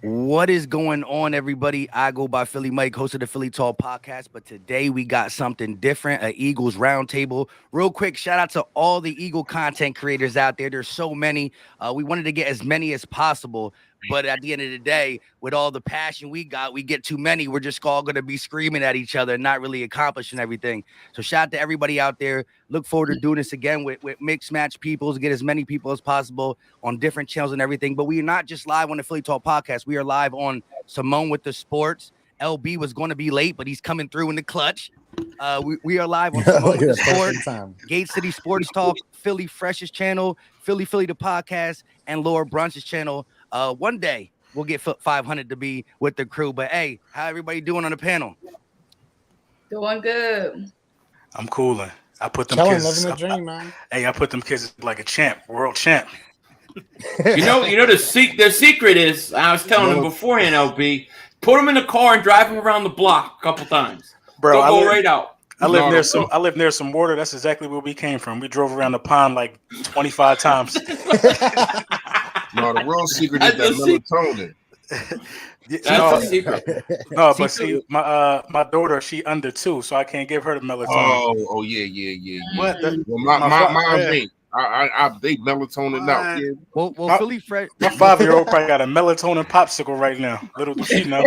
What is going on, everybody? I go by Philly Mike, host of the Philly Talk podcast, but today we got something different, a Eagles roundtable. Real quick, shout out to all the Eagle content creators out there. There's so many. We wanted to get as many as possible, but at the end of the day, with all the passion we got, we get too many. We're just all going to be screaming at each other and not really accomplishing everything. So shout out to everybody out there. Look forward to doing this again with mixed match people to get as many people as possible on different channels and everything. But we are not just live on the Philly Talk podcast. We are live on Simone with the Sports. LB was going to be late, but he's coming through in the clutch. We are live on Simone with the Sports, Gate City Sports Talk, Philly Fresh's channel, Philly the podcast, and Laura Brunson's channel. One day we'll get 500 to be with the crew. But hey, how everybody doing on the panel? Doing good. I'm cooling. I put them Killing, kids. living the dream, man. Hey, I put them kids like a champ, world champ. You know the secret is, I was telling him beforehand, LB, put them in the car and drive them around the block a couple times. Bro, They'll go right out. I live near some water. That's exactly where we came from. We drove around the pond like 25 times. No, the real secret is that melatonin. That's the secret. No, but see, my daughter, she under 2, so I can't give her the melatonin. Oh yeah. What? Well, my ain't. They melatonin out. Yeah. Well, Philly Fresh. My 5-year-old probably got a melatonin popsicle right now. Little does she know.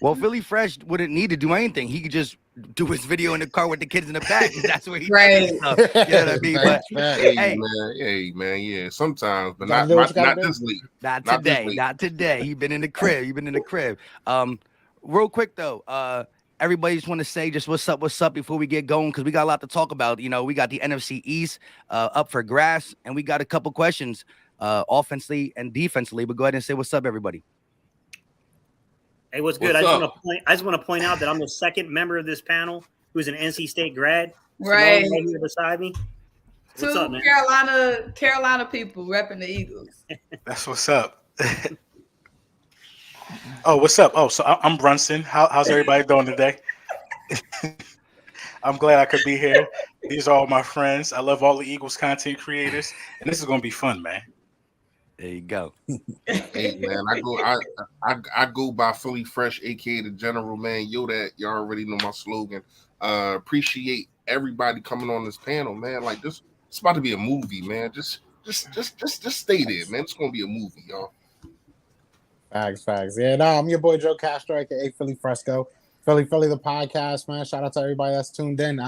Well, Philly Fresh wouldn't need to do anything. He could just do his video in the car with the kids in the back. That's where he right. You know what I mean? But, hey man, yeah. Sometimes, but not this week. Not today. He been in the crib. Real quick though, everybody just want to say just what's up before we get going, because we got a lot to talk about. You know, we got the NFC East up for grabs, and we got a couple questions offensively and defensively. But go ahead and say what's up, everybody. Hey, what's good? I just want to point out that I'm the second member of this panel who's an NC State grad. Right. Simone right here beside me. What's up, man? Carolina people repping the Eagles. That's what's up. Oh, what's up? Oh, so I'm Brunson. How's everybody doing today? I'm glad I could be here. These are all my friends. I love all the Eagles content creators, and this is gonna be fun, man. There you go. Hey man, I go by Philly Fresh, aka the General, man. Yo, that y'all already know my slogan. Appreciate everybody coming on this panel, man. Like this, it's about to be a movie, man. Just stay there, man. It's gonna be a movie, y'all. Facts. Yeah, no, I'm your boy Joe Castro, aka Philly Fresco. Philly the podcast, man. Shout out to everybody that's tuned in.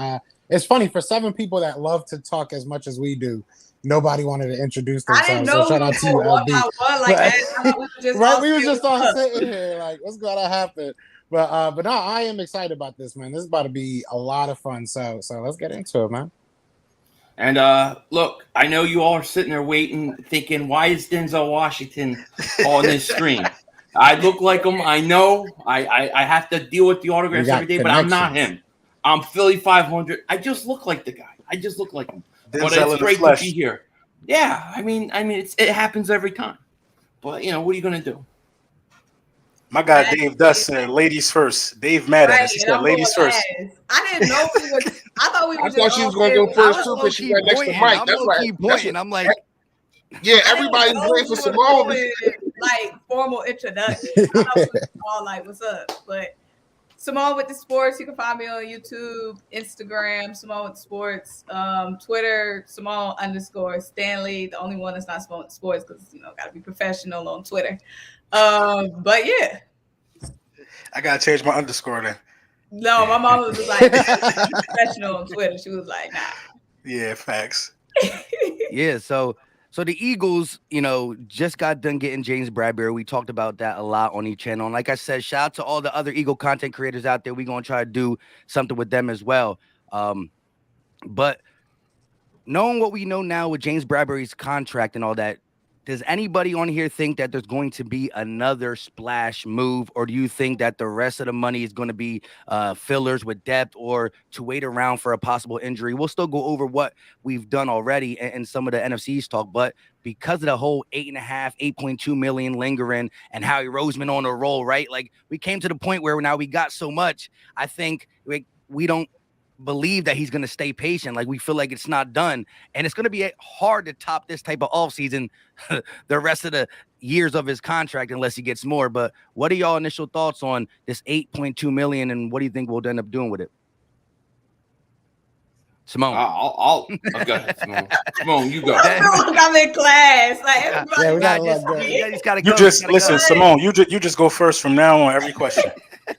It's funny, for 7 people that love to talk as much as we do, nobody wanted to introduce themselves. I didn't know so shout out to you, LB. Right, we were just all sitting here like, what's gonna happen? But no, I am excited about this, man. This is about to be a lot of fun. So let's get into it, man. And look, I know you all are sitting there waiting, thinking, why is Denzel Washington on this screen? I look like him. I know. I have to deal with the autographs every day, but I'm not him. I'm Philly 500. I just look like the guy. I just look like him. But it's great to be here. Yeah, I mean, it happens every time. But you know, what are you gonna do? My guy Dave Dust said, "Ladies first." Dave mad at us. He said, "Ladies first." I didn't know we were. I thought she was going to go first too, because she right next to Mike. That's right. I'm like, yeah, everybody's waiting for Simone. Like formal introduction. I thought we were all like, "What's up?" But Simone with the Sports. You can find me on YouTube, Instagram, Simone with the Sports, Twitter, Simone_Stanley. The only one that's not Simone with the Sports, because gotta be professional on Twitter. But yeah, I gotta change my underscore then. No, my mom was just like professional on Twitter. She was like, nah. Yeah, facts. Yeah, so the Eagles, just got done getting James Bradbury. We talked about that a lot on each channel. And like I said, shout out to all the other Eagle content creators out there. We're gonna try to do something with them as well. But knowing what we know now with James Bradbury's contract and all that, does anybody on here think that there's going to be another splash move, or do you think that the rest of the money is going to be fillers with depth, or to wait around for a possible injury? We'll still go over what we've done already and some of the NFC's talk, but because of the whole 8.2 million lingering and Howie Roseman on a roll, right? Like, we came to the point where now we got so much. I think we don't believe that he's going to stay patient. Like, we feel like it's not done, and it's going to be hard to top this type of offseason the rest of the years of his contract unless he gets more. But what are y'all initial thoughts on this $8.2 million, and what do you think we'll end up doing with it? Simone. I'll go ahead, Simone. Simone, you go. I'm in class. Like, everybody we gotta let go. He's gotta You go. just He's gotta listen, go. Simone. You just go first from now on every question,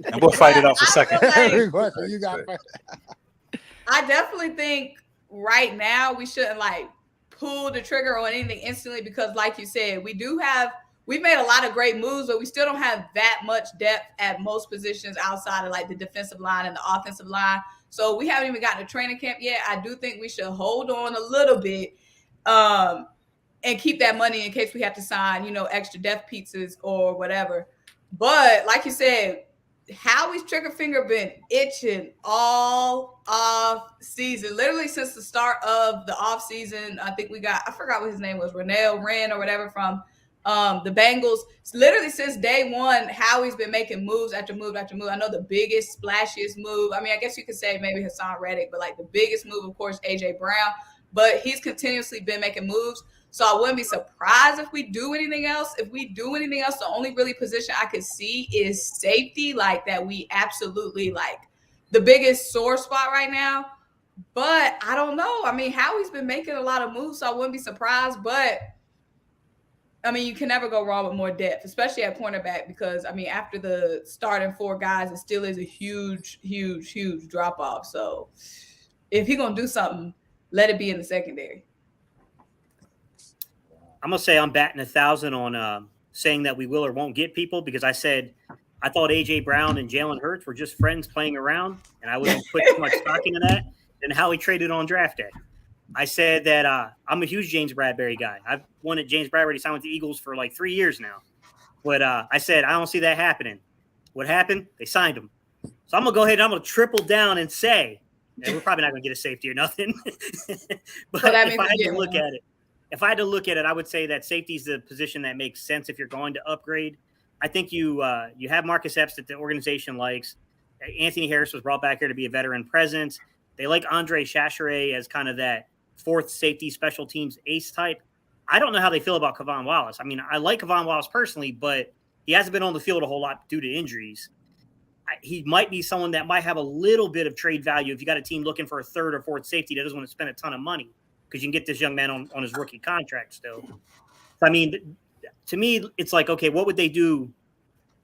and we'll fight it out for second. Every question you got. I definitely think right now we shouldn't like pull the trigger on anything instantly because, like you said, we've made a lot of great moves, but we still don't have that much depth at most positions outside of like the defensive line and the offensive line. So we haven't even gotten to training camp yet. I do think we should hold on a little bit and keep that money in case we have to sign, extra depth pizzas or whatever. But like you said, Howie's trigger finger been itching all off season, literally since the start of the off season. I think I forgot what his name was, Wren or whatever from the Bengals. Literally since day one, Howie's been making moves after move after move. I know the biggest, splashiest move, I mean, I guess you could say maybe Hassan Reddick, but like the biggest move, of course, AJ Brown. But he's continuously been making moves. So I wouldn't be surprised if we do anything else. If we do anything else, the only really position I could see is safety, like that we absolutely like the biggest sore spot right now. But I don't know. I mean, Howie's been making a lot of moves, so I wouldn't be surprised. But I mean, you can never go wrong with more depth, especially at cornerback, because I mean, after the starting 4 guys, it still is a huge, huge, huge drop off. So if he's gonna do something, let it be in the secondary. I'm gonna say I'm batting 1,000 on saying that we will or won't get people because I said I thought AJ Brown and Jalen Hurts were just friends playing around, and I wouldn't put too much stock into that. And how he traded on draft day. I said that I'm a huge James Bradbury guy. I've wanted James Bradbury to sign with the Eagles for like 3 years now, but I said I don't see that happening. What happened? They signed him. So I'm gonna go ahead and I'm gonna triple down and say that we're probably not gonna get a safety or nothing. But So that if means I had to look at it, I would say that safety is the position that makes sense if you're going to upgrade. I think you have Marcus Epps that the organization likes. Anthony Harris was brought back here to be a veteran presence. They like Andre Chachere as kind of that fourth safety special teams ace type. I don't know how they feel about Kevon Wallace. I mean, I like Kevon Wallace personally, but he hasn't been on the field a whole lot due to injuries. He might be someone that might have a little bit of trade value if you got a team looking for a third or fourth safety that doesn't want to spend a ton of money because you can get this young man on his rookie contract still. So, I mean, to me, it's like, okay, what would they do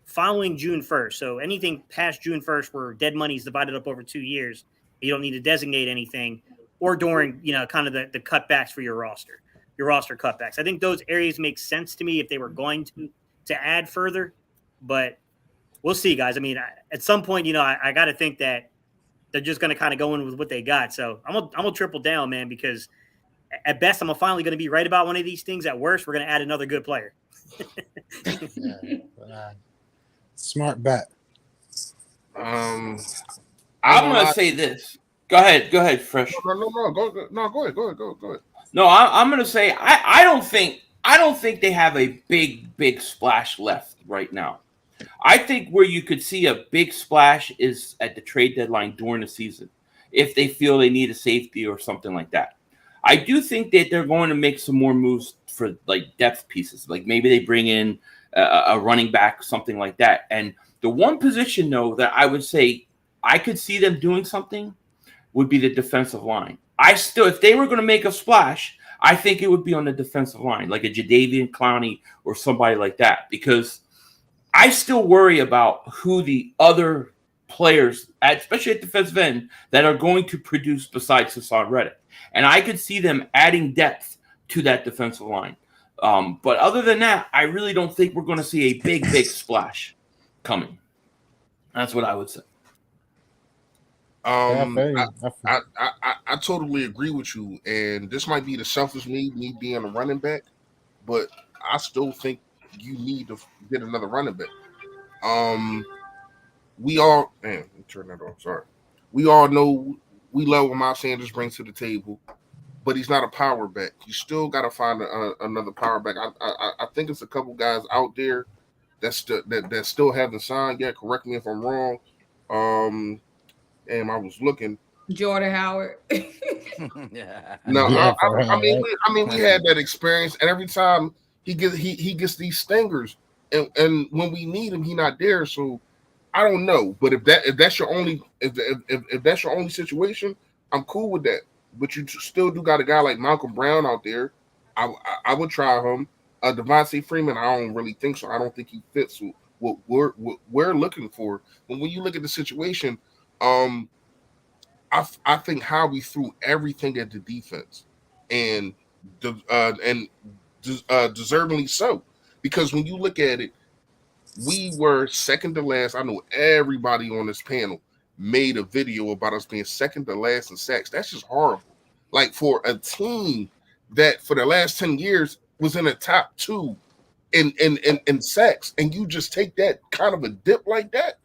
following June 1st? So anything past June 1st where dead money is divided up over 2 years, you don't need to designate anything, or during, kind of the cutbacks for your roster cutbacks. I think those areas make sense to me if they were going to add further, but we'll see, guys. I mean, at some point, I got to think that they're just going to kind of go in with what they got. So I'm gonna triple down, man, because at best, I'm finally going to be right about one of these things. At worst, we're going to add another good player. Smart bet. I'm going to say this. Go ahead, Fresh. No, go ahead. No, I'm going to say I don't think they have a big splash left right now. I think where you could see a big splash is at the trade deadline during the season, if they feel they need a safety or something like that. I do think that they're going to make some more moves for like depth pieces, like maybe they bring in a running back, something like that. And the one position, though, that I would say I could see them doing something would be the defensive line. If they were going to make a splash, I think it would be on the defensive line, like a Jadeveon Clowney or somebody like that, because I still worry about who the other players, especially at defensive end, that are going to produce besides Hassan Reddick. And I could see them adding depth to that defensive line. But other than that, I really don't think we're going to see a big splash coming. That's what I would say. I totally agree with you, and this might be the selfish me being a running back, but I still think you need to get another running back. We all turn that off. Sorry. We all know we love what Miles Sanders brings to the table, but he's not a power back. You still got to find another power back. I think it's a couple guys out there that still haven't signed yet. Correct me if I'm wrong. And I was looking. Jordan Howard. Yeah. No, Yeah, for real, I mean, we had that experience, and every time he gets these stingers, and when we need him, he not there. So I don't know, but if that's your only if that's your only situation, I'm cool with that. But you still do got a guy like Malcolm Brown out there. I would try him. Devontae Freeman, I don't really think so. I don't think he fits what we're looking for. But when you look at the situation, um, I think Howie threw everything at the defense, and deservingly so, because when you look at it, we were second to last. I know everybody on this panel made a video about us being second to last in sacks. That's just horrible. Like for a team that for the last 10 years was in the top two in sacks, and you just take that kind of a dip like that.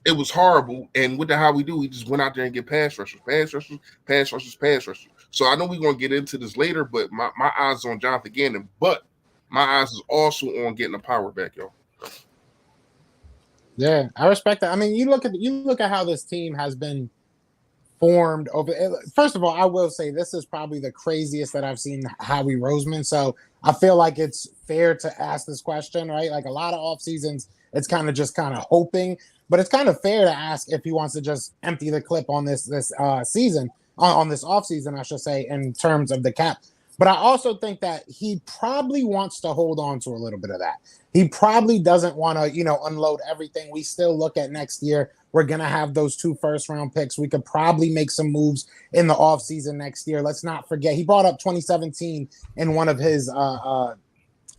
It was horrible. And what the how we do, we just went out there and get pass rushers, pass rushers, pass rushers, pass rushers. So I know we're gonna get into this later, but my eyes is on Jonathan Gannon, but my eyes is also on getting the power back, y'all. Yeah, I respect that. I mean, you look at how this team has been formed over. First of all, I will say this is probably the craziest that I've seen Howie Roseman. So I feel like it's fair to ask this question, right? Like a lot of off seasons, it's kind of hoping, but it's kind of fair to ask if he wants to just empty the clip on this season, on this off season, I should say, in terms of the cap. But I also think that he probably wants to hold on to a little bit of that. He probably doesn't want to, unload everything. We still look at next year. We're going to have those 2 first-round picks. We could probably make some moves in the offseason next year. Let's not forget, he brought up 2017 in one of his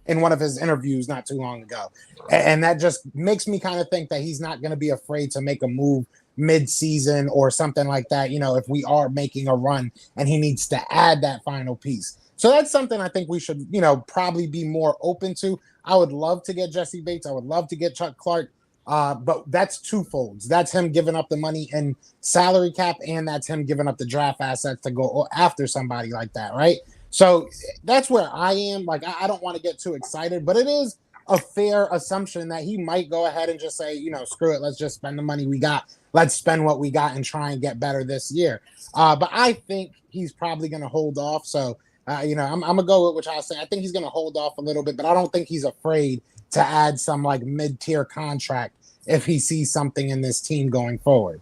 interviews not too long ago. And that just makes me kind of think that he's not going to be afraid to make a move mid-season or something like that, if we are making a run and he needs to add that final piece. So that's something I think we should, probably be more open to. I would love to get Jesse Bates. I would love to get Chuck Clark. But that's twofolds. That's him giving up the money in salary cap, and that's him giving up the draft assets to go after somebody like that, right? So that's where I am. Like, I don't want to get too excited, but it is a fair assumption that he might go ahead and just say, screw it. Let's just spend the money we got. Let's spend what we got and try and get better this year. But I think he's probably going to hold off. So, I'm going to go with what I'll say. I think he's going to hold off a little bit, but I don't think he's afraid to add some like mid-tier contract if he sees something in this team going forward.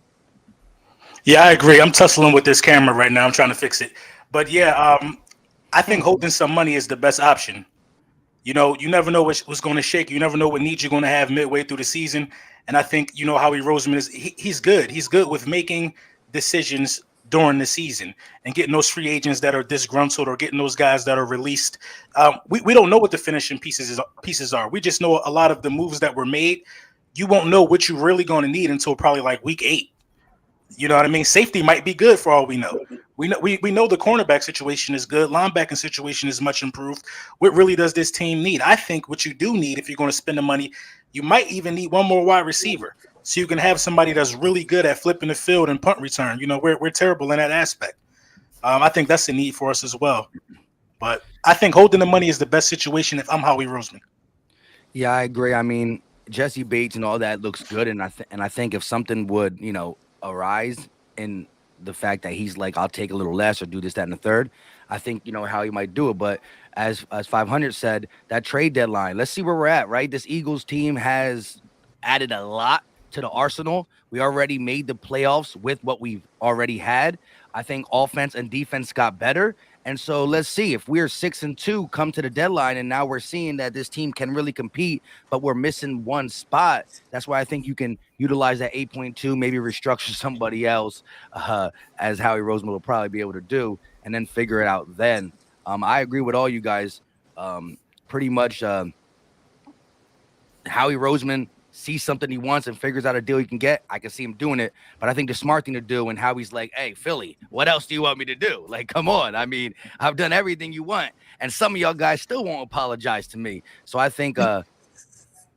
Yeah, I agree. I'm tussling with this camera right now. I'm trying to fix it. But yeah, I think holding some money is the best option. You never know what's going to shake. You never know what needs you're going to have midway through the season. And I think, Howie Roseman is he's good. He's good with making decisions during the season and getting those free agents that are disgruntled or getting those guys that are released. We don't know what the finishing pieces are. We just know a lot of the moves that were made. You won't know what you're really going to need until probably like week 8. You know what I mean? Safety might be good for all we know. We know the cornerback situation is good. Linebacking situation is much improved. What really does this team need? I think what you do need, if you're going to spend the money, you might even need one more wide receiver, so you can have somebody that's really good at flipping the field and punt return. We're terrible in that aspect. I think that's a need for us as well. But I think holding the money is the best situation if I'm Howie Roseman. Yeah, I agree. I mean, Jesse Bates and all that looks good, and I think if something would arise in the fact that he's like, I'll take a little less or do this, that, and the third, I think how he might do it. But as 500 said, that trade deadline, let's see where we're at. Right, this Eagles team has added a lot to the arsenal. We already made the playoffs with what we've already had. I think offense and defense got better. And so let's see if we're 6-2 come to the deadline. And now we're seeing that this team can really compete, but we're missing one spot. That's why I think you can utilize that 8.2, maybe restructure somebody else, as Howie Roseman will probably be able to do, and then figure it out then. I agree with all you guys. Pretty much Howie Roseman sees something he wants and figures out a deal he can get. I can see him doing it, but I think the smart thing to do, and Howie's like, hey, Philly, what else do you want me to do? Like, come on. I mean, I've done everything you want, and some of y'all guys still won't apologize to me. So I think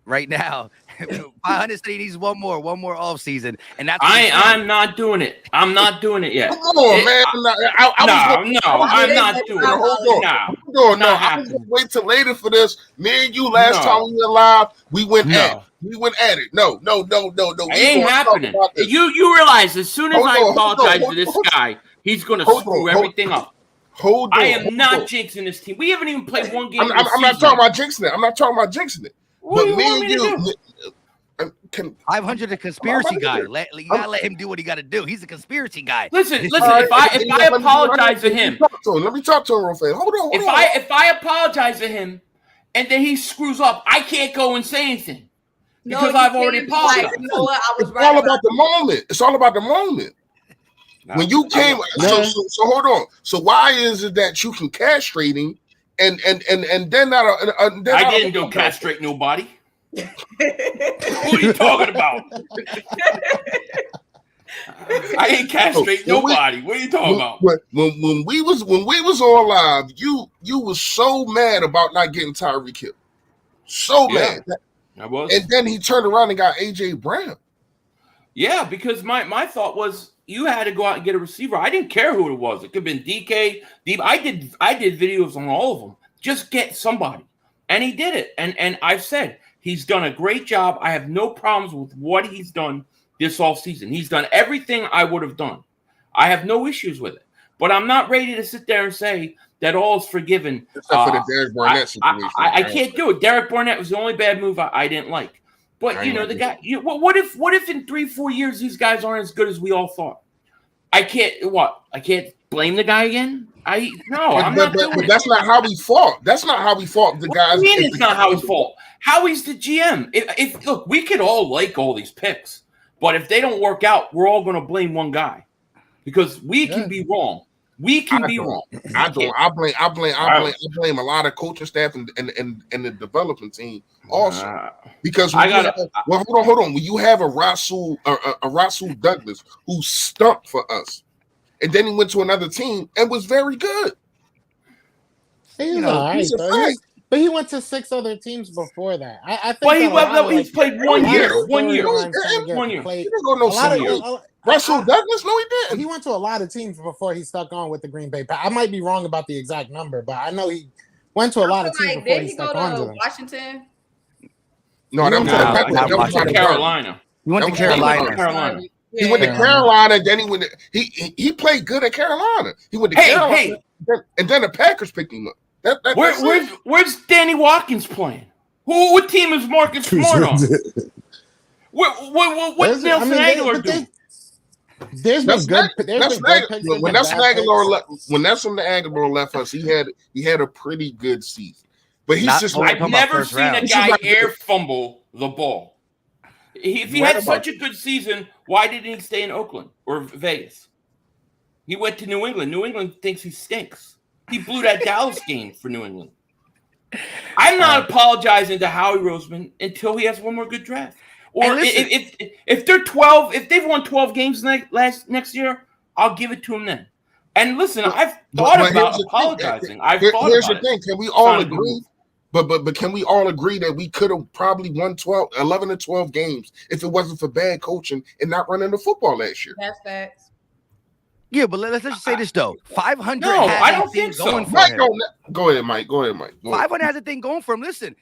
right now. 500 said he needs one more off season, and that's I'm not doing it. I'm not doing it yet. Come on, man. I'm not doing it. Hold on. No, I was gonna wait till later for this. Me and you last time we were live, we went at it. No. It ain't happening. You realize as soon as I apologize to this guy, he's gonna screw everything up. I am not jinxing this team. We haven't even played one game. I'm not talking about jinxing it. I'm not talking about jinxing it. What do you want me to do? 500 a conspiracy guy. You gotta let him do what he gotta do. He's a conspiracy guy. Listen. If I apologize to him, let me talk to him real fast. Hold on. If I apologize to him, and then he screws up, I can't go and say anything because I've already apologized. You know what? I was it's all about the moment. It's all about the moment. When you came, so hold on. So why is it that you can castrate him and then not? I didn't go castrate nobody. What are you talking about? I ain't castrate nobody. What are you talking about? When we was on live, you was so mad about not getting Tyreek Hill. So mad. I was. And then he turned around and got AJ Brown. Yeah, because my thought was you had to go out and get a receiver. I didn't care who it was. It could have been DK. I did videos on all of them. Just get somebody. And he did it. And I've said he's done a great job. I have no problems with what he's done this offseason. He's done everything I would have done. I have no issues with it. But I'm not ready to sit there and say that all is forgiven. Except for the Derek Barnett situation. I can't do it. Derek Barnett was the only bad move I didn't like. But the guy. What if in 3-4 years these guys aren't as good as we all thought? I can't blame the guy again. I'm not doing but that's not how we fought. That's not how we fought the guys. What do you mean it's not how we fought? Howie's the GM. If look, we could all like all these picks, but if they don't work out, we're all going to blame one guy because we can be wrong. We can be wrong. I blame a lot of coaching staff and the development team also because hold on. When you have a Rasul Douglas who stumped for us, and then he went to another team and was very good. He's all right, but he went to 6 other teams before that. I think he's played 1 year. 1 year. 1 year. He didn't go no Russell Douglas? No, he didn't. He went to a lot of teams before he stuck on with the Green Bay. I might be wrong about the exact number, but I know he went to a lot of teams before he stuck on to them. Washington? No, that was Carolina. He went to Carolina. He went to Carolina, then he went. He played good at Carolina. He went to Carolina, and then the Packers picked him up. Where's Danny Watkins playing? What team is Marcus Smart on? What's Nelson Aguilar doing? There's been good. When Nelson Aguilar left us, he had a pretty good season. But he's just I've never seen a guy air fumble the ball. If he had such a good season, why didn't he stay in Oakland or Vegas? He went to New England. New England thinks he stinks. He blew that Dallas game for New England. I'm not apologizing to Howie Roseman until he has one more good draft. Or if they're 12, if they've won 12 games next year, I'll give it to them then. And listen, I've thought about apologizing. Here's the thing: can we all agree? But can we all agree that we could have probably won 11 or 12 games if it wasn't for bad coaching and not running the football last year? That's facts. Yeah, but let's just say this though: 500. No, I don't think so. Go ahead, Mike. 500 has a thing going for him. Listen,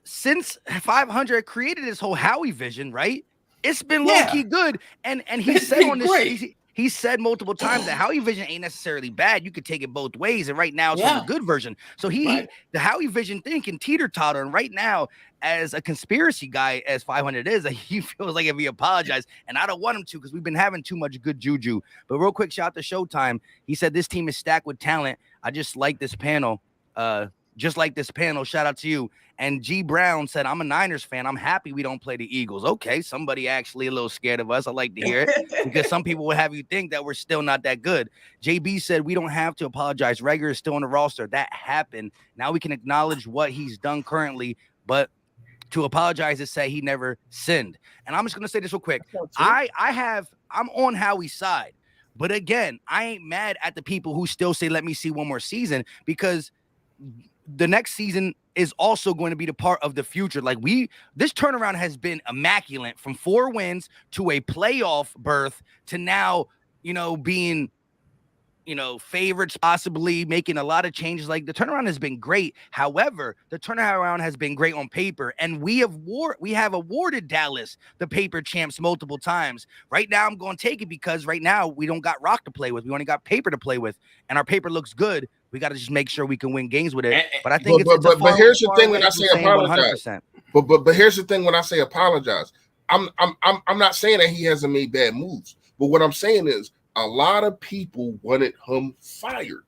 since 500 created this whole Howie vision, right? It's been low-key good, and he said on this. He said multiple times that Howie vision ain't necessarily bad. You could take it both ways, and right now it's a good version. So the Howie vision thing can teeter-totter, and right now, as a conspiracy guy, as 500 is, he feels like if he apologized, and I don't want him to because we've been having too much good juju. But real quick, shout out to Showtime. He said this team is stacked with talent. I just like this panel. Shout out to you. And G Brown said, I'm a Niners fan. I'm happy we don't play the Eagles. Okay, somebody actually a little scared of us. I like to hear it because some people would have you think that we're still not that good. JB said, we don't have to apologize. Rager is still on the roster. That happened. Now we can acknowledge what he's done currently, but to apologize is say he never sinned. And I'm just going to say this real quick. I'm on Howie's side. But again, I ain't mad at the people who still say, let me see one more season, because the next season is also going to be the part of the future. Like this turnaround has been immaculate from 4 wins to a playoff berth to now, being, favorites, possibly making a lot of changes. Like the turnaround has been great. However, the turnaround has been great on paper, and we have awarded Dallas the paper champs multiple times. Right now, I'm going to take it because right now we don't got rock to play with. We only got paper to play with, and our paper looks good. We got to just make sure we can win games with it. But I think but here's the thing when I say apologize. 100%. But here's the thing when I say apologize. I'm not saying that he hasn't made bad moves, but what I'm saying is a lot of people wanted him fired.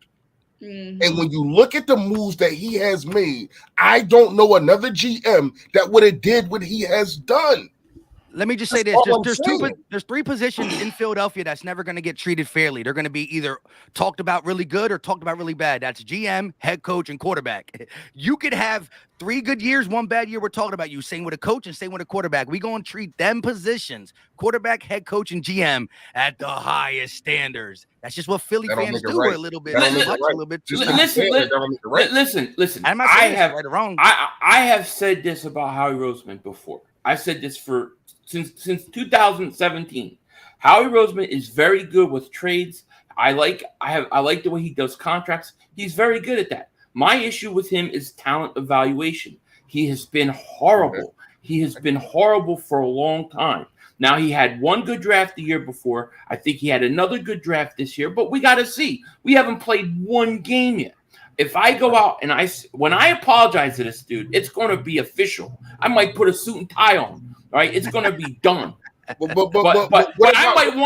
Mm-hmm. And when you look at the moves that he has made, I don't know another GM that would have did what he has done. Let me just say this. There's 3 positions in Philadelphia that's never going to get treated fairly. They're going to be either talked about really good or talked about really bad. That's GM, head coach, and quarterback. You could have 3 good years, 1 bad year. We're talking about you. Same with a coach and same with a quarterback. We're going to treat them positions, quarterback, head coach, and GM, at the highest standards. That's just what Philly fans do a little bit. Listen. I'm not saying right or wrong. I have said this about Howie Roseman before. I've said this since 2017. Howie Roseman is very good with trades. I like the way he does contracts. He's very good at that. My issue with him is talent evaluation. He has been horrible. He has been horrible for a long time. Now, he had 1 good draft the year before. I think he had another good draft this year, but we got to see. We haven't played 1 game yet. If I go out and when I apologize to this dude, it's going to be official. I might put a suit and tie on. Right? It's going to be done. But I might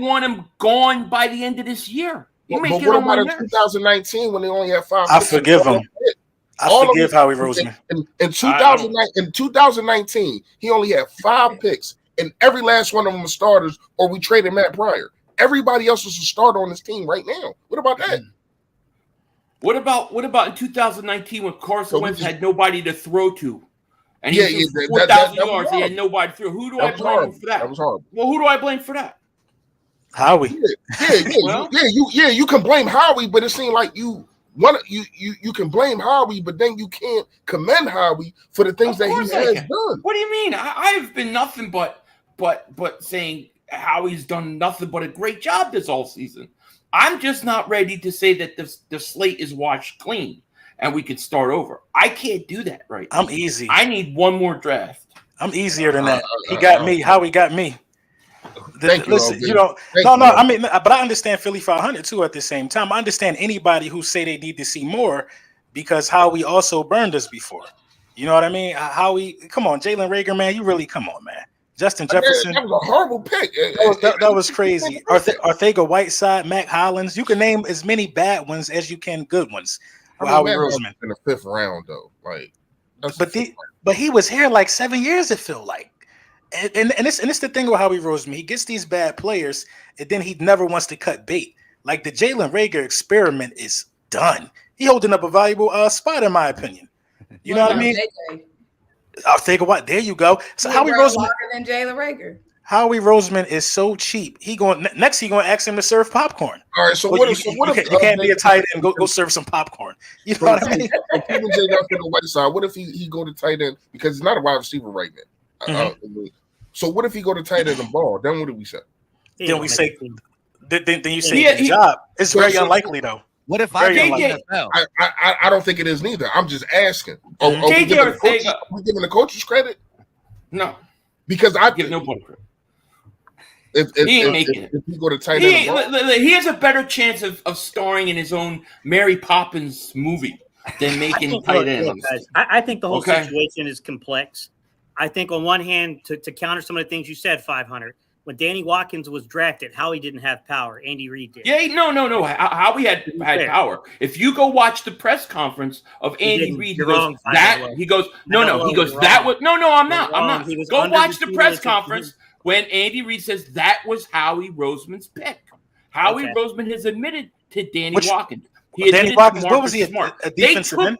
want him gone by the end of this year. But what about in 2019 when they only had 5? I forgive him. I forgive Howie Roseman. In 2019, he only had 5 picks, and every last one of them was starters, or we traded Matt Pryor. Everybody else was a starter on this team right now. What about that? What about in 2019 when Carson Wentz had nobody to throw to? And he 4,000 yards. He had nobody to throw. Who do I blame for that? That was horrible. Well, who do I blame for that? Howie. You can blame Howie, but it seemed like you can blame Howie, but then you can't commend Howie for the things that he has done. What do you mean? I've been nothing but saying Howie's done nothing but a great job this all season. I'm just not ready to say that the slate is washed clean and we could start over. I can't do that right now. I'm easy. I need 1 more draft. I'm easier than that. He got me. Howie got me. Listen, but I understand Philly 500 too at the same time. I understand anybody who say they need to see more because Howie also burned us before. You know what I mean? Howie, come on, Jalen Reagor, man, you really come on, man. Justin Jefferson. That was a horrible pick. That was crazy. Arcega-Whiteside, Mac Hollins. You can name as many bad ones as you can good ones. Howie Roseman in the 5th round, though. But he was here like 7 years. It felt like, and it's the thing with Howie Roseman. He gets these bad players, and then he never wants to cut bait. Like the Jalen Reagor experiment is done. He holding up a valuable spot, in my opinion. You know what I mean? I'll think of what. There you go. So Howie Roseman than Jalen Reagor. Howie Roseman is so cheap. He going to ask him to serve popcorn. All right. So what if you can't be a tight end? Go serve some popcorn. You know what I mean? Even Jay on the white side. What if he go to tight end because he's not a wide receiver right now? So what if he go to tight end and ball? Then what do we say? Then you say the job. It's very unlikely though. What if I don't think it is neither. I'm just asking. Are we giving the coaches credit? No, because I give nobody credit. He ain't making it. If you go to tight end, he has a better chance of starring in his own Mary Poppins movie than making tight ends. I think the whole situation is complex. I think on one hand, to counter some of the things you said, 500. When Danny Watkins was drafted, Howie didn't have power. Andy Reid did. Yeah, no. Howie had power. If you go watch the press conference of Andy Reid, he goes, I'm not. Go watch the press conference when Andy Reid says that was Howie Roseman's pick. Howie Roseman has admitted to Danny Watkins. Danny Watkins, what was he? A defensive end?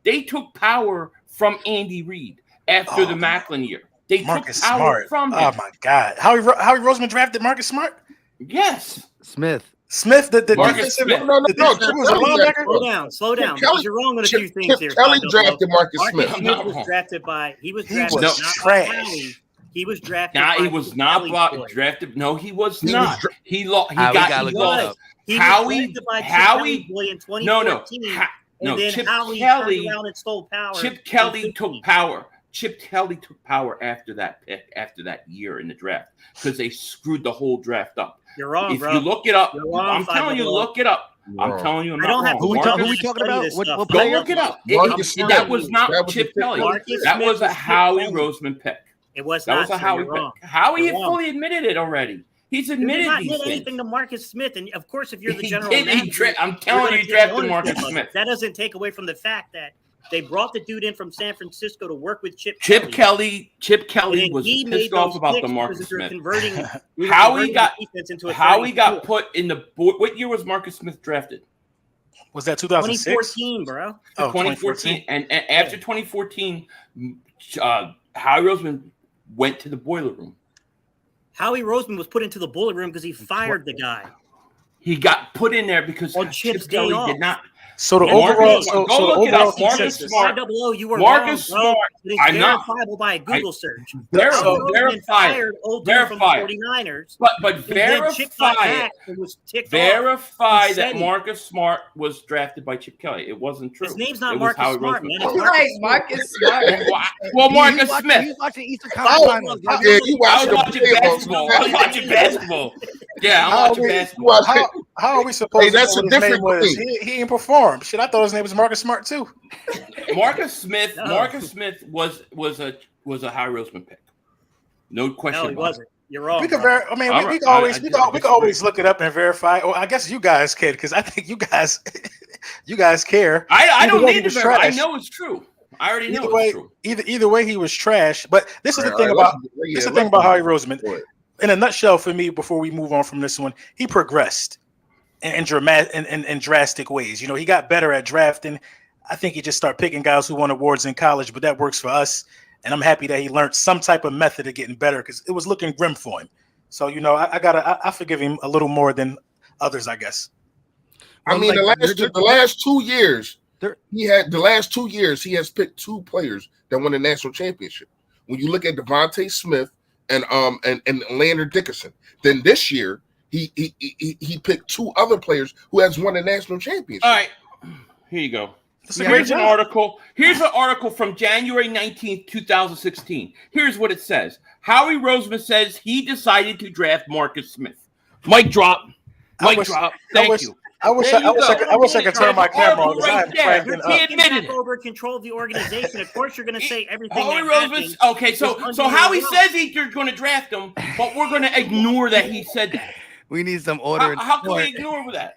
They took power from Andy Reid after the Macklin year. They Marcus took power Smart from him. Oh my God! Howie Roseman drafted Marcus Smart. Yes, Smith. Smith, the Marcus defensive, Smith. No. Chip was a linebacker. Slow down. Kelly- Because you're wrong on a few things Chip here. Kelly Scott drafted Double. Marcus Marcus Smith. Smith No. was drafted by. He was He drafted was not trash. by Howie. He was drafted. Nah, by he was Chip not Kelly's boy. drafted. No, he was He was not. dra- He lost. He Ah, we got. gotta He look was. this lost. up. He Howie- was drafted by Chip Howie- Kelly's boy in No, 2014. no. And then Chip Howie Kelly. turned around and stole power. Chip Kelly in took 15. power. Chip Kelly took power after that pick, after that year in the draft, because they screwed the whole draft up. You're wrong, If bro. you look it up, You're wrong, I'm telling you, 500. look it up. I'm Wrong. telling you, I'm I not don't have wrong. to Who we Marcus talking study about? this What stuff. Go player? look it up. Marcus Smith. That was not That was Chip the pick. Kelly. Marcus That Smith was a was Chip Howie Kelly. Roseman pick. It was That not. was a sir. Howie You're wrong. pick. Howie You're wrong. fully admitted it already. He's He did admitted not these admit things. anything to Marcus Smith, and of course, if you're the He general did. manager, I'm you're telling gonna you, he take drafted ownership Marcus of it. Smith. That doesn't take away from the fact that they brought the dude in from San Francisco to work with Chip Chip Kelly. Kelly And was he made pissed off those about the picks Marcus because they're Smith. converting. we were Howie converting got- the defense into a Howie got 32. put in the. What year was Marcus Smith drafted? Was that 2006? 2014, bro. Oh, 2014. And after 2014, Howie Roseman went to the boiler room. Howie Roseman was put into the boiler room because he fired the guy. He got put in there because On Chip's Chip day Kelly off. did not. So the Marcus- overall, go so the look it overall up. Marcus consensus. Smart. YOO, you were Marcus wrong, bro. Smart. It is I'm not. verifiable by a Google search. They're Howie Roseman verified. old dude from the Verified. 49ers. But And then Chip got verify back it. and was ticked off. Verify He said that he- Marcus Smart was drafted by Chip Kelly. It wasn't true. His name's not It was Marcus Howie Smart, Roseman. man. I'm It's like Marcus Marcus Smart. Well, He Marcus was Smith. watching Eastern Conference Finals. Yeah, you I was watching watching basketball. I was watching basketball. Yeah, I'm How watching we- basketball. How are we supposed Hey, to know that's a what his name different was? thing. He ain't performed. Shit, I thought his name was Marcus Smart too. Marcus Smith. No. Marcus Smith was a Howie Roseman pick. No question. No, he about it. wasn't. You're wrong. We could bro. I mean, All we right. can always I we can disagree. always look it up and verify. Or I guess you guys can, because I think you guys care. I don't Either way, need he to was verify. I trash. know it's true. I already know Either way, it's true. either way, he was trash. But this is the All thing right, about let's- this is the yeah, thing about let's- Howie Roseman. In a nutshell, for me, before we move on from this one, he progressed in drastic ways. You know, he got better at drafting. I think he just started picking guys who won awards in college, but that works for us. And I'm happy that he learned some type of method of getting better, because it was looking grim for him. So, you know, I forgive him a little more than others, I guess. I mean, Like, the last 2 years, There- he has picked 2 players that won the national championship. When you look at Devontae Smith and Leonard Dickerson, then this year he picked 2 other players who has won the national championship. All right, here you go. That's a Here's great an job. article. Here's an article from January 19th, 2016. Here's what it says. Howie Roseman says he decided to draft Marcus Smith. Mic drop. I Mic wish- drop. I Thank wish- you. I wish There I you wish go. I wish I could turn my camera on, because Right I am there. cracking He up. admitted Back it. over control of the organization. Of course, you're going to say everything Howie that Roseman. happened. Okay, so was under Howie the law. says he's going to draft him, but we're going to ignore that he said that. We need some order. How can we ignore that?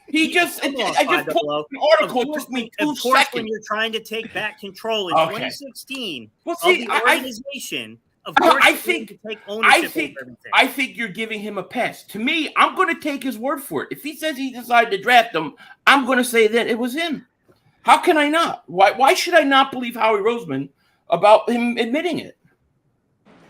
He just, I Come on, just Five pulled Double an O. article. It Of took me course, 2 when seconds. you're trying to take back control in Okay. 2016 Well, of see, the I organization, of course, I you're think- going to take ownership think- of everything. I think you're giving him a pass. To me, I'm going to take his word for it. If he says he decided to draft him, I'm going to say that it was him. How can I not? Why should I not believe Howie Roseman about him admitting it?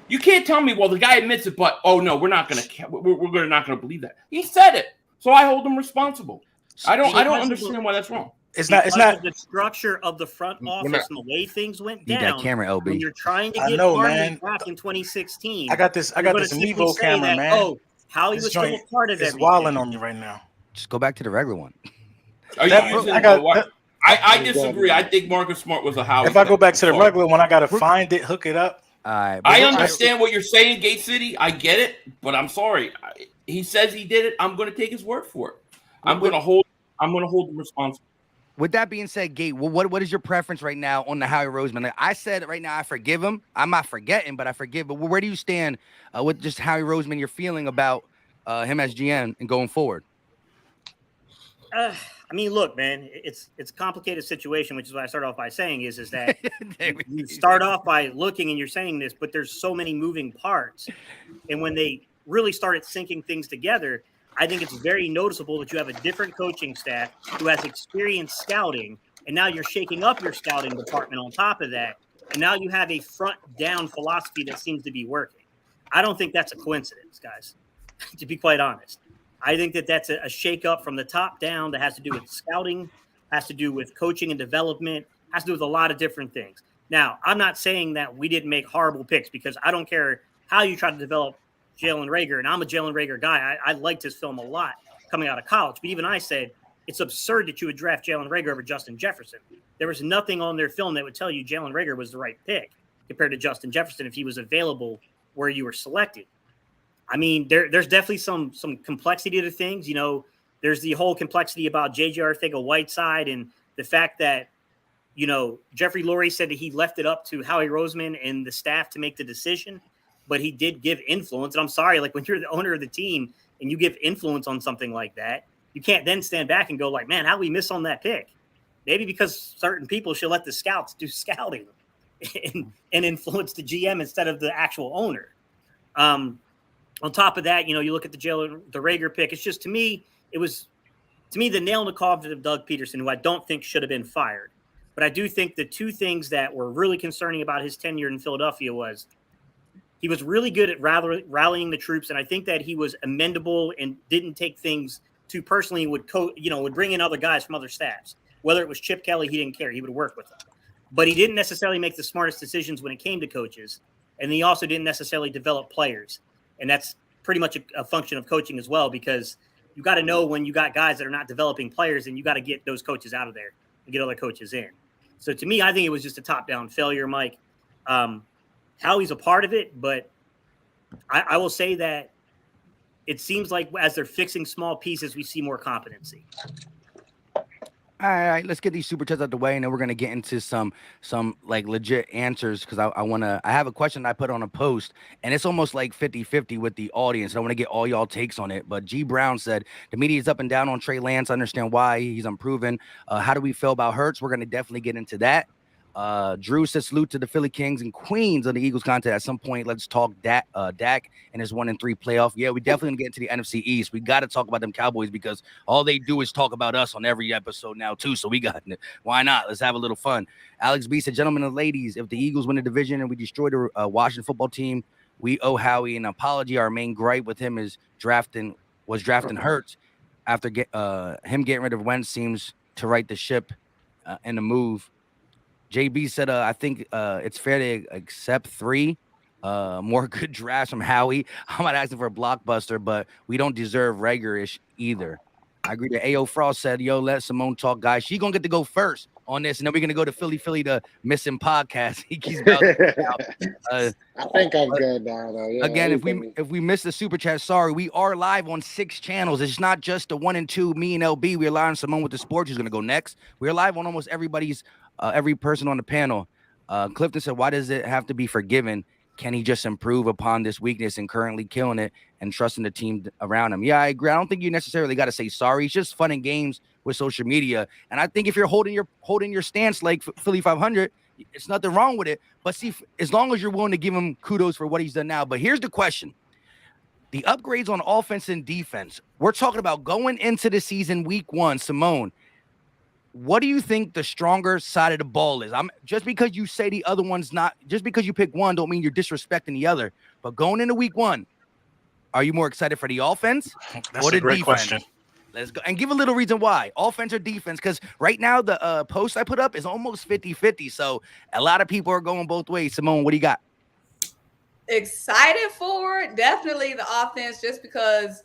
You can't tell me, well, the guy admits it, but oh no, we're not going to. We're not going to believe that. He said it, so I hold him responsible. I don't understand why that's wrong. It's not. Because of the structure of the front We're office not- and the way things went Need down. that camera, When LB. you're trying to I get know, Army man. back in 2016, I got this you're gonna Evo simply say camera, that, man. Oh, Howie This was still joint a part of It's everything. walling on me right now. Just go back to the regular one. Are you That- using? I got- I disagree. I think Marcus Smart was a Howie. If I go back to the Sorry. regular one, I gotta find it, hook it up. All right. I but- understand what you're saying, Gate City. I get it, but I'm sorry. He says he did it. I'm going to take his word for it. I'm going to hold him responsible. With that being said, Gate, what is your preference right now on the Howie Roseman? Like I said right now, I forgive him. I'm not forgetting, but I forgive. But where do you stand with just Howie Roseman? Your feeling about him as GM and going forward? I mean, look, man, it's a complicated situation, which is what I started off by saying is that you start off by looking and you're saying this, but there's so many moving parts. And when they really started syncing things together, I think it's very noticeable that you have a different coaching staff who has experience scouting, and now you're shaking up your scouting department on top of that. And now you have a front down philosophy that seems to be working. I don't think that's a coincidence, guys, to be quite honest. I think that that's a shakeup from the top down that has to do with scouting, has to do with coaching and development, has to do with a lot of different things. Now, I'm not saying that we didn't make horrible picks because I don't care how you try to develop Jalen Reagor, and I'm a Jalen Reagor guy. I liked his film a lot coming out of college, but even I said it's absurd that you would draft Jalen Reagor over Justin Jefferson. There was nothing on their film that would tell you Jalen Reagor was the right pick compared to Justin Jefferson if he was available where you were selected. I mean, there's definitely some complexity to things. You know, there's the whole complexity about J.J. Arcega-Whiteside and the fact that, you know, Jeffrey Lurie said that he left it up to Howie Roseman and the staff to make the decision, but he did give influence. And I'm sorry, like when you're the owner of the team and you give influence on something like that, you can't then stand back and go like, man, how did we miss on that pick? Maybe because certain people should let the scouts do scouting and influence the GM instead of the actual owner. On top of that, you know, you look at the Reagor pick. It's just, to me, the nail in the coffin of Doug Peterson, who I don't think should have been fired. But I do think the two things that were really concerning about his tenure in Philadelphia was he was really good at rallying the troops, and I think that he was amendable and didn't take things too personally. Would bring in other guys from other staffs. Whether it was Chip Kelly, he didn't care. He would work with them. But he didn't necessarily make the smartest decisions when it came to coaches, and he also didn't necessarily develop players. And that's pretty much a function of coaching as well, because you got to know when you got guys that are not developing players, and you got to get those coaches out of there and get other coaches in. So to me, I think it was just a top-down failure, Mike. Howie's a part of it, but I will say that it seems like as they're fixing small pieces, we see more competency. All right, let's get these super chats out the way, and then we're gonna get into some like legit answers, because I have a question I put on a post, and it's almost like 50-50 with the audience. I want to get all y'all takes on it. But G Brown said the media is up and down on Trey Lance. I understand why. He's unproven. How do we feel about Hurts? We're gonna definitely get into that. Drew says salute to the Philly Kings and Queens on the Eagles content. At some point, let's talk Dak and his 1-3 playoff. Yeah, we definitely gonna get into the NFC East. We got to talk about them Cowboys because all they do is talk about us on every episode now too. So we got it. Why not? Let's have a little fun. Alex B said, gentlemen and ladies, if the Eagles win the division and we destroy the Washington football team, we owe Howie an apology. Our main gripe with him is drafting Hurts. After him getting rid of Wentz seems to right the ship and the move. JB said, I think it's fair to accept 3 more good drafts from Howie. I'm not asking for a blockbuster, but we don't deserve Reagor-ish either. I agree that A.O. Frost said, yo, let Simone talk, guys. She's going to get to go first on this, and then we're going to go to Philly to Missing Podcast. He keeps I think I'm good now, though. Yeah, again, if we missed the super chat, sorry. We are live on 6 channels. It's not just the 1 and 2, me and LB. We're live on Simone with the Sports, who's going to go next. We're live on almost everybody's every person on the panel. Clifton said, why does it have to be forgiven? Can he just improve upon this weakness and currently killing it and trusting the team around him? Yeah, I agree. I don't think you necessarily got to say sorry. It's just fun and games with social media. And I think if you're holding your stance like Philly 500, it's nothing wrong with it. But see, as long as you're willing to give him kudos for what he's done now. But here's the question. The upgrades on offense and defense, we're talking about going into the season week 1, Simone. What do you think the stronger side of the ball is? Just because you say the other one's not, just because you pick one, don't mean you're disrespecting the other. But going into week 1, are you more excited for the offense That's or the a great defense? question. Let's go and give a little reason why. Offense or defense? Because right now the post I put up is almost 50-50. So a lot of people are going both ways. Simone, what do you got? Excited for definitely the offense, just because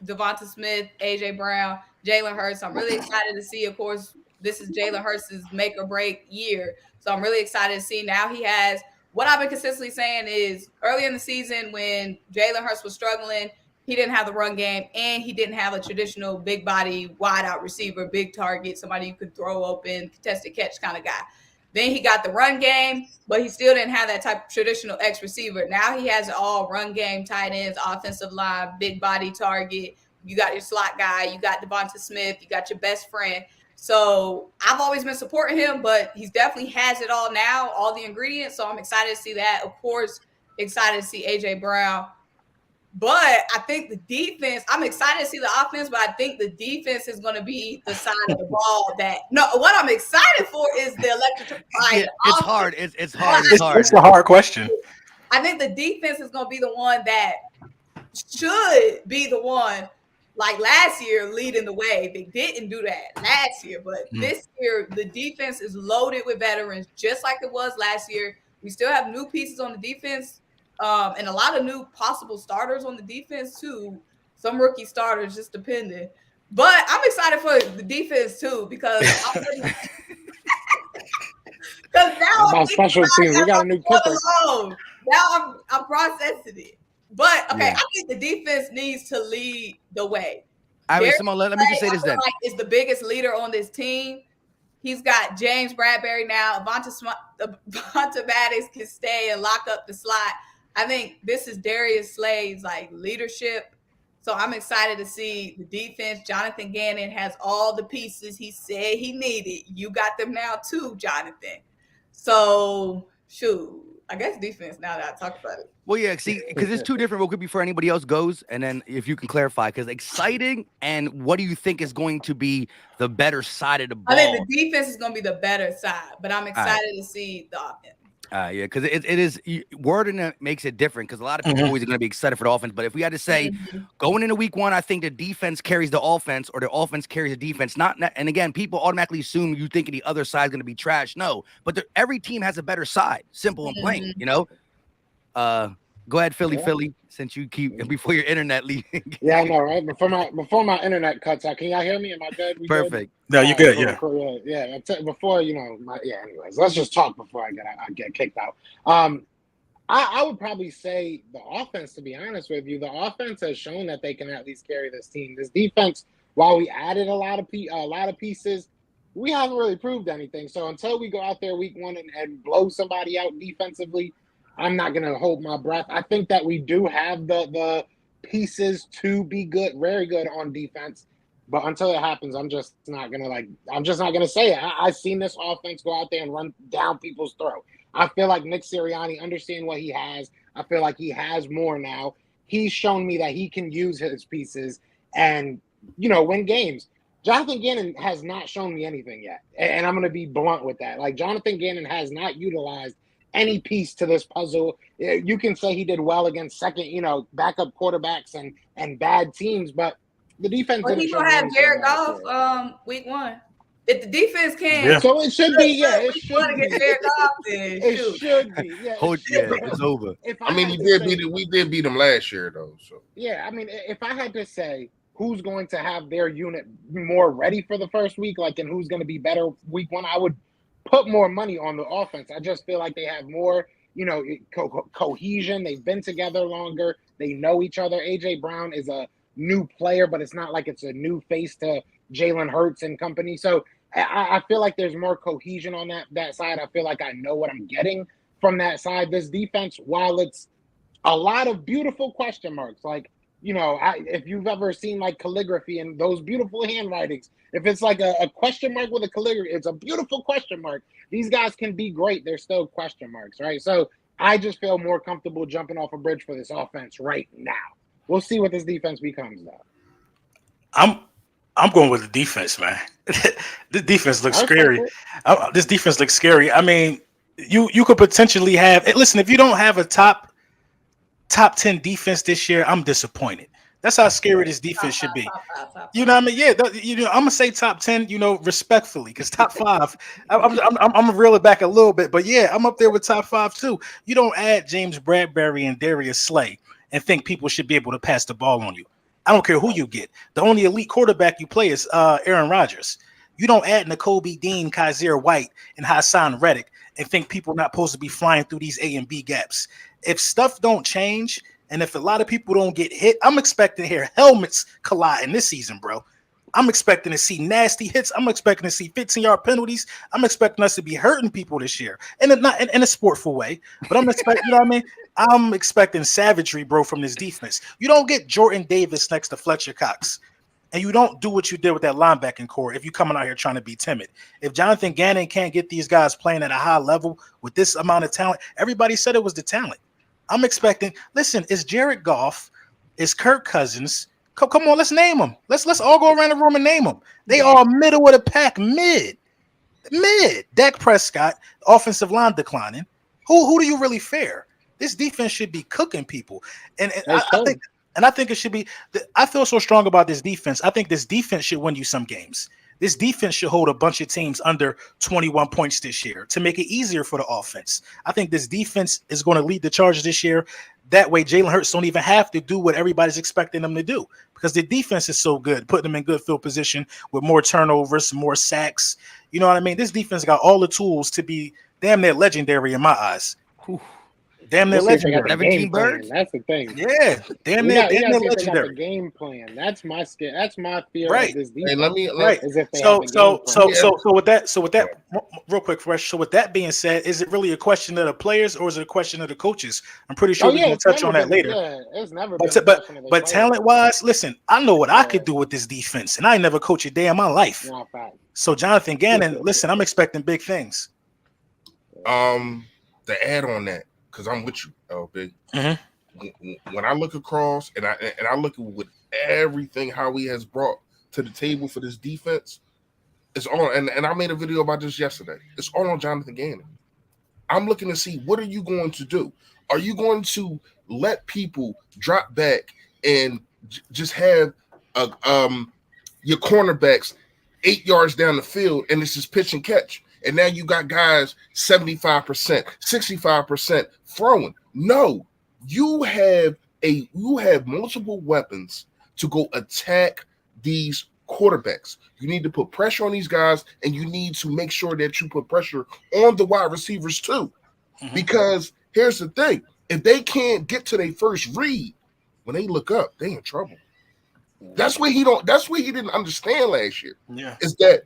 Devonta Smith, AJ Brown, Jalen Hurts. I'm really excited to see, of course. This is Jalen Hurts' make or break year. So I'm really excited to see. Now he has, what I've been consistently saying is, early in the season when Jalen Hurts was struggling, he didn't have the run game, and he didn't have a traditional big body, wide out receiver, big target, somebody you could throw open, contested catch kind of guy. Then he got the run game, but he still didn't have that type of traditional X receiver. Now he has all run game, tight ends, offensive line, big body target. You got your slot guy, you got Devonta Smith, you got your best friend. So I've always been supporting him, but he definitely has it all now, all the ingredients. So I'm excited to see that. Of course, excited to see AJ Brown. But I think the defense, I'm excited to see the offense, but I think the defense is going to be the side of the ball what I'm excited for is the electric. Yeah, it's hard. It's hard. It's a hard question. I think the defense is going to be the one that should be the one like last year leading the way. They didn't do that last year, but this year the defense is loaded with veterans, just like it was last year. We still have new pieces on the defense, and a lot of new possible starters on the defense too. Some rookie starters, just depending. But I'm excited for the defense too because now about special teams, we got a new kicker. Now I'm processing it. But okay, Yeah. I think the defense needs to lead the way. All right, Simone, let me just say I this feel then. like is the biggest leader on this team. He's got James Bradbury now. Vontae Maddox can stay and lock up the slot. I think this is Darius Slay's like leadership. So I'm excited to see the defense. Jonathan Gannon has all the pieces he said he needed. You got them now too, Jonathan. So shoot, I guess defense now that I talk about it. Well, yeah, see, because it's two different. What could be before anybody else goes, and then if you can clarify, because exciting and what do you think is going to be the better side of the ball? I think the defense is going to be the better side, but I'm excited to see the offense. Yeah, because it is wording it makes it different because a lot of people always are going to be excited for the offense. But if we had to say going into week one, I think the defense carries the offense or the offense carries the defense. And again, people automatically assume you think the other side is going to be trash. No, but every team has a better side. Simple and plain, you know. Go ahead, Philly, since you keep before your internet leaving. Yeah, I know, right? Before my internet cuts out, can y'all hear me? Am I good? Perfect. Good? No, you're good. Yeah. Cool, yeah. Before anyways, let's just talk before I get kicked out. I would probably say the offense. To be honest with you, the offense has shown that they can at least carry this team. This defense, while we added a lot of pieces, we haven't really proved anything. So until we go out there week one and blow somebody out defensively, I'm not going to hold my breath. I think that we do have the pieces to be good, very good on defense. But until it happens, I'm just not going to say it. I've seen this offense go out there and run down people's throat. I feel like Nick Sirianni understands what he has. I feel like he has more now. He's shown me that he can use his pieces and, win games. Jonathan Gannon has not shown me anything yet. And I'm going to be blunt with that. Like, Jonathan Gannon has not utilized any piece to this puzzle. You can say he did well against backup quarterbacks and bad teams, but the defense. Well, he's gonna have Jared Goff week one. If the defense can, so it should be. Yeah, it should be. Jared Goff, then it should be. Yeah, it's over. We did beat them last year though. So yeah, I mean, if I had to say who's going to have their unit more ready for the first week, and who's going to be better week one, I would put more money on the offense. I just feel like they have more, cohesion. They've been together longer. They know each other. AJ Brown is a new player, but it's not like it's a new face to Jalen Hurts and company. So I feel like there's more cohesion on that side. I feel like I know what I'm getting from that side. This defense, while it's a lot of beautiful question marks, if you've ever seen calligraphy and those beautiful handwritings, if it's like a question mark with a calligraphy, it's a beautiful question mark. These guys can be great. They're still question marks, right? So I just feel more comfortable jumping off a bridge for this offense right now. We'll see what this defense becomes, though. I'm going with the defense, man. The defense looks scary. This defense looks scary. I mean, you could potentially have. Listen, if you don't have a top 10 defense this year, I'm disappointed. That's how scary this defense should be. You know what I mean? Yeah, I'm gonna say top 10. Respectfully, because top 5. I'm gonna reel it back a little bit, but yeah, I'm up there with top 5 too. You don't add James Bradbury and Darius Slay and think people should be able to pass the ball on you. I don't care who you get. The only elite quarterback you play is Aaron Rodgers. You don't add Nakobe Dean, Kaiser White, and Hassan Reddick and think people are not supposed to be flying through these A and B gaps. If stuff don't change and if a lot of people don't get hit, I'm expecting to hear helmets colliding this season, bro. I'm expecting to see nasty hits. I'm expecting to see 15-yard penalties. I'm expecting us to be hurting people this year, and not in a sportful way. But I'm expecting, you know what I mean? I'm expecting savagery, bro, from this defense. You don't get Jordan Davis next to Fletcher Cox, and you don't do what you did with that linebacking core if you're coming out here trying to be timid. If Jonathan Gannon can't get these guys playing at a high level with this amount of talent, everybody said it was the talent. I'm expecting. Listen, it's Jared Goff, it's Kirk Cousins. Come on, let's name them. Let's all go around the room and name them. They are middle of the pack, mid. Dak Prescott, offensive line declining. Who do you really fear? This defense should be cooking people, and And I think it should be. I feel so strong about this defense. I think this defense should win you some games. This defense should hold a bunch of teams under 21 points this year to make it easier for the offense. I think this defense is going to lead the charge this year. That way, Jalen Hurts don't even have to do what everybody's expecting them to do because the defense is so good, putting them in good field position with more turnovers, more sacks. You know what I mean? This defense got all the tools to be damn near legendary in my eyes. Whew. Damn near legendary. 17 birds. That's the thing. Yeah, damn near legendary. Game plan. That's my fear right. of this defense. Hey, let me is if they so with that, real quick, Fresh. So with that being said, is it really a question of the players or is it a question of the coaches? I'm pretty sure we're gonna touch on that later. Yeah, it's never but talent wise, listen, I know what I could do with this defense, and I ain't never coached a day in my life. So Jonathan Gannon, listen, I'm expecting big things. To add on that, because I'm with you, LB. Mm-hmm. When I look across and I look at with everything how he has brought to the table for this defense, it's all and I made a video about this yesterday. It's all on Jonathan Gannon. I'm looking to see what are you going to do? Are you going to let people drop back and just have your cornerbacks 8 yards down the field and it's just pitch and catch? And now you got guys 75%, 65% throwing. No, you have multiple weapons to go attack these quarterbacks. You need to put pressure on these guys, and you need to make sure that you put pressure on the wide receivers too. Mm-hmm. Because here's the thing: if they can't get to their first read, when they look up, they in trouble. That's what he didn't understand last year. Yeah, is that.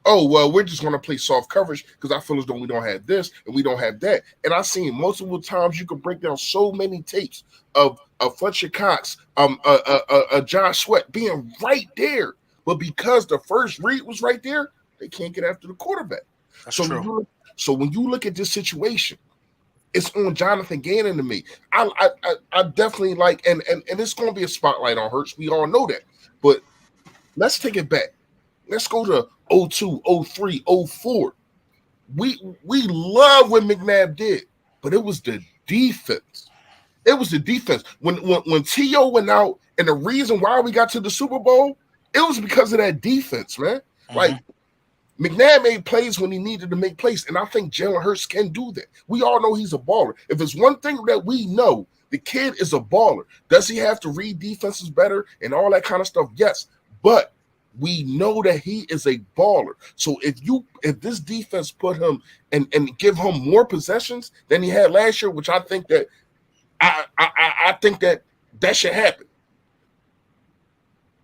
Oh, well, we're just going to play soft coverage because I feel as though we don't have this and we don't have that. And I've seen multiple times you can break down so many tapes of Fletcher Cox, Josh Sweat being right there. But because the first read was right there, they can't get after the quarterback. That's true. So when you look at this situation, it's on Jonathan Gannon to me. I definitely like, and it's going to be a spotlight on Hurts. We all know that. But let's take it back. Let's go to 02, 03, 04. We love what McNabb did, but it was the defense. It was the defense. When T.O. went out, and the reason why we got to the Super Bowl, it was because of that defense, man. Mm-hmm. Like, McNabb made plays when he needed to make plays, and I think Jalen Hurts can do that. We all know he's a baller. If it's one thing that we know, the kid is a baller. Does he have to read defenses better and all that kind of stuff? Yes, but we know that he is a baller. So if this defense put him and give him more possessions than he had last year, which I think that I think that should happen,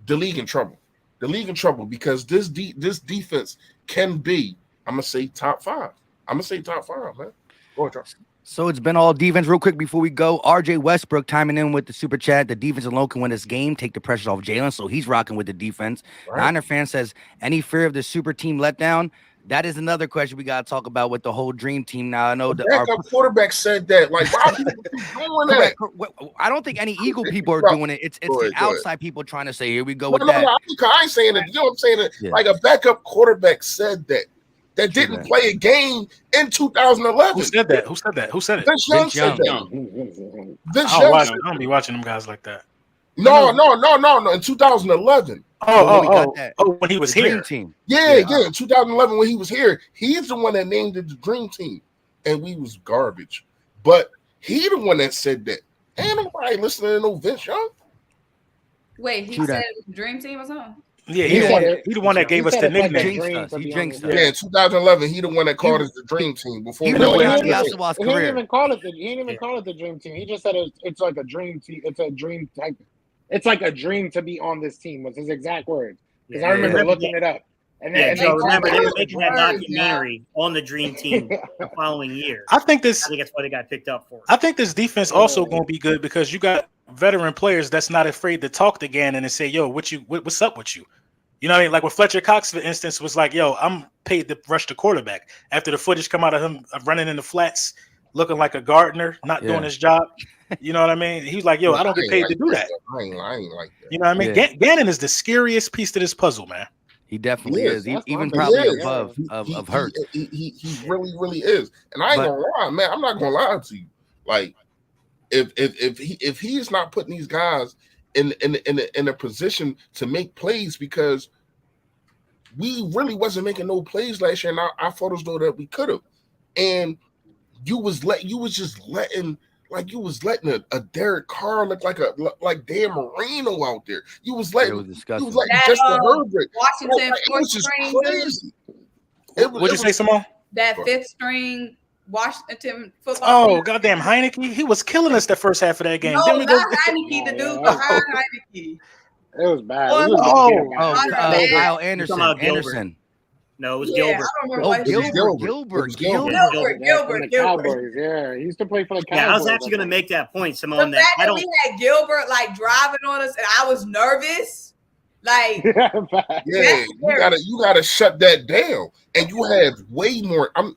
the league in trouble. The league in trouble because this defense can be, I'm gonna say top 5. I'm gonna say top 5, man. Go ahead, Charles. So it's been all defense. Real quick before we go, RJ Westbrook timing in with the super chat. The defense alone can win this game, take the pressure off Jalen, so he's rocking with the defense. Right. Niner fan says, any fear of the super team letdown? That is another question we got to talk about with the whole dream team. Now, I know our quarterback said that. Like, why are people doing that? I don't think any Eagle people are doing it. It's the outside people trying to say, here we go with that. No, I ain't saying it. You know what I'm saying? Yeah. Like, a backup quarterback said that. That didn't play a game in 2011. Who said that? Who said it? Vince Young said that. Vince Young. I don't be watching them guys like that. No. In 2011. When he was here. Team. Yeah. In 2011 when he was here, he's the one that named it the Dream Team, and we was garbage. But he the one that said that. Ain't nobody listening to no Vince Young. Wait, he said it was the Dream Team or something? Yeah, he the one that gave us the nickname. He jinxed us. Yeah, in 2011, he the one that called us the Dream Team. Before he didn't even call it the Dream Team. He just said it's like a dream team. It's a dream type. It's like a dream to be on this team. Was his exact words? Because I remember looking it up. And remember they were making that documentary on the Dream Team the following year. I think that's what it got picked up for. I think this defense also going to be good because you got veteran players that's not afraid to talk to Gannon and say, "Yo, what's up with you?" You know what I mean? Like with Fletcher Cox, for instance, was like, "Yo, I'm paid to rush the quarterback." After the footage come out of him running in the flats, looking like a gardener, not doing his job. You know what I mean? He was like, "Yo, I don't get paid to do that." I ain't like that. You know what I mean? Yeah. Gannon is the scariest piece to this puzzle, man. He definitely is. Even probably above of Hurts. He really is. And I ain't gonna lie, man. I'm not gonna lie to you. Like, if he is not putting these guys in a position to make plays because we really wasn't making no plays last year, and I thought as though that we could have. And you was letting a Derek Carr look like Dan Marino out there. You was letting Justin Herbert. Washington it was just crazy. What'd you say, Simone? That fifth string Washington football. Oh, goddamn Heineke! He was killing us the first half of that game. No, not Heineke. The dude behind Heineke. It was bad. Kyle Anderson. No, it was Gilbert. Gilbert. Gilbert. Cowboys. Yeah, he used to play for the Cowboys. Yeah, I was actually going to make that point, Simone. The fact that we had Gilbert like driving on us, and I was nervous. Like, yeah, you gotta shut that down, and you have way more. I'm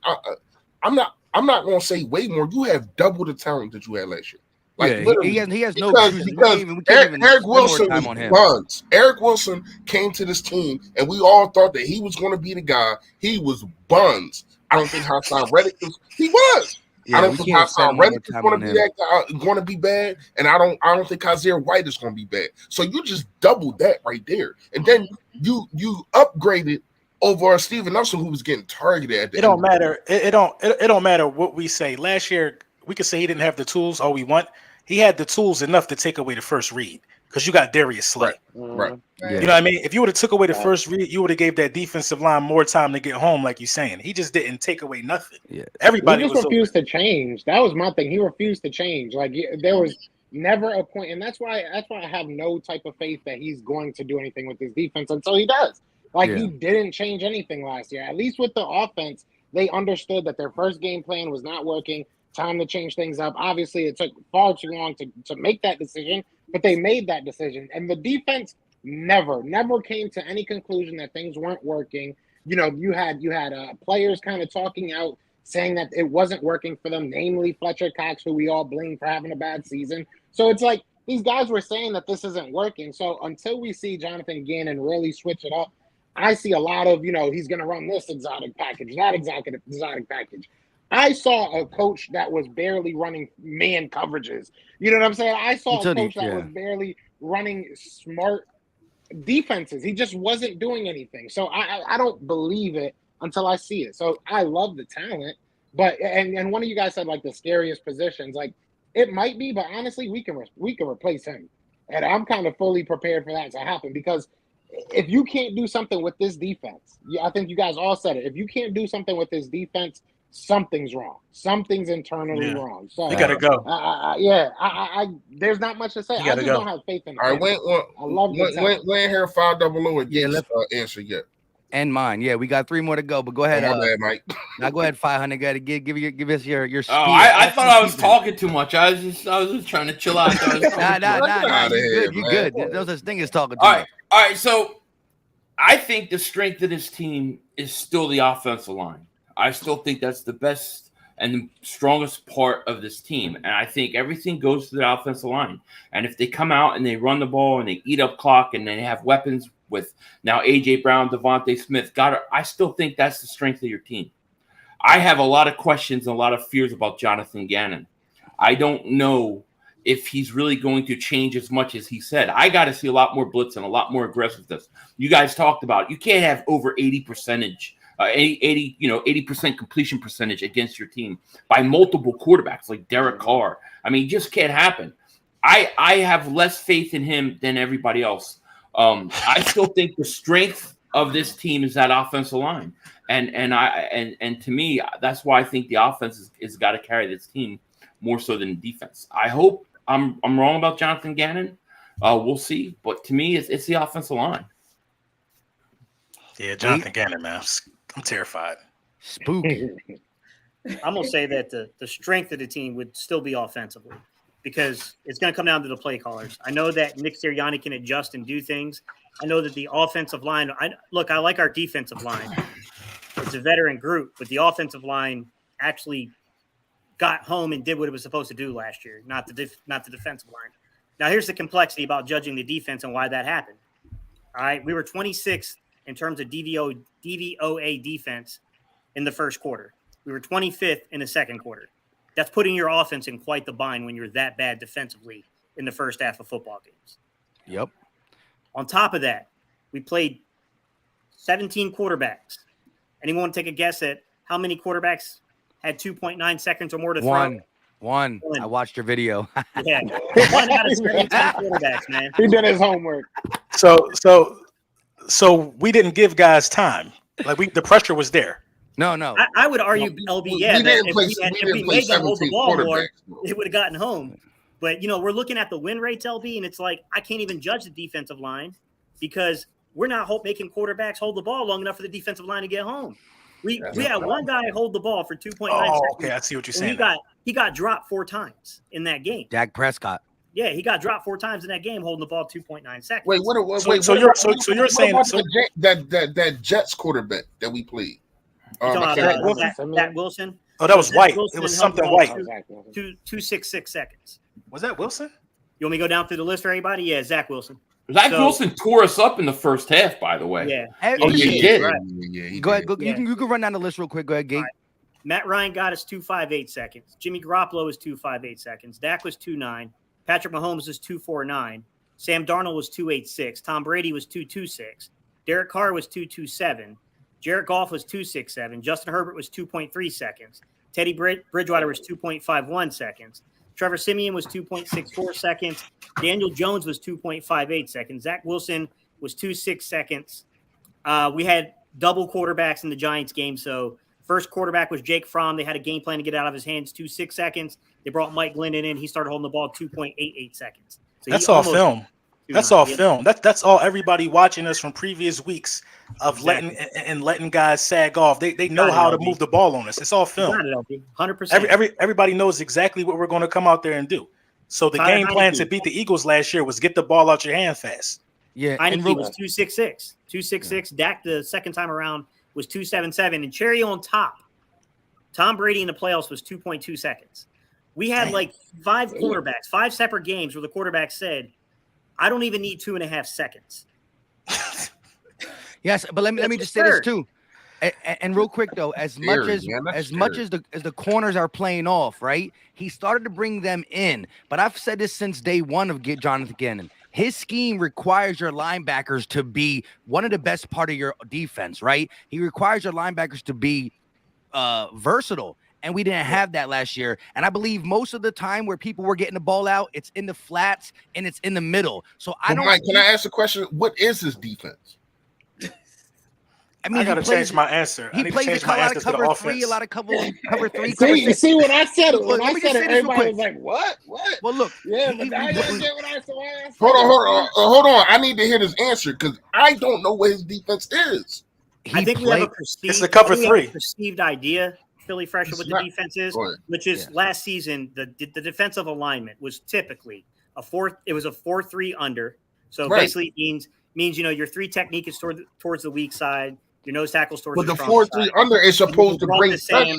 not gonna say way more. You have double the talent that you had last year. Like he has no because Eric Wilson was buns. Eric Wilson came to this team, and we all thought that he was going to be the guy. He was buns. I don't think Hassan Reddick was. He was. Yeah, I don't think Hassan Reddick is going to be that guy, going to be bad, and I don't think Kazir White is going to be bad. So you just doubled that right there, and then you upgraded over Steven Nelson, who was getting targeted at the It don't matter. It don't matter what we say. Last year, we could say he didn't have the tools all we want. He had the tools enough to take away the first read because you got Darius Slay. Right. Yeah. You know what I mean? If you would have took away the first read, you would have gave that defensive line more time to get home, like you're saying. He just didn't take away nothing. Yeah. Everybody just refused to change. That was my thing. He refused to change. Like there was never a point, and that's why I have no type of faith that he's going to do anything with his defense until he does. He didn't change anything last year. At least with the offense, they understood that their first game plan was not working. Time to change things up. Obviously, it took far too long to make that decision, but they made that decision. And the defense never came to any conclusion that things weren't working. You know, you had players kind of talking out, saying that it wasn't working for them, namely Fletcher Cox, who we all blame for having a bad season. So it's like these guys were saying that this isn't working. So until we see Jonathan Gannon really switch it up, I see a lot of, he's going to run this exotic package, that exotic package. I saw a coach that was barely running man coverages. You know what I'm saying? I saw a coach that was barely running smart defenses. He just wasn't doing anything. So I don't believe it until I see it. So I love the talent, but and one of you guys said like the scariest positions. Like it might be, but honestly, we can replace him, and I'm kind of fully prepared for that to happen because if you can't do something with this defense, I think you guys all said it. If you can't do something with this defense, something's wrong. Something's internally wrong. So you gotta go. There's not much to say. I just don't have faith in it. All right, I love when here 500 again. Let's answer yet. And mine, we got 3 more to go. But go ahead, Mike. Now go ahead, 500. Got to give us your speed. Oh, I thought I was talking too much. I was just trying to chill out. Nah. You good. There's no such thing as talking too much. All right. So I think the strength of this team is still the offensive line. I still think that's the best and the strongest part of this team. And I think everything goes to the offensive line. And if they come out and they run the ball and they eat up clock and they have weapons with now A.J. Brown, Devontae Smith, I still think that's the strength of your team. I have a lot of questions and a lot of fears about Jonathan Gannon. I don't know if he's really going to change as much as he said. I got to see a lot more blitz and a lot more aggressiveness. You guys talked about you can't have over 80% completion percentage against your team by multiple quarterbacks like Derek Carr. I mean, it just can't happen. I have less faith in him than everybody else. I still think the strength of this team is that offensive line, and to me, that's why I think the offense is got to carry this team more so than the defense. I hope I'm wrong about Jonathan Gannon. We'll see, but to me, it's the offensive line. Yeah, Jonathan Gannon, man. I'm terrified. Spooky. I'm going to say that the strength of the team would still be offensively because it's going to come down to the play callers. I know that Nick Sirianni can adjust and do things. I know that the offensive line – I like our defensive line. It's a veteran group, but the offensive line actually got home and did what it was supposed to do last year, not the defensive line. Now, here's the complexity about judging the defense and why that happened. All right, we were 26th in terms of DVOA defense in the first quarter. We were 25th in the second quarter. That's putting your offense in quite the bind when you're that bad defensively in the first half of football games. Yep. On top of that, we played 17 quarterbacks. Anyone want to take a guess at how many quarterbacks had 2.9 seconds or more to throw? One. I watched your video. Yeah. 1 out of 17 quarterbacks, man. He did his homework. So we didn't give guys time. Like the pressure was there. No. I would argue, LB, yeah, that if we made them hold the ball more, it would have gotten home. But, we're looking at the win rates, LB, and it's like I can't even judge the defensive line because we're not making quarterbacks hold the ball long enough for the defensive line to get home. We had one guy hold the ball for 2.9 seconds. Okay, I see what you're saying. He got dropped 4 times in that game. Dak Prescott. Yeah, he got dropped 4 times in that game holding the ball 2.9 seconds. Wait, so you're saying that Jets quarterback that we played? Zach Wilson. Oh, that was White. Wilson it was something White. 2.66 seconds. Was that Wilson? You want me to go down through the list for everybody? Yeah, Zach Wilson. Zach Wilson tore us up in the first half, by the way. Yeah. He did. Right. Go ahead. You can run down the list real quick. Go ahead, Gabe. Right. Matt Ryan got us 2.58 seconds. Jimmy Garoppolo was 2.58 seconds. Dak was 2.9. Patrick Mahomes was 2.49. Sam Darnold was 2.86. Tom Brady was 2.26. Derek Carr was 2.27. Jared Goff was 2.67. Justin Herbert was 2.3 seconds. Teddy Bridgewater was 2.51 seconds. Trevor Siemian was 2.64 seconds. Daniel Jones was 2.58 seconds. Zach Wilson was 2.6 seconds. We had double quarterbacks in the Giants game. So first quarterback was Jake Fromm. They had a game plan to get out of his hands 2.6 seconds. They brought Mike Glennon in. He started holding the ball 2.88 seconds. So that's all film. That's all film. That's all everybody watching us from previous weeks of letting guys sag off. They know how to move the ball on us. It's all film. 100%. Everybody knows exactly what we're going to come out there and do. So the game plan to beat the Eagles last year was get the ball out your hand fast. Yeah, Heineke was 2.66. 2.66. Dak the second time around was 2.77. And cherry on top, Tom Brady in the playoffs was 2.2 seconds. We had like 5 quarterbacks, 5 separate games where the quarterback said, I don't even need 2.5 seconds. Yes, but let me just say this too. And real quick though, as much as the corners are playing off, right? He started to bring them in. But I've said this since day one of Jonathan Gannon. His scheme requires your linebackers to be one of the best part of your defense, right? He requires your linebackers to be versatile. And we didn't have that last year. And I believe most of the time where people were getting the ball out, it's in the flats and it's in the middle. So Mike, can I ask a question? What is his defense? I mean, I gotta change my answer. He plays a lot of cover 3, a lot of cover 3. See when I said it, everybody was like, "What? What?" Well, look. Hold on. I need to hear his answer because I don't know what his defense is. I think we have a it's the cover 3 perceived idea. Philly Fresh what the defense is, which is last season the defensive alignment was typically a 4-3 under. So basically it means your 3 technique is towards the weak side, your nose tackles towards the strong side. But the 4-3 under is supposed to bring pressure.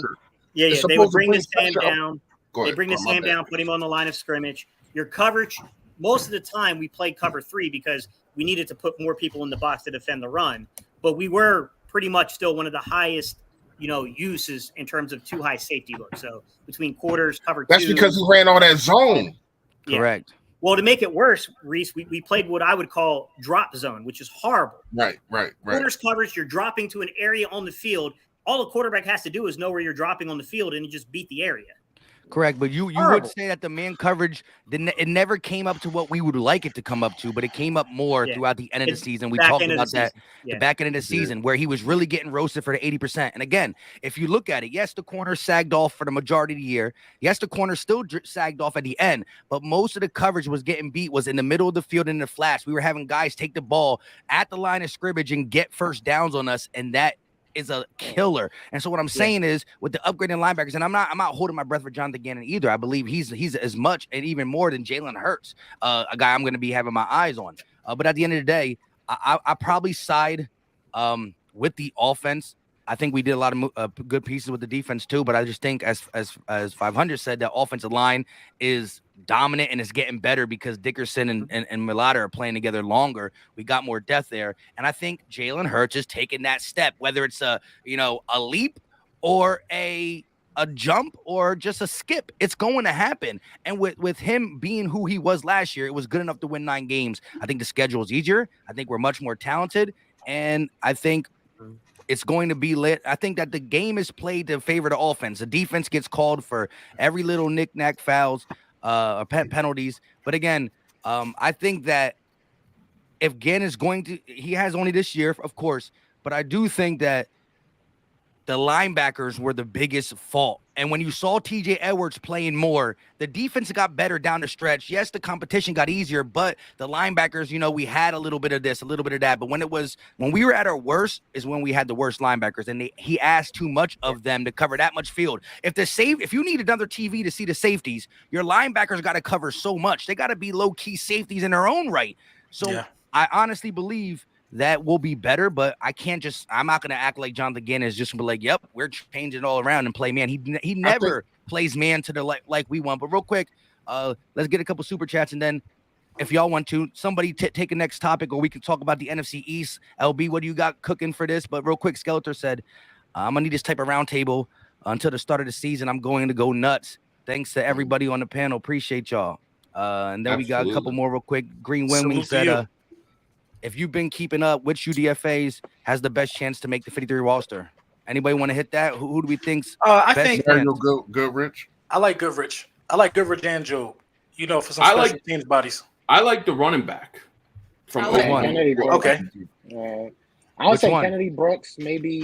Yeah, they would bring the Sam down. They bring the Sam down, put him on the line of scrimmage. Your coverage, most of the time we played cover 3 because we needed to put more people in the box to defend the run. But we were pretty much still one of the highest uses in terms of 2 high safety looks. So between quarters, cover 2. That's because he ran all that zone. Yeah. Correct. Well, to make it worse, Reese, we played what I would call drop zone, which is horrible. Right. Quarters coverage, you're dropping to an area on the field. All the quarterback has to do is know where you're dropping on the field, and you just beat the area. Correct, but you would say that the man coverage it never came up to what we would like it to come up to, but it came up more throughout the end of the season. We talked about that the back end of the season where he was really getting roasted for the 80%. And again, if you look at it, yes, the corner sagged off for the majority of the year. Yes, the corner still sagged off at the end, but most of the coverage was getting beat was in the middle of the field and in the flats. We were having guys take the ball at the line of scrimmage and get first downs on us, and that is a killer. And so what I'm saying is with the upgrading linebackers, and I'm not holding my breath for Jonathan Gannon either. I believe he's as much and even more than Jalen Hurts, a guy I'm going to be having my eyes on. But at the end of the day, I probably side with the offense. I think we did a lot of good pieces with the defense too, but I just think as 500 said, that offensive line is dominant and it's getting better because Dickerson and Mulata are playing together longer. We got more depth there, and I think Jalen Hurts is taking that step, whether it's a leap or a a jump or just a skip. It's going to happen. And with him being who he was last year, it was good enough to win 9 games. I think the schedule is easier. I think we're much more talented. And I think it's going to be lit. I think that the game is played to favor the offense. The defense gets called for every little knick-knack fouls or penalties. But again, I think that if Ginn is going to, he has only this year, of course, but I do think that the linebackers were the biggest fault. And when you saw TJ Edwards playing more, the defense got better down the stretch. Yes, the competition got easier, but the linebackers, you know, we had a little bit of this, a little bit of that. But when we were at our worst is when we had the worst linebackers, and he asked too much of them to cover that much field. If you need another TV to see the safeties, your linebackers got to cover so much. They got to be low-key safeties in their own right. So I honestly believe that will be better, but I'm not going to act like Jonathan Ginn is just be like, yep, we're changing it all around and play man. He never plays man to the like we want. But real quick, let's get a couple super chats, and then if y'all want to, somebody take a next topic, or we can talk about the NFC East. LB, what do you got cooking for this? But real quick, Skeletor said, I'm going to need this type of roundtable until the start of the season. I'm going to go nuts. Thanks to everybody on the panel. Appreciate y'all. And then we got a couple more real quick. Green Wing said, if you've been keeping up, which UDFAs has the best chance to make the 53 roster? Anybody want to hit that? Who do we think's I think Goodrich. I like Goodrich. I like Goodrich and Joe. You know, for some special teams bodies. I like the running back from Kennedy Brooks. Okay. I would say Kennedy Brooks, maybe.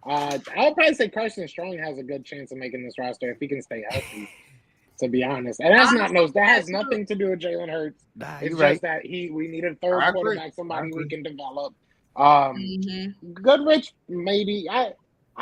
I would probably say Carson Strong has a good chance of making this roster if he can stay healthy. To be honest, and that has nothing to do with Jalen Hurts. It's just that we need a third quarterback, somebody we can develop. Goodrich, maybe. I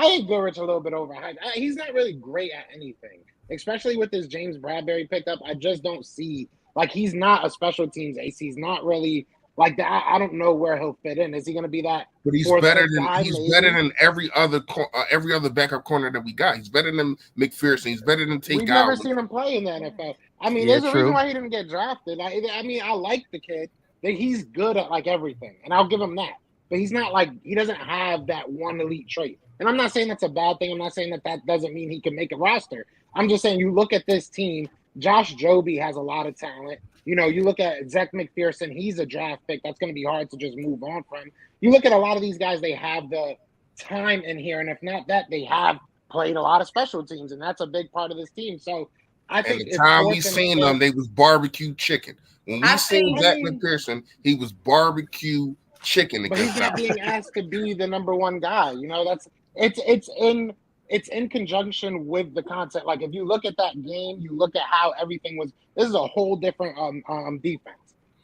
think Goodrich a little bit overhyped. He's not really great at anything, especially with this James Bradbury pickup. I just don't see, like, he's not a special teams ace. He's not really like that. I don't know where he'll fit in. Is he going to be that? But he's better than every other backup corner that we got. He's better than McPherson. He's better than Tate. We've never seen him play in the NFL. I mean, there's a reason why he didn't get drafted. I mean, I like the kid. That he's good at like everything, and I'll give him that. But he's not like, he doesn't have that one elite trait. And I'm not saying that's a bad thing. I'm not saying that doesn't mean he can make a roster. I'm just saying, you look at this team. Josh Joby has a lot of talent. You know, you look at Zach McPherson, he's a draft pick. That's going to be hard to just move on from. You look at a lot of these guys, they have the time in here. And if not that, they have played a lot of special teams. And that's a big part of this team. So I think the time we seen them, they was barbecue chicken. When we seen Zach McPherson, he was barbecue chicken. But he's not being asked to be the number one guy. You know, it's in conjunction with the concept. Like, if you look at that game, you look at how everything was. This is a whole different defense.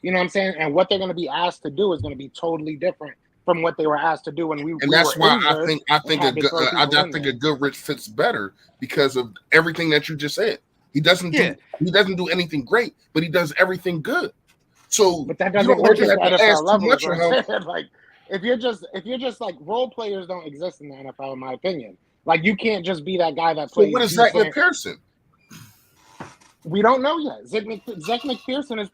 You know what I'm saying? And what they're going to be asked to do is going to be totally different from what they were asked to do when we. And that's why I think a Goodrich fits better because of everything that you just said. He doesn't do anything great, but he does everything good. So, but that doesn't work at the NFL level. Like, if you're just like, role players don't exist in the NFL, in my opinion. Like, you can't just be that guy that plays. So what is Zach McPherson? We don't know yet. Zach McPherson is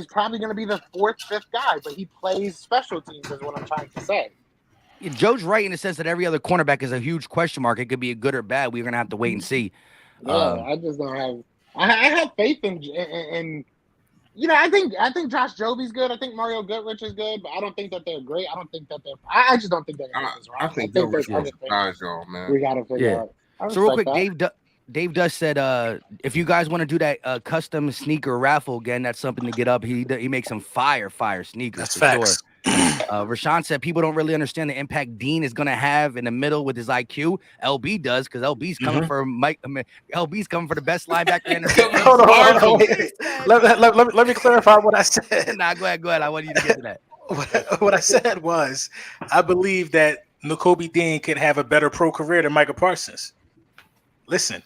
probably going to be the 4th, 5th guy, but he plays special teams, is what I'm trying to say. Yeah, Joe's right in the sense that every other cornerback is a huge question mark. It could be a good or bad. We're going to have to wait and see. Yeah, I just don't have. I have faith in you know, I think Josh Joby's good. I think Mario Goodrich is good, but I don't think that they're great. I don't think that they're. I just don't think they're. I think Goodrich will surprise y'all, man. We gotta figure out. So real quick, Dave Dust said, if you guys want to do that custom sneaker raffle again, that's something to get up. He makes some fire sneakers. That's for facts. Sure. Rashawn said people don't really understand the impact Dean is going to have in the middle with his IQ. LB does, because LB's coming for Mike. LB's coming for the best linebacker in the Hold on. Let me clarify what I said. Nah, go ahead. I want you to get to that. What I said was, I believe that Nakobe Dean could have a better pro career than Micah Parsons. Listen,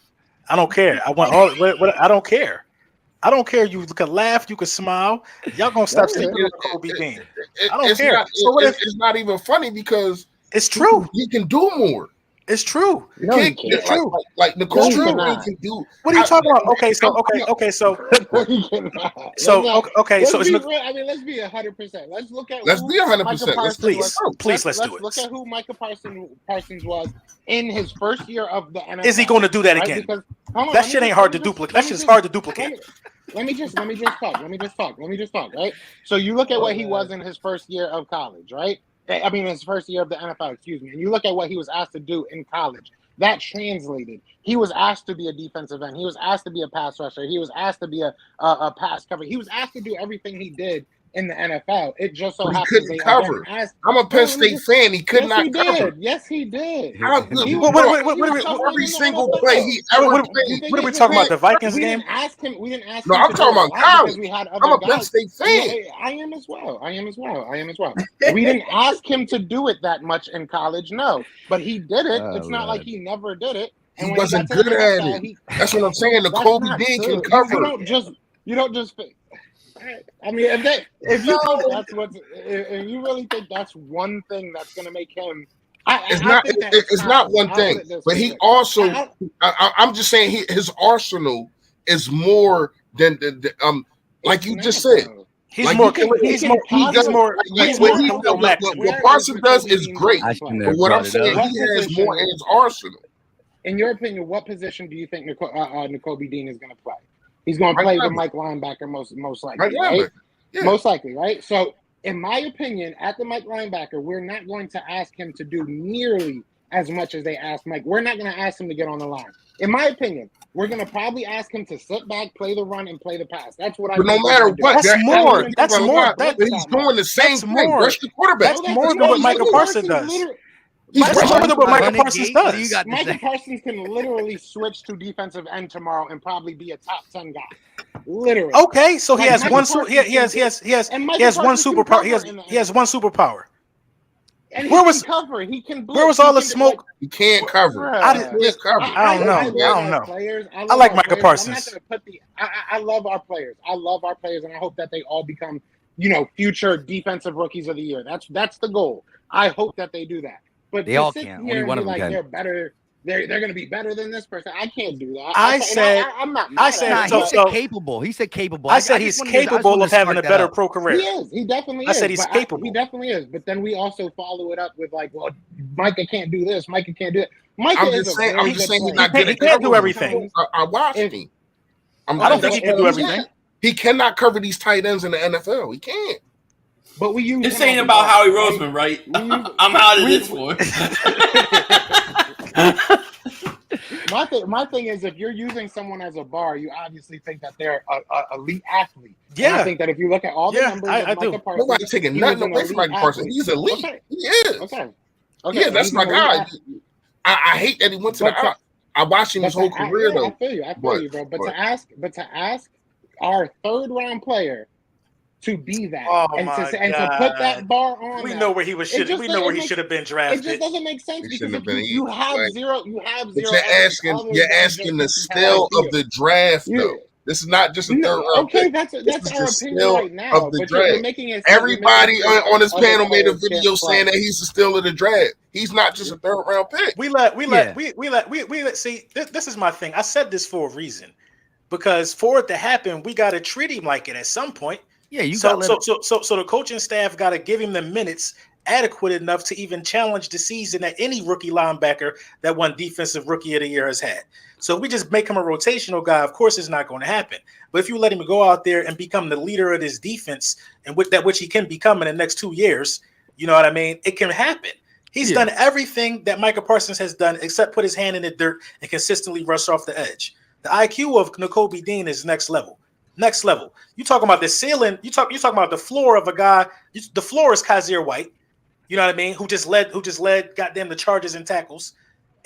I don't care. I want all. I don't care. I don't care. You can laugh. You can smile. Y'all gonna stop sleeping on Kobe Dean. I don't care. It's not even funny because it's true. He can do more. It's true. No, you Kick, can't. like Nicole It's true. Kidman can do. What are you talking about? Okay, so You cannot. so Let's it's be real. I mean, let's be 100%. Let's look at Let's who be 100%. Micah Let's Parsons do it. was. please let's do Let's it. look at who Micah Parsons was in his first year of the NFL. Is he going to do that right? again? Because, hold on, That let me shit ain't just- hard let to me just- duplicate. let That me shit's just- hard to duplicate. Let me just talk, right? So you look at what he was in his first year of college, right? I mean, his first year of the NFL, excuse me. And you look at what he was asked to do in college. That translated. He was asked to be a defensive end. He was asked to be a pass rusher. He was asked to be a pass cover. He was asked to do everything he did in the NFL. It just so But he happens couldn't they cover. again asked. I'm a Penn State fan. He could not cover. Yes, he did. How good? He What- was- what- he what- was what- covering Every in the single NFL. play he ever What played. are we talking about? The Vikings We game? didn't ask him. We didn't ask No, him. I'm to talking do about a lot college. because we had other I'm a Penn guys. State fan. Yeah, I am as well. We didn't ask him to do it that much in college, no. But he did it. Oh, it's not Lord. like he never did it. He when wasn't got to the good at NFL, it. That's what I'm saying. The that's Kobe not Dean true. can cover. You don't just. I mean, if you think that's what, if you really think that's one thing that's going to make him, It's I not. think that's It's not one I'll put thing. it this But way. he also. I- I'm just saying his arsenal is more than like you it's just not, said. though. He's Like, more. he can- He's he more. can He's possibly- more. like, He's what more he- Khalil Mack than what Parsons does is great. I shouldn't But have what I'm brought it saying, up. he has more in his arsenal. In your opinion, what position do you think N'Kobe Dean is going to play? He's going to Right play the linebacker. Mike linebacker most Right, likely, right? linebacker. Yeah. Most likely, right? So, in my opinion, at the Mike linebacker, we're not going to ask him to do nearly as much as they asked Mike. We're not going to ask him to get on the line. In my opinion, we're going to probably ask him to sit back, play the run, and play the pass. That's what I But no think we're matter gonna do. what, That's more. He's That's more. doing the same That's thing. more. Rush the quarterback. That's more than what Micah Parsons does. He's That's rushing more than what Micah Running Parsons gate? What do does. you got to Micah say? Parsons can literally switch to defensive end tomorrow and probably be a top 10 guy. Literally. Okay, so he Like, has Micah one. Parsons He has and he Micah has one Parsons can superpower. He cover has in the he has NFL. one superpower. And Where he was- can cover. He can blitz. Where was He all the can, smoke? He can't cover. I He didn't- can't cover. I don't know. love I don't our know. Players. I love like our Micah players. Parsons. I'm not gonna put the. I love our players. I love our players, and I hope that they all become, future defensive rookies of the year. That's the goal. I hope that they do that. But They to all sit can't. here Only and one be of them like can. they're better. They're going to be better than this person. I can't do that. I'm not. I mad said- at Nah, it, he so- said capable. He said capable. I said just he's wanted to- I just capable wanted of to having a start that better up. pro He career. is. He definitely is. I said he's but capable. He definitely is. But then we also follow it up with like, well, Micah can't do this. Micah can't do it. Micah I'm is just a saying. very I'm just good saying he's player. not good He at can't do covering. everything. I watched If- him. I don't think he can do That's everything. He cannot cover these tight ends in the NFL. He can't. But we use. This him ain't as a about guard, Howie right? Roseman, right? We use- I'm out of we- this one. My thing is, if you're using someone as a bar, you obviously think that they're a elite athlete. And Yeah. I think that if you look at all the Yeah, numbers I of do. Micah Parsons, Nobody taking he nothing was an away from Mike elite Parsons. athlete. He's elite. Okay. He is. Okay. Yeah, that's he's my an elite guy. athlete. I hate that he went to the out. I watched him his whole career I though. feel you, bro. But to ask our third round player to be that Oh and my to put that bar on, We that, know where he was. It just We know where he makes- should have been it drafted. just doesn't make sense He because shouldn't have if been you either. have Like, zero, But you're asking the still of the draft though. This is not just a third round Okay, pick. that's is our the opinion still right now. of the But you're draft. making it. Everybody on this other panel made a players video can't play. saying that he's the still of the draft. He's not just a third round pick. We let see. This is my thing. I said this for a reason, because for it to happen, we got to treat him like it at some point. Yeah, you So got so the coaching staff got to give him the minutes adequate enough to even challenge the season that any rookie linebacker that won Defensive Rookie of the Year has had. So if we just make him a rotational guy, of course it's not going to happen. But if you let him go out there and become the leader of this defense, and with that which he can become in the next 2 years, you know what I mean? It can happen. He's done everything that Micah Parsons has done except put his hand in the dirt and consistently rush off the edge. The IQ of N'Kobe Dean is next level. Next level. You talking about the ceiling? You talking about the floor of a guy? The floor is Kaiser White. You know what I mean? Who just led goddamn the Chargers in tackles.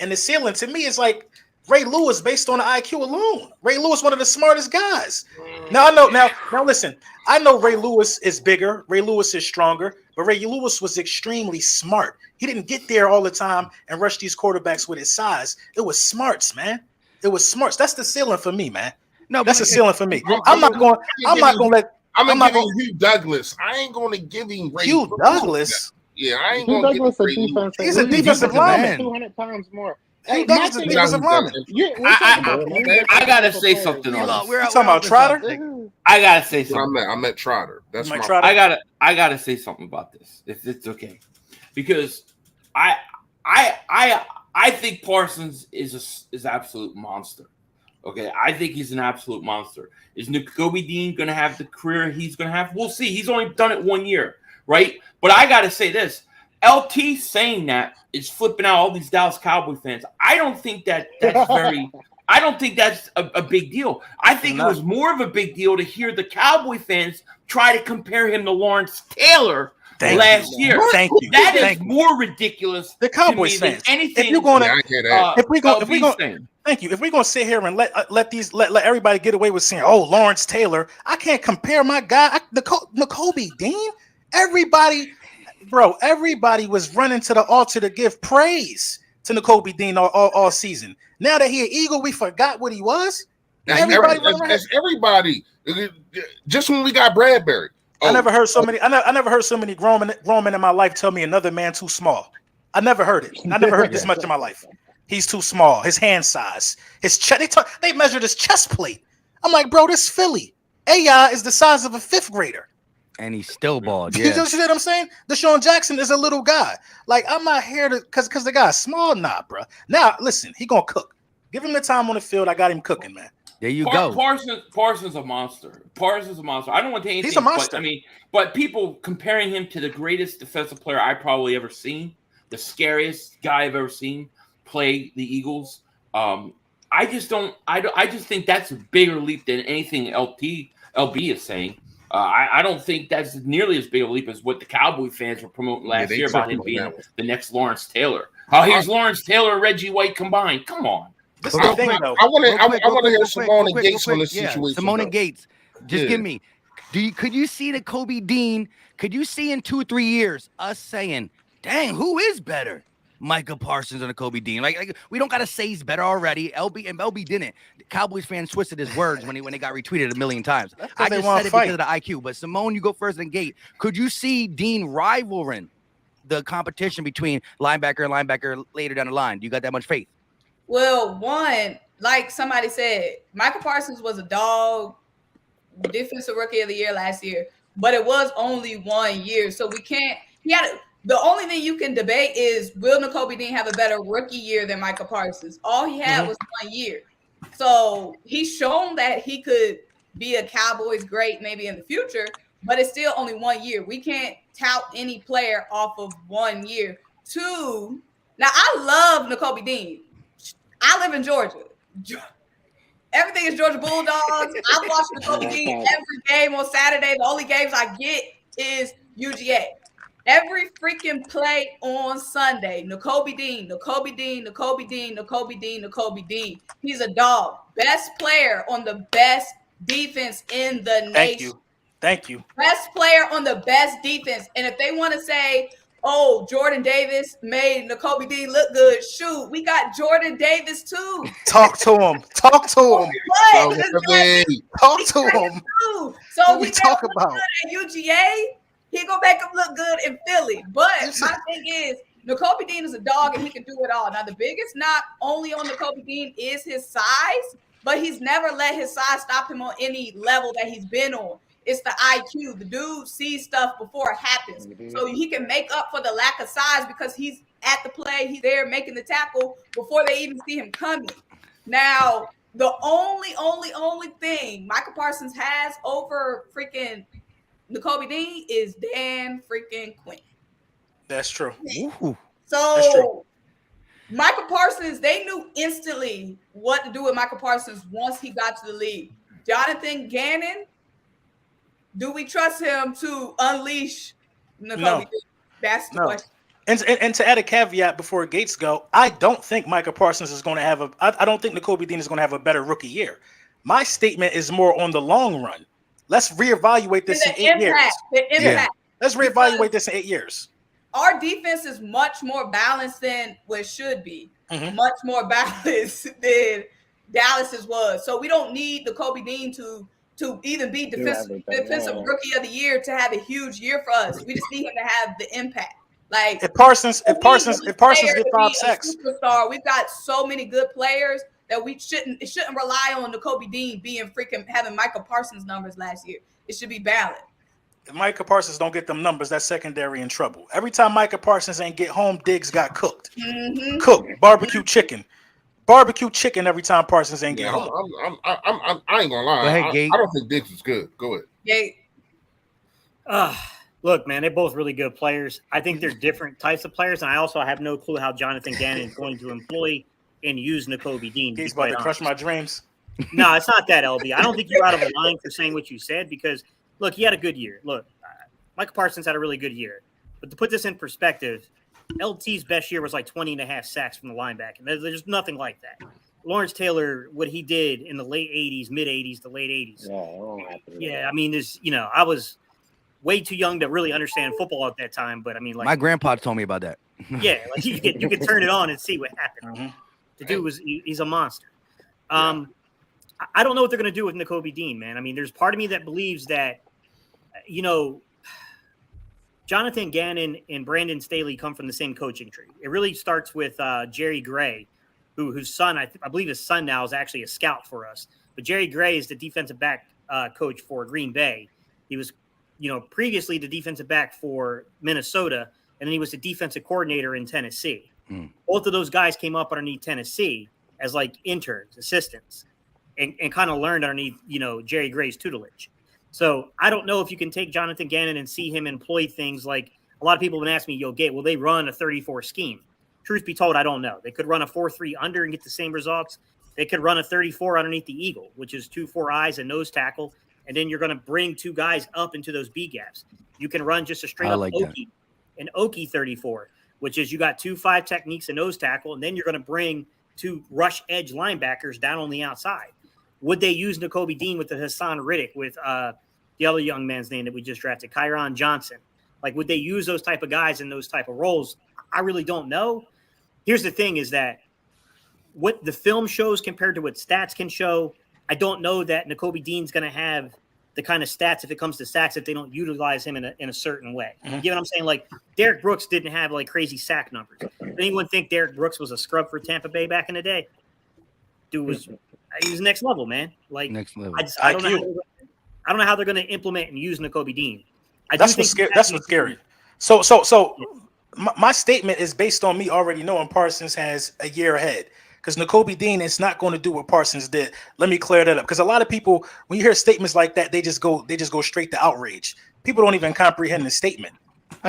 And the ceiling to me is like Ray Lewis based on the IQ alone. Ray Lewis, one of the smartest guys. Now I know. Now listen. I know Ray Lewis is bigger. Ray Lewis is stronger. But Ray Lewis was extremely smart. He didn't get there all the time and rush these quarterbacks with his size. It was smarts, man. It was smarts. That's the ceiling for me, man. no. That's but the ceiling for me. I'm not going to let I'm I'm gonna not give him Hugh Douglas. I ain't gonna give him Ray Hugh Lewis. Douglas. Yeah, I ain't Hugh gonna get Douglas a the great defensive. He's a defensive lineman. lineman. 200 pounds more. Hugh Hey, Douglas my is a thing defensive is- lineman. we're talking about three I gotta different say players. something on D-Law, this. we're You talking about this Trotter? subject. I gotta say That's what something. I met Trotter. That's Mike my Trotter? I gotta say something about this, if it's okay, because I think Parsons is an absolute monster. Okay, I think he's an absolute monster. Is Nakobe Dean going to have the career he's going to have? We'll see. He's only done it 1 year, right? But I got to say this. LT saying that is flipping out all these Dallas Cowboy fans. I don't think that's very – I don't think that's a big deal. I think it was more of a big deal to hear the Cowboy fans try to compare him to Lawrence Taylor last year. Thank you. That Thank is you. more ridiculous The Cowboys to me fans. than anything. If you're going Yeah, I to hear that. if we're going saying. Thank you. If we're gonna sit here and let everybody get away with saying, "Oh, Lawrence Taylor," I can't compare my guy, Nakobe Dean. Everybody was running to the altar to give praise to Nakobe Dean all season. Now that he an Eagle, we forgot what he was. That's Everybody everybody. Just when we got Bradbury. I never heard so many. I never heard so many grown men in my life tell me another man too small. I never heard it. I never heard this much in my life. He's too small. His hand size, his chest. They measured his chest plate. I'm like, bro, this Philly. AI is the size of a 5th grader. And he's still bald. You Yeah. see what I'm saying? Deshaun Jackson is a little guy. Like, I'm not here to because the guy's small, nah, bro. Now, listen, he gonna cook. Give him the time on the field. I got him cooking, man. There you go. Parsons a monster. Parsons a monster. I don't want to say anything. He's a monster. But people comparing him to the greatest defensive player I probably ever seen, the scariest guy I've ever seen play the Eagles. I just think that's a bigger leap than anything LB is saying. I don't think that's nearly as big a leap as what the Cowboy fans were promoting last year about him being the next Lawrence Taylor. Here's Lawrence Taylor and Reggie White combined. Come on. This is the thing, though. I want to hear Simone and Gates on this situation. Simone and Gates, just give me. Could you see the Kobe Dean? Could you see in 2-3 years us saying, "Dang, who is better, Micah Parsons or the Kobe Dean?" Like we don't gotta say he's better already. LB didn't. The Cowboys fans twisted his words when they got retweeted 1,000,000 times. I just said it because of the IQ. But Simone, you go first and Gate. Could you see Dean rivaling the competition between linebacker and linebacker later down the line? Do you got that much faith? Well, one, like somebody said, Michael Parsons was a dog, defensive rookie of the year last year, but it was only 1 year. So we can't, the only thing you can debate is, will Nakobe Dean have a better rookie year than Michael Parsons? All he had was 1 year. So he's shown that he could be a Cowboys great maybe in the future, but it's still only 1 year. We can't tout any player off of 1 year. Two, now I love Nakobe Dean. I live in Georgia. Everything is Georgia Bulldogs. I watch Nakobe Dean every game on Saturday. The only games I get is UGA. Every freaking play on Sunday, Nakobe Dean. He's a dog. Best player on the best defense in the nation. Thank you. Best player on the best defense. And if they want to say, oh, Jordan Davis made Nakobe Dean look good, shoot, we got Jordan Davis too. Talk to him. Talk to him. Talk to him. So what we talk about at UGA, he gonna make him look good in Philly. But my thing is, Nakobe Dean is a dog and he can do it all. Now the biggest knock only on Nakobe Dean is his size, but he's never let his size stop him on any level that he's been on. It's the IQ. The dude sees stuff before it happens. So he can make up for the lack of size because he's at the play. He's there making the tackle before they even see him coming. Now, the only thing Michael Parsons has over freaking Nakobe Dean is Dan freaking Quinn. That's true. Ooh. So That's true. Michael Parsons, they knew instantly what to do with Michael Parsons once he got to the league. Jonathan Gannon, do we trust him to unleash Nakobe? No. That's the No. question. And to add a caveat before Gates go, I don't think Micah Parsons is going to have I don't think Nakobe Dean is going to have a better rookie year. My statement is more on the long run. Let's reevaluate this in 8 years. The impact. Let's reevaluate this in 8 years. Our defense is much more balanced than what it should be. Much more balanced than Dallas's was. So we don't need Nakobe Dean to even be defensive rookie of the year to have a huge year for us. We just need him to have the impact. Like if Parsons get 5 be sacks, a superstar, we've got so many good players that it shouldn't rely on Nakobe Dean being having Micah Parsons numbers last year. It should be balanced. if Micah Parsons don't get them numbers, that secondary in trouble. Every time Micah Parsons ain't get home, Diggs got cooked. Mm-hmm. Cooked. Barbecue chicken every time Parsons ain't get home. I ain't gonna lie. Go ahead, Gabe. I don't think Diggs is good. Go ahead. Yeah. Look, man, they're both really good players. I think they're different types of players, and I also have no clue how Jonathan Gannon is going to employ and use Nakobe Dean. He's about to crush my dreams. No, it's not that, LB. I don't think you're out of line for saying what you said because, look, he had a good year. Look, Micah Parsons had a really good year. But to put this in perspective, LT's best year was like 20 and a half sacks from the linebacker. There's nothing like that. Lawrence Taylor, what he did in the late 80s, mid 80s to late 80s. Yeah, I mean, I was way too young to really understand football at that time. But I mean, like my grandpa told me about that. yeah, like you could turn it on and see what happened. Mm-hmm. The dude he's a monster. I don't know what they're going to do with Nakobe Dean, man. I mean, there's part of me that believes that, Jonathan Gannon and Brandon Staley come from the same coaching tree. It really starts with Jerry Gray, whose son, I believe his son now is actually a scout for us. But Jerry Gray is the defensive back coach for Green Bay. He was, previously the defensive back for Minnesota, and then he was the defensive coordinator in Tennessee. Both of those guys came up underneath Tennessee as like interns, assistants, and kind of learned underneath, Jerry Gray's tutelage. So I don't know if you can take Jonathan Gannon and see him employ things like a lot of people have been asking me, Gabe, will they run a 34 scheme? Truth be told, I don't know. They could run a 4-3 under and get the same results. They could run a 34 underneath the Eagle, which is 2-4 eyes and nose tackle. And then you're going to bring two guys up into those B gaps. You can run just a straight up an Okie 34, which is you got 2-5 techniques and nose tackle. And then you're going to bring two rush edge linebackers down on the outside. Would they use Nakobe Dean with the Hassan Riddick with the other young man's name that we just drafted, Kyron Johnson? Like, would they use those type of guys in those type of roles? I really don't know. Here's the thing is that what the film shows compared to what stats can show, I don't know that Nakobe Dean's going to have the kind of stats if it comes to sacks if they don't utilize him in a certain way. You know what I'm saying? Like, Derek Brooks didn't have, like, crazy sack numbers. Did anyone think Derek Brooks was a scrub for Tampa Bay back in the day? Dude was next level, man. Like, Next level. I don't know how they're going to implement and use Nakobe Dean. That's what's scary. So my statement is based on me already knowing Parsons has a year ahead because Nakobe Dean is not going to do what Parsons did. Let me clear that up because a lot of people, when you hear statements like that, they just go straight to outrage. People don't even comprehend the statement.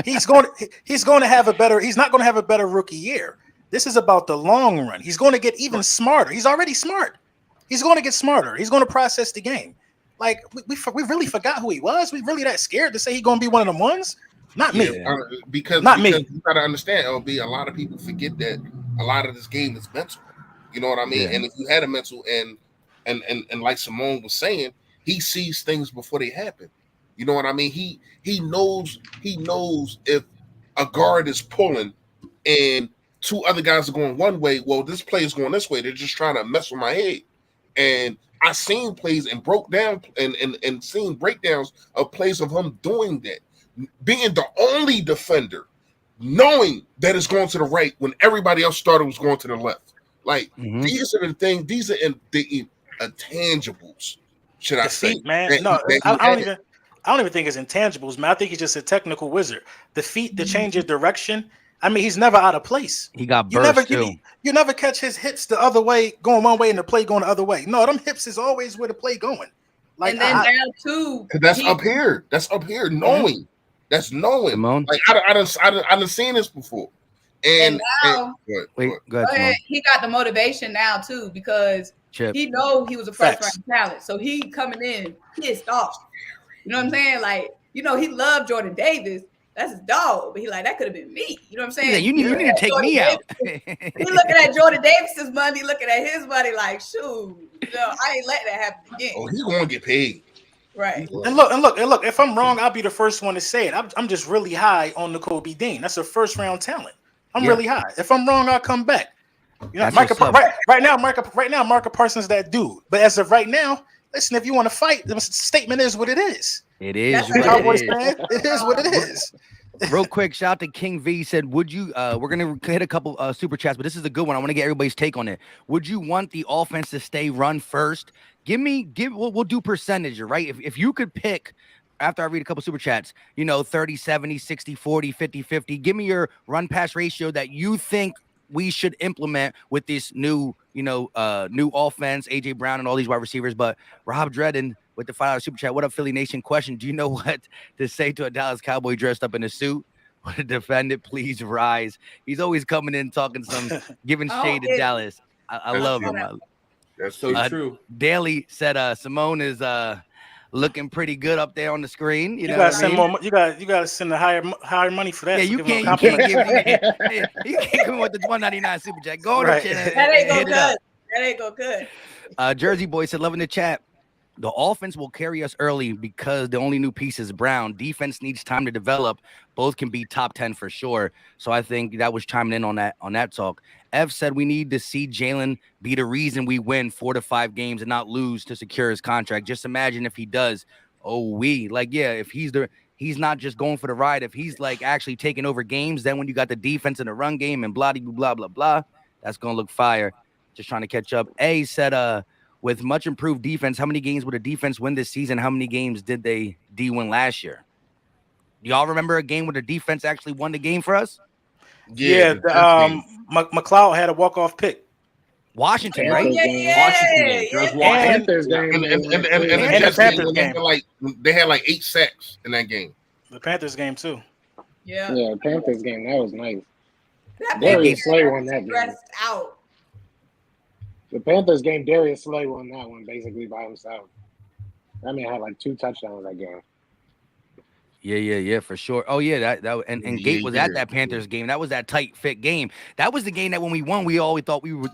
He's not going to have a better rookie year. This is about the long run. He's going to get even smarter. He's already smart. He's going to get smarter. He's going to process the game. Like, we really forgot who he was. We really that scared to say he's going to be one of them ones? Not me. Because me. You got to understand, LB, a lot of people forget that a lot of this game is mental. You know what I mean? Yeah. And if you had a mental and like Simone was saying, he sees things before they happen. You know what I mean? He knows if a guard is pulling and two other guys are going one way, well, this play is going this way. They're just trying to mess with my head. And I seen plays and broke down and seen breakdowns of plays of him doing that, being the only defender, knowing that it's going to the right when everybody else started was going to the left. Like these are the things. These are the intangibles. Should I say, man? I don't even think it's intangibles, man. I think he's just a technical wizard. The feet to change your direction. I mean, he's never out of place. He got burst too. You never catch his hips the other way, going one way, and the play going the other way. No, them hips is always where the play going. Like, and then now too, that's up here. That's up here. Knowing, that's knowing. Simone? Like I done seen this before. And now, go ahead. He got the motivation now too because he know he was a first round talent, so he coming in pissed off. You know what I'm saying? Like, he loved Jordan Davis. That's his dog, but he like, that could have been me. You know what I'm saying? Yeah, you need to take me out. He looking at Jordan Davis's money, looking at his money like, shoot, I ain't letting that happen again. Oh, he's gonna get paid. Right. And look, if I'm wrong, I'll be the first one to say it. I'm just really high on Nakobe Dean. That's a first round talent. I'm really high. If I'm wrong, I'll come back. Right now, Micah Parsons that dude. But as of right now, listen, if you want to fight, the statement is what it is. It is. It is what it is. Real quick, shout out to King V. He said, would you we're gonna hit a couple super chats, but this is a good one. I want to get everybody's take on it. Would you want the offense to stay run first? We'll do percentage, right? If you could pick after I read a couple super chats, 30, 70, 60, 40, 50, 50. Give me your run pass ratio that you think we should implement with this new offense, AJ Brown and all these wide receivers. But Rob Dredden with the $5 super chat. What up, Philly Nation? Question: do you know what to say to a Dallas Cowboy dressed up in a suit? Want to defend it? Please rise. He's always coming in talking giving shade to Dallas. I love him. That's So true. Daly said Simone is looking pretty good up there on the screen. You gotta send more. You gotta send the higher money for that. Yeah, you can't give him with the $1.99 super chat. Go on the channel. That ain't go good. That ain't go good. Jersey Boy said, loving the chat. The offense will carry us early because the only new piece is Brown. Defense needs time to develop. Both can be top 10 for sure. So I think that was chiming in on that talk. F said we need to see Jalen be the reason we win 4 to 5 games and not lose to secure his contract. Just imagine if he does. If he's not just going for the ride, if he's like actually taking over games, then when you got the defense and the run game and blah, blah, blah, blah, that's going to look fire. Just trying to catch up. A said, with much improved defense, how many games would a defense win this season? How many games did they win last year? Do y'all remember a game where the defense actually won the game for us? Yeah, McLeod had a walk-off pick. Washington, right? Washington. Panthers game. And the Panthers game. They had like 8 sacks in that game. The Panthers game too. Yeah, Panthers game. That was nice. Darius Slay won that game. Stressed out. The Panthers game, Darius Slay won that one basically by himself. That man had like 2 touchdowns that game. Yeah, for sure. Oh yeah, and Gate was at that Panthers game. That was that tight fit game. That was the game that when we won, we always thought we were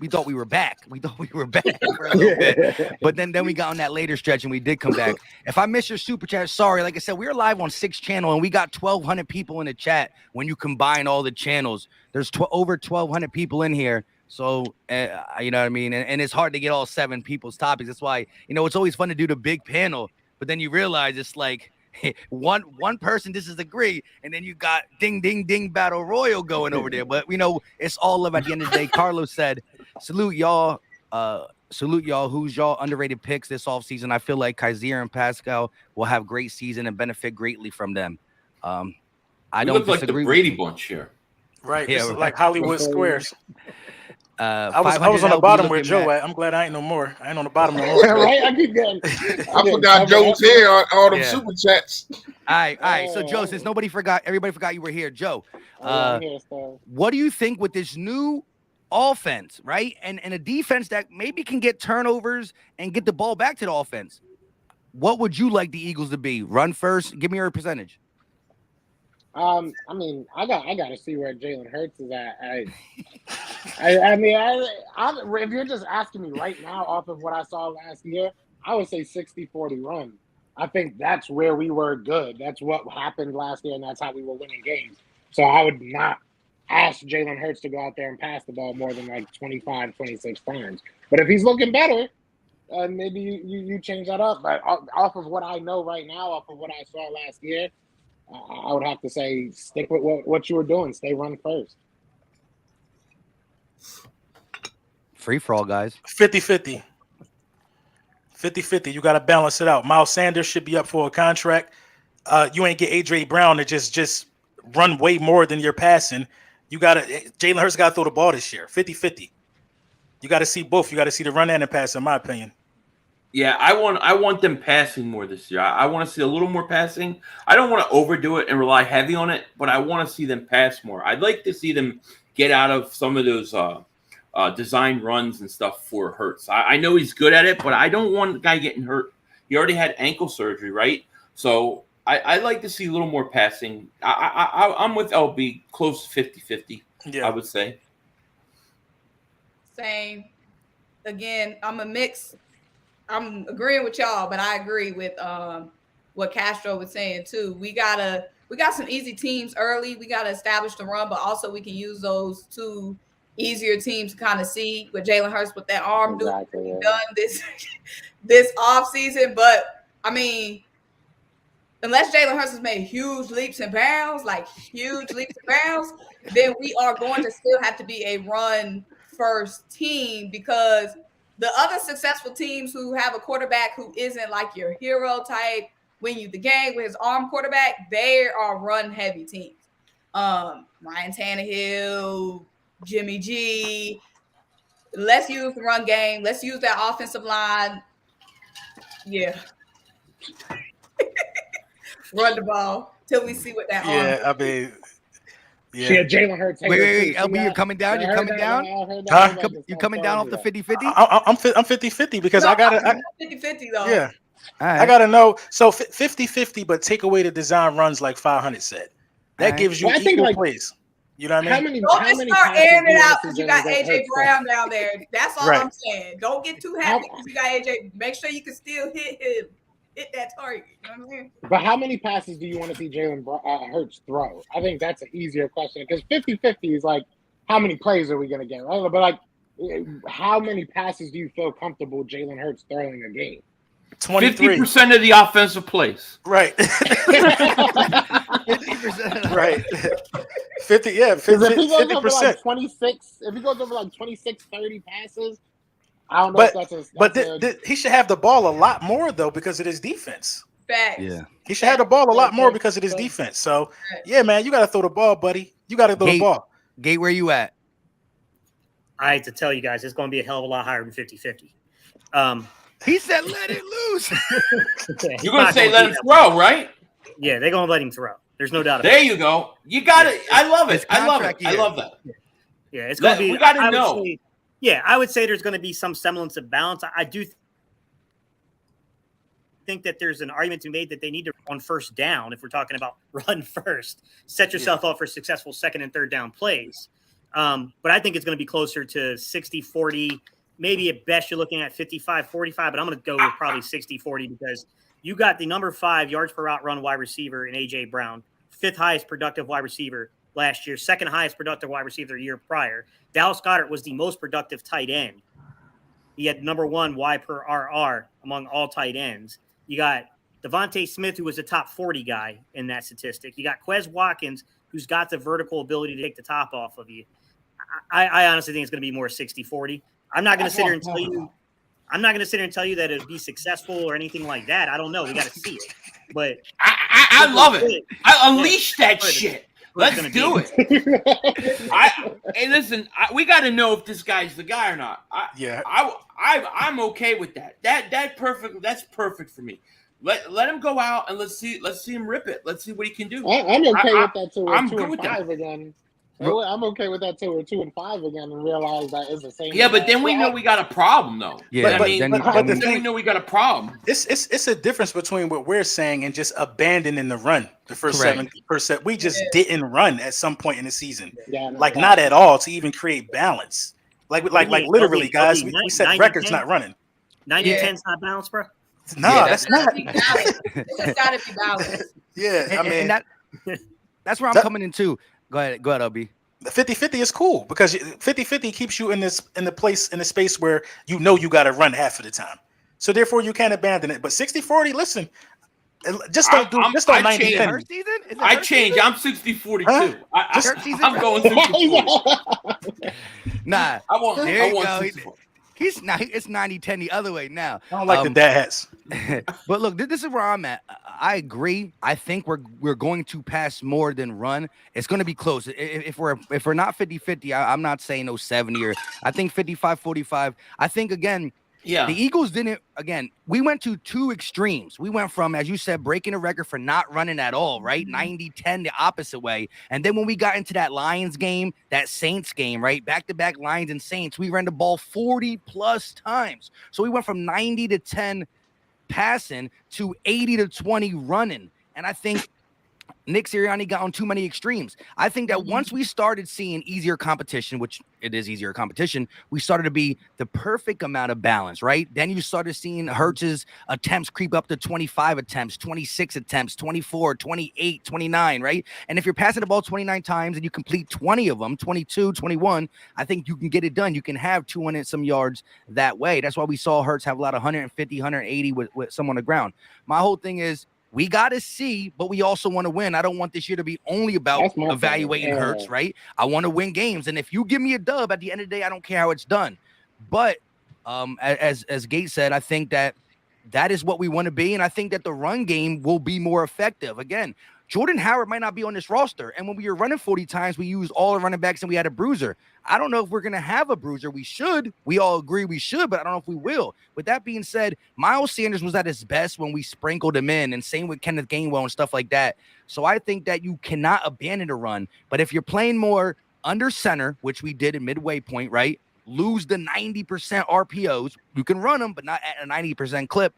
back. We thought we were back for a little bit. But then we got on that later stretch and we did come back. If I missed your super chat, sorry. Like I said, we were live on 6 channel and we got 1,200 people in the chat. When you combine all the channels, there's over 1,200 people in here. So, you know what I mean? And it's hard to get all 7 people's topics. That's why, it's always fun to do the big panel. But then you realize it's like one person disagree, and then you got ding, ding, ding battle royal going over there. But, it's all love at the end of the day. Carlos said, salute y'all. Who's y'all underrated picks this offseason? I feel like Kaiser and Pascal will have great season and benefit greatly from them. I don't look like disagree the Brady bunch here. Right. Yeah, this is like Hollywood Squares. I was on the LB bottom where looking Joe at. at. I'm glad I ain't no more. I ain't on the bottom no more. Right? I keep getting. I forgot Joe was here on all them super chats. All right. So Joe, since everybody forgot you were here. Joe, what do you think with this new offense, right? And a defense that maybe can get turnovers and get the ball back to the offense? What would you like the Eagles to be? Run first. Give me your percentage. I mean, I got to see where Jalen Hurts is at. If you're just asking me right now off of what I saw last year, I would say 60-40 run. I think that's where we were good. That's what happened last year, and that's how we were winning games. So I would not ask Jalen Hurts to go out there and pass the ball more than like 25, 26 times. But if he's looking better, maybe you change that up. But off of what I know right now, off of what I saw last year, I would have to say stick with what you were doing. Stay run first. Free for all, guys. 50-50. 50-50. You got to balance it out. Miles Sanders should be up for a contract. You ain't get AJ Brown to just run way more than you're passing. Jalen Hurts got to throw the ball this year. 50-50. You got to see both. You got to see the run and the pass, in my opinion. Yeah, I want them passing more this year. I want to see a little more passing. I don't want to overdo it and rely heavy on it, but I want to see them pass more. I'd like to see them get out of some of those design runs and stuff for Hurts. I know he's good at it, but I don't want the guy getting hurt. He already had ankle surgery, right? So I like to see a little more passing. I'm with LB, close to 50-50, I would say. Same. Again, I'm a mix. I'm agreeing with y'all, but I agree with what Castro was saying too. We got some easy teams early. We got to establish the run, but also we can use those 2 easier teams to kind of see what Jalen Hurts with that arm done this off season. But I mean, unless Jalen Hurts has made huge leaps and bounds, then we are going to still have to be a run first team, because the other successful teams who have a quarterback who isn't like your hero type, win you the game with his arm quarterback, they are run heavy teams. Ryan Tannehill, Jimmy G. Let's use the run game. Let's use that offensive line. Yeah. Run the ball till we see what that arm. Yeah, I mean, Yeah, Jalen Hurts. Wait, LB, you're coming down. You're coming down. You coming down off the 50-50? I'm 50-50 because I gotta 50-50 though. Yeah, Right. I gotta know. So 50-50, but take away the design runs like 500 said. That gives you equal plays. You know what I mean? Don't just start airing it out because you got AJ Brown down there. That's all I'm saying. Don't get too happy because you got AJ. Make sure you can still hit that target. You know what I'm saying? But how many passes do you want to see Jalen Hurts throw? I think that's an easier question, because 50-50 is like, how many plays are we going to get? Right? But like, how many passes do you feel comfortable Jalen Hurts throwing a game? 50% of the offensive plays. Right. 50%. Right. 50, yeah, 50%. If he goes over like 26, if he goes over like 26, 30 passes, I don't know if that's he should have the ball a lot more though because of his defense. Facts. Yeah. He should have the ball a lot more because of his defense. So yeah, man, you gotta throw the ball, buddy. You gotta throw the ball. Gate, where you at? I had to tell you guys, it's going to be a hell of a lot higher than 50-50. He said, "Let it loose." You're going to say let him throw, right? Yeah, they're going to let him throw. There's no doubt about it. There you go. You got it. I love it. I love it. I love that. Yeah, it's going to be. We got to know. I would say there's going to be some semblance of balance. I do think that there's an argument to be made that they need to on first down. If we're talking about run first, set yourself up for successful second and third down plays. But I think it's going to be closer to 60-40. Maybe at best you're looking at 55-45, but I'm going to go with probably 60-40 because you got the number 5 yards per route run wide receiver in A.J. Brown, 5th highest productive wide receiver last year, 2nd highest productive wide receiver the year prior. Dallas Goedert was the most productive tight end. He had number 1 Y per RR among all tight ends. You got Devontae Smith, who was a top 40 guy in that statistic. You got Quez Watkins, who's got the vertical ability to take the top off of you. I honestly think it's going to be more 60-40. I'm not going to sit here and tell you. I'm not going to sit here and tell you that it'd be successul or anything like that. I don't know. We got to see it. But I love it. I unleash that shit. Let's do it. Hey, listen. We got to know if this guy's the guy or not. I'm okay with that. That's perfect for me. Let him go out and let's see him rip it. Let's see what he can do. I'm okay with that too. I'm good with that again. I'm okay with that too. We're 2-5 again, and realize that it's the same. Yeah, but then we know we got a problem, though. Yeah, but then we know we got a problem. It's a difference between what we're saying and just abandoning the run the first 70%. We just didn't run at some point in the season, not at all, to even create balance. Like literally, guys, we set records not running. 90-10 is not balanced, bro. No, that's not. It's got to be balanced. Yeah, I mean that's where I'm coming in too. Go ahead, LB. 50-50 is cool because 50-50 keeps you in the space where you know you got to run half of the time. So therefore you can't abandon it. But 60-40, listen, just don't 90-10. I change. I'm 60-40 too. I'm going 60-40. Nah, I want 60-40. It's 90-10 the other way now. I don't like the dads. But look, this is where I'm at. I agree. I think we're going to pass more than run. It's going to be close. If we're not 50-50, I'm not saying no 70 or I think 55-45. I think again. Yeah, the Eagles didn't. Again, we went to 2 extremes. We went from, as you said, breaking a record for not running at all, right? 90-10 the opposite way. And then when we got into that Lions game, that Saints game, right? Back-to-back Lions and Saints, we ran the ball 40+ times. So we went from 90-10 passing to 80-20 running. And I think Nick Sirianni got on too many extremes. I think that once we started seeing easier competition, which it is easier competition, we started to be the perfect amount of balance, right? Then you started seeing Hurts's attempts creep up to 25 attempts, 26 attempts, 24, 28, 29, right? And if you're passing the ball 29 times and you complete 20 of them, 22, 21, I think you can get it done. You can have 200 some yards that way. That's why we saw Hurts have a lot of 150, 180 with some on the ground. My whole thing is, we got to see, but we also want to win. I don't want this year to be only about That's my evaluating thing. Hurts, right? I want to win games. And if you give me a dub at the end of the day, I don't care how it's done. But as Gates said, I think that is what we want to be. And I think that the run game will be more effective. Again, Jordan Howard might not be on this roster. And when we were running 40 times, we used all the running backs and we had a bruiser. I don't know if we're going to have a bruiser. We should. We all agree we should, but I don't know if we will. With that being said, Miles Sanders was at his best when we sprinkled him in, and same with Kenneth Gainwell and stuff like that. So I think that you cannot abandon the run. But if you're playing more under center, which we did in midway point, right? Lose the 90% RPOs. You can run them, but not at a 90% clip.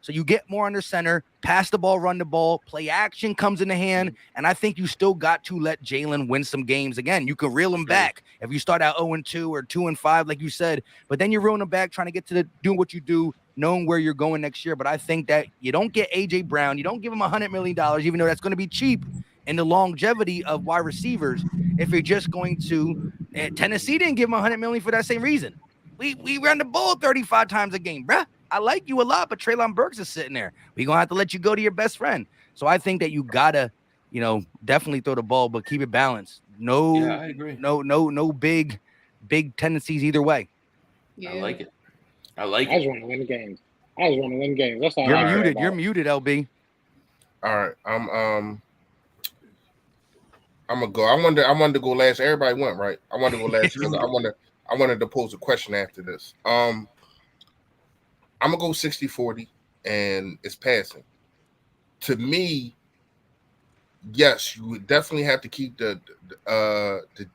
So you get more under center, pass the ball, run the ball, play action comes in the hand, and I think you still got to let Jalen win some games. Again, you can reel him back if you start out 0-2 or 2-5, like you said, but then you're reeling him back, trying to get to doing what you do, knowing where you're going next year. But I think that you don't get A.J. Brown, you don't give him $100 million, even though that's going to be cheap in the longevity of wide receivers. If you're just going to, Tennessee didn't give him $100 million for that same reason. We ran the ball 35 times a game, bruh. I like you a lot, but Treylon Burks is sitting there. We're going to have to let you go to your best friend. So I think that you got to, definitely throw the ball, but keep it balanced. No, I agree. No big tendencies either way. Yeah. I like it. I just want to win games. That's all. You're muted. You're muted, LB. All right. I'm gonna go. I wanted to go last. Everybody went, right? I wanted to go last because I wanted to pose a question after this. I'm gonna go 60-40, and it's passing. To me, yes, you would definitely have to keep the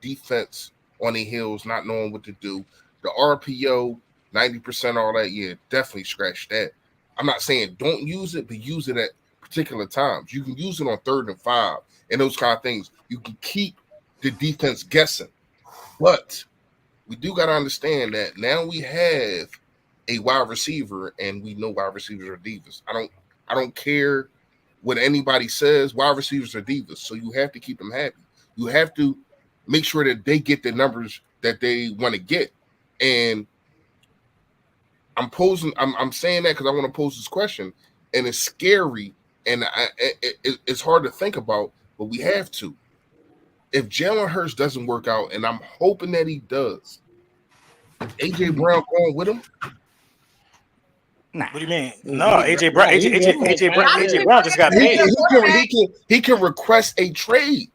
defense on their heels, not knowing what to do. The RPO, 90%, all that, yeah, definitely scratch that. I'm not saying don't use it, but use it at particular times. You can use it on 3rd and 5 and those kind of things. You can keep the defense guessing. But we do got to understand that now we have a wide receiver, and we know wide receivers are divas. I don't care what anybody says. Wide receivers are divas, so you have to keep them happy. You have to make sure that they get the numbers that they want to get. And I'm saying that because I want to pose this question, and it's scary, and it's hard to think about, but we have to. If Jalen Hurts doesn't work out, and I'm hoping that he does, A.J. Brown going with him? Nah. What do you mean? No, AJ Brown just got paid. He can request a trade.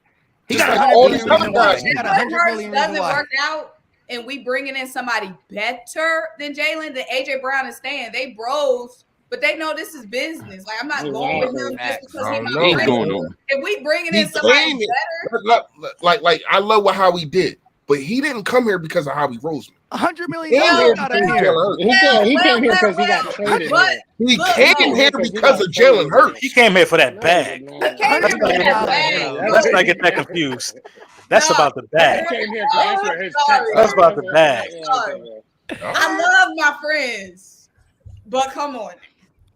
He Just got like all these other guys. He got If 100 million doesn't reason why. work out, and we bringing in somebody better than Jalen, then AJ Brown is staying. They bros, but they know this is business. Like I'm not going with him just because I he's don't my know. friend. Going on. If we bringing He in somebody came in- better, Like I love how he did, but he didn't come here because of Howie Roseman. $100 He million came here got because him of here. Jalen Hurts. He came here because he got traded. but He Look, came no, here because of Jalen Hurts. He came here for that bag. he came here for that bag. Let's not get that confused. That's No. about the bag. He came here because that's where his Sorry. checks That's are. about the bag. I love my friends, but come on.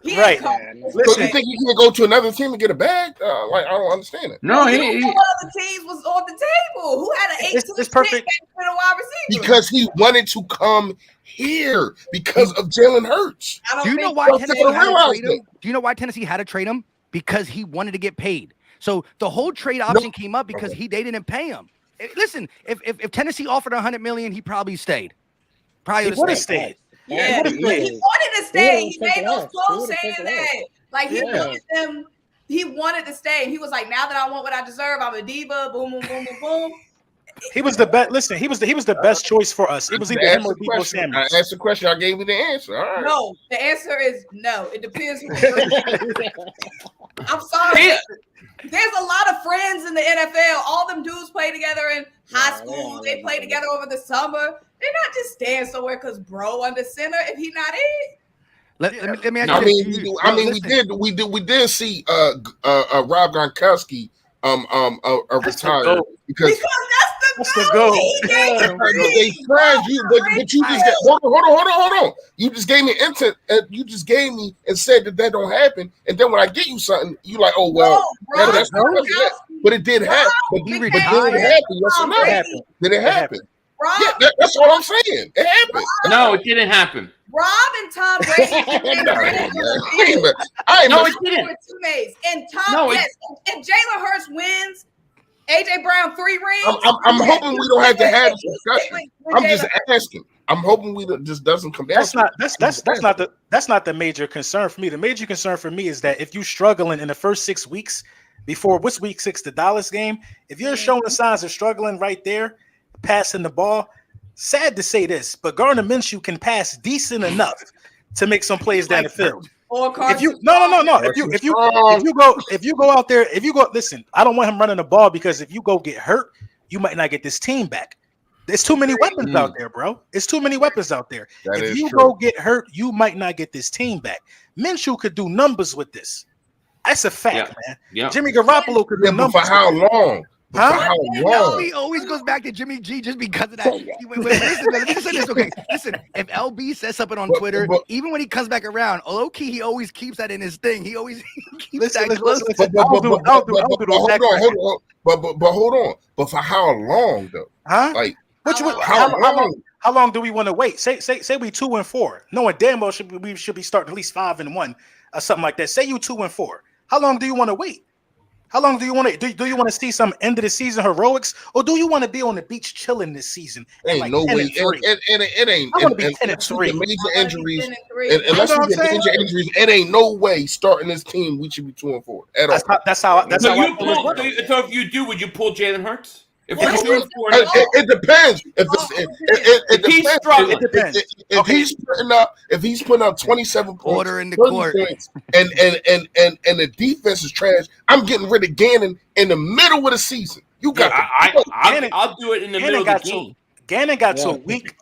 He Right. didn't come. So you think you can go to another team and get a bag? I don't understand it. No, You he know what other teams was on the table? Who had an 8 It's perfect. with a wide receiver? Because he wanted to come here because of Jalen Hurts. I don't Do you know think why Well, Tennessee people had to realize trade him? Do you know why Tennessee had to trade him? Because he wanted to get paid. So the whole trade option came up because they didn't pay him. Listen, if Tennessee offered $100 million, he probably stayed. He would Probably have stayed. Yeah, What is he this? wanted to stay. He would've made those taken quotes us. He saying would've taken that. Like he Yeah. wanted them. He wanted to stay. He was like, now that I want what I deserve, I'm a diva. Boom, boom, boom, boom, boom. He was the best. Listen, he was the best choice for us. It was either him or Debo I Samuels. asked the question. I gave you the answer. All right. No, the answer is no. It depends. I'm sorry. There's a lot of friends in the NFL. All them dudes play together in high school. They play together over the summer. They're not just staying somewhere because bro under center if he not in. Let me ask I you mean, this. we did see Rob Gronkowski retire because That's the goal. they friends you, but you just hold on. You just gave me and said that don't happen, and then when I get you something, you like, oh well, that's not what it. But it did happen. But He did it retired. happen? Yes or no? It happened. Did it happen? Rob, that's what I'm saying. It happened. No, it didn't happen. Rob and Tom Brady. No, it didn't. Teammates. And Tom, No, yes, if Jalen Hurts wins, AJ Brown 3 rings. I'm hoping we don't have to have this discussion. I'm just asking. I'm hoping we just doesn't come down. That's not the major concern for me. The major concern for me is that if you're struggling in the first 6 weeks before what's week 6, the Dallas game, if you're showing signs of struggling right there, passing the ball, sad to say this, but Gardner Minshew can pass decent enough to make some plays down the field. Or If you go out there, listen, I don't want him running the ball because if you go get hurt, you might not get this team back. There's too many weapons out there, bro. It's too many weapons out there. If you go get hurt, you might not get this team back. Minshew could do numbers with this. That's a fact, man. Yeah. Jimmy Garoppolo could do numbers. For how long? Huh? LB always goes back to Jimmy G just because of that. Listen, let me say this. Okay, listen. If LB says something on Twitter, even when he comes back around, low key, he always keeps that in his thing. He always keeps that close. But hold on. But for how long though? Huh? Like how long do we want to wait? Say we 2-4. Knowing damn well we should be starting at least 5-1 or something like that. Say you 2-4. How long do you want to wait? How long do you want to do you want to see some end of the season heroics, or do you want to be on the beach chilling this season? Ain't like no way. It ain't. I want to be 10-3. Major injuries, unless we get major injuries, it ain't no way starting this team we should be 2-4 at all. That's how. So if you do, would you pull Jalen Hurts? If you're 2-4, it depends. It he's struggling. If he's putting up 27 points, order in the court, and the defense is trash, I'm getting rid of Gannon in the middle of the season. You got. I'll do it in the middle of the game. Gannon got to week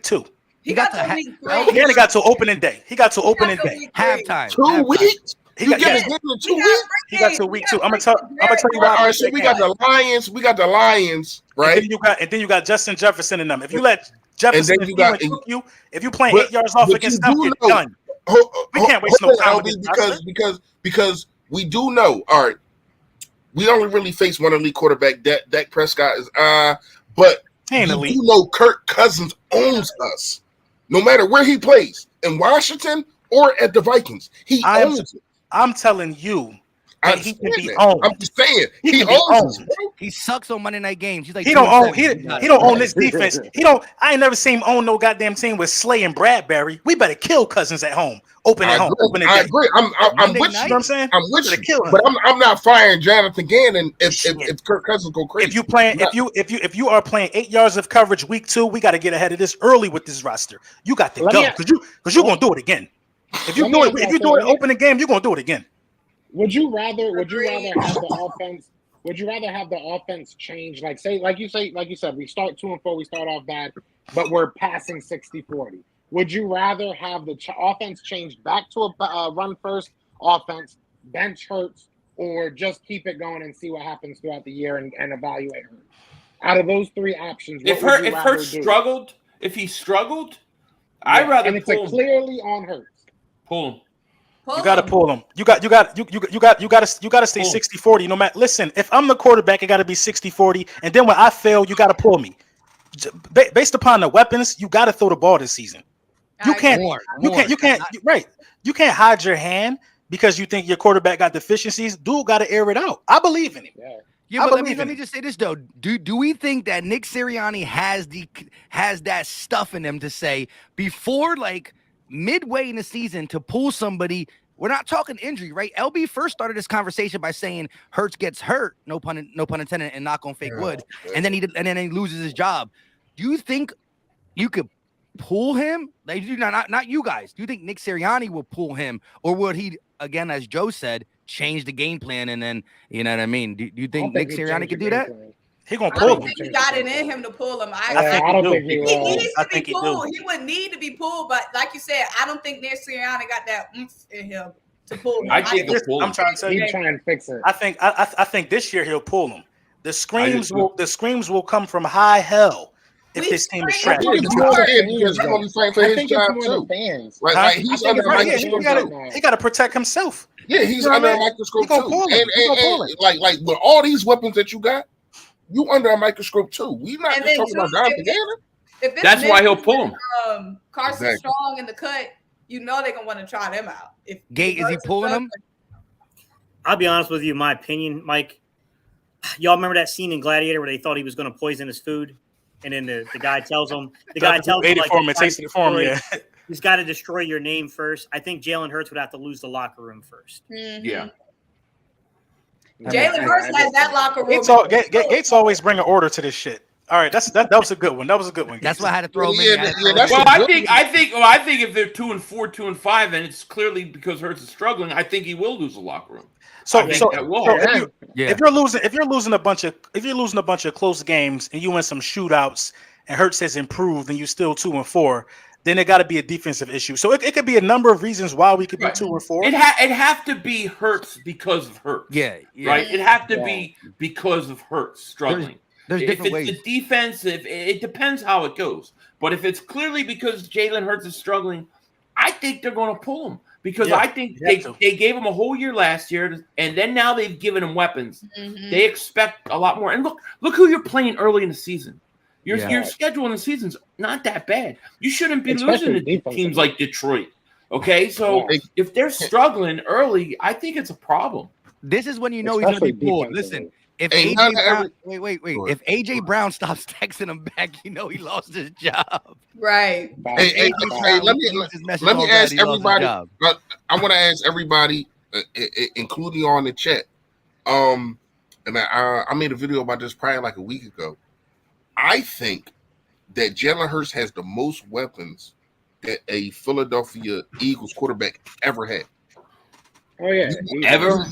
2. Gannon got to opening day. He got to opening day. Halftime. 2 weeks. He got to week 2. I'm gonna tell you why. All right, so we got the Lions. We got the Lions, right? And then you got Justin Jefferson and them. If you let Jefferson if you playing 8 yards off against them, you're done. We can't waste no time because we do know. All right, we only really face one elite quarterback. Dak Prescott is but we do know Kirk Cousins owns us, no matter where he plays in Washington or at the Vikings. He owns it. I'm telling you that he can be owned. I'm just saying he owns it. He sucks on Monday night games. He's like he don't own this defense. I ain't never seen him own no goddamn team with Slay and Bradbury. We better kill Cousins at home. I agree. I'm with you. You know what I'm saying? I'm with you. But I'm not firing Jonathan Gannon if Kirk Cousins go crazy. If you are playing 8 yards of coverage week 2, we got to get ahead of this early with this roster. You got to go because you're gonna do it again. If you do it opening game, you're gonna do it again. Would you rather have the offense? Would you rather have the offense change? Like you said, we start 2-4, we start off bad, but we're passing 60-40. Would you rather have the offense change back to a run first offense, bench Hurts, or just keep it going and see what happens throughout the year and evaluate Hurts? Out of those 3 options, if Hurts struggled, I'd rather. And it's clearly on Hurts. Pull him. You gotta pull them. You gotta stay 60-40. No matter. Listen, if I'm the quarterback, it gotta be 60-40. And then when I fail, you gotta pull me. Based upon the weapons, you gotta throw the ball this season. You can't hide your hand because you think your quarterback got deficiencies. Dude gotta air it out. I believe in him. Yeah, but let me just say this though. Do we think that Nick Sirianni has that stuff in him to say before like midway in the season to pull somebody? We're not talking injury, right? LB first started this conversation by saying Hurts gets hurt, no pun intended, and knock on fake wood, and then he loses his job. Do you think you could pull him? Like, not you guys. Do you think Nick Sirianni will pull him, or would he, again, as Joe said, change the game plan and then, you know what I mean? Do you think Nick Sirianni could do that? He gonna pull him. He got it in him to pull him. I don't think he will. He needs to be pulled. He would need to be pulled, but like you said, I don't think Nick Sirianni got that oomph in him to pull him. I think he'll pull him. I'm trying to tell you. He's trying to fix it. I think this year he'll pull him. The screams will come from high hell if this team is trash. He got to protect himself. Yeah, he's under a microscope too. And like with all these weapons that you got, you under a microscope too. We not And just then talking about too, Jonathan if it's- Taylor. If it's That's why he'll Memphis pull him. and, Carson Exactly. Strong in the cut, you know they're gonna want to try them out. If Gate, is he pulling him? I'll be honest with you, my opinion, Mike. Y'all remember that scene in Gladiator where they thought he was going to poison his food, and then the guy tells him, ate it for him and tasted it for him. Yeah, he's got to destroy your name first. I think Jalen Hurts would have to lose the locker room first. Yeah. Jalen Hurts has that locker room. Gates always bring an order to this shit. All right, that was a good one. That was a good one. That's why I had to throw him Yeah, in. I had to yeah, throw that's him Well, in. I think if they're 2-4, 2-5, and it's clearly because Hurts is struggling, I think he will lose the locker room. If you're losing a bunch of close games and you win some shootouts and Hurts has improved and you still 2-4, then it got to be a defensive issue. So it could be a number of reasons why we could be 2-4. It have to be Hurts because of Hurts. Yeah. Right. It have to be because of Hurts struggling. There's if different it's ways. the defense, it depends how it goes. But if it's clearly because Jalen Hurts is struggling, I think they're going to pull him because I think they gave him a whole year last year, and then now they've given him weapons. Mm-hmm. They expect a lot more. And look who you're playing early in the season. Your schedule in the season's not that bad. You shouldn't be losing to teams like Detroit. Okay, so if they're struggling early, I think it's a problem. This is when you know he's going to be pulled. Listen. If AJ Brown, wait. If AJ Brown stops texting him back, you know he lost his job. Right. Hey, let me ask everybody. I want to ask everybody, including on the chat. And I made a video about this probably like a week ago. I think that Jalen Hurts has the most weapons that a Philadelphia Eagles quarterback ever had. Oh yeah, ever.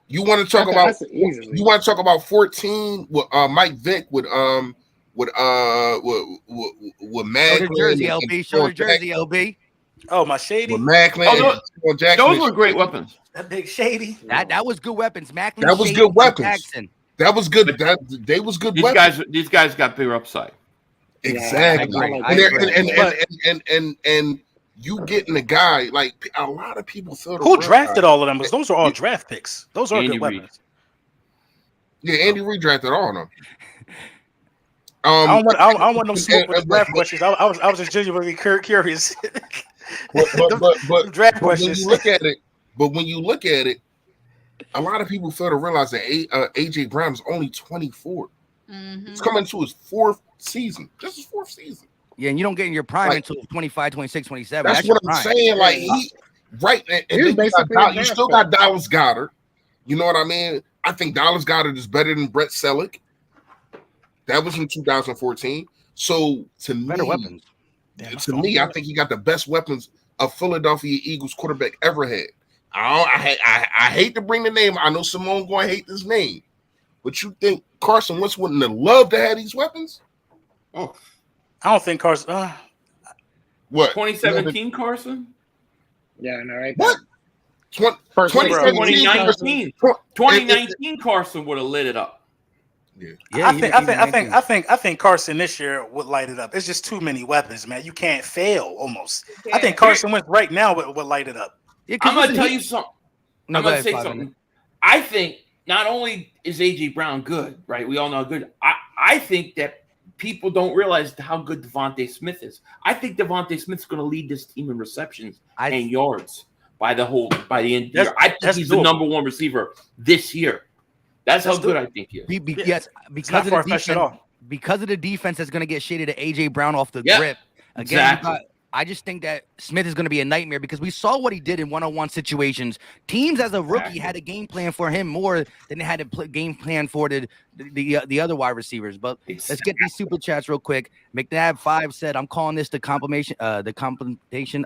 You want to talk about? You want to talk about 14 with Mike Vick with Macklin? Jersey LB, show the Jersey LB. Oh, my shady. With Macklin. Those were great weapons. That big shady. That was good weapons. Macklin. That was good weapons. Jackson. That was good. They was good. These guys got bigger upside. Exactly. And you getting a guy like a lot of people feel who drafted all of them, because those are all draft picks. Those are good weapons. Yeah, Andy Reid drafted all of them. I don't want no smoke with the draft questions. I was just genuinely curious. but draft When questions. you look at it, a lot of people fail to realize that AJ Brown is only 24. Mm-hmm. He's coming to his fourth season. Just his fourth season. Yeah, and you don't get in your prime until 25, 26, 27. That's what I'm saying. Like you still got Dallas Goedert. You know what I mean? I think Dallas Goedert is better than Brett Selleck. That was in 2014. So to me, better weapons. I think he got the best weapons a Philadelphia Eagles quarterback ever had. I hate to bring the name. I know Simone going to hate this name, but you think Carson Wentz wouldn't have loved to have these weapons? Oh. I don't think Carson. What 2017 Carson? Yeah, I know, right? What? 2019 Carson would have lit it up. Yeah, I think Carson this year would light it up. It's just too many weapons, man. You can't fail almost. I think Carson Wentz right now would light it up. I'm gonna tell you something. I'm gonna say something. I think not only is AJ Brown good, right? We all know how good. I think that people don't realize how good Devontae Smith is. I think Devontae Smith's going to lead this team in receptions and yards by the end of the year. I think he's the number one receiver this year. That's how good I think he is. Yes, because of the defense that's going to get shaded to AJ Brown off the grip. Again, exactly. I just think that Smith is going to be a nightmare because we saw what he did in one-on-one situations. Teams as a rookie had a game plan for him more than they had a game plan for the other wide receivers. But let's get these super chats real quick. McNabb5 said, "I'm calling this the compilation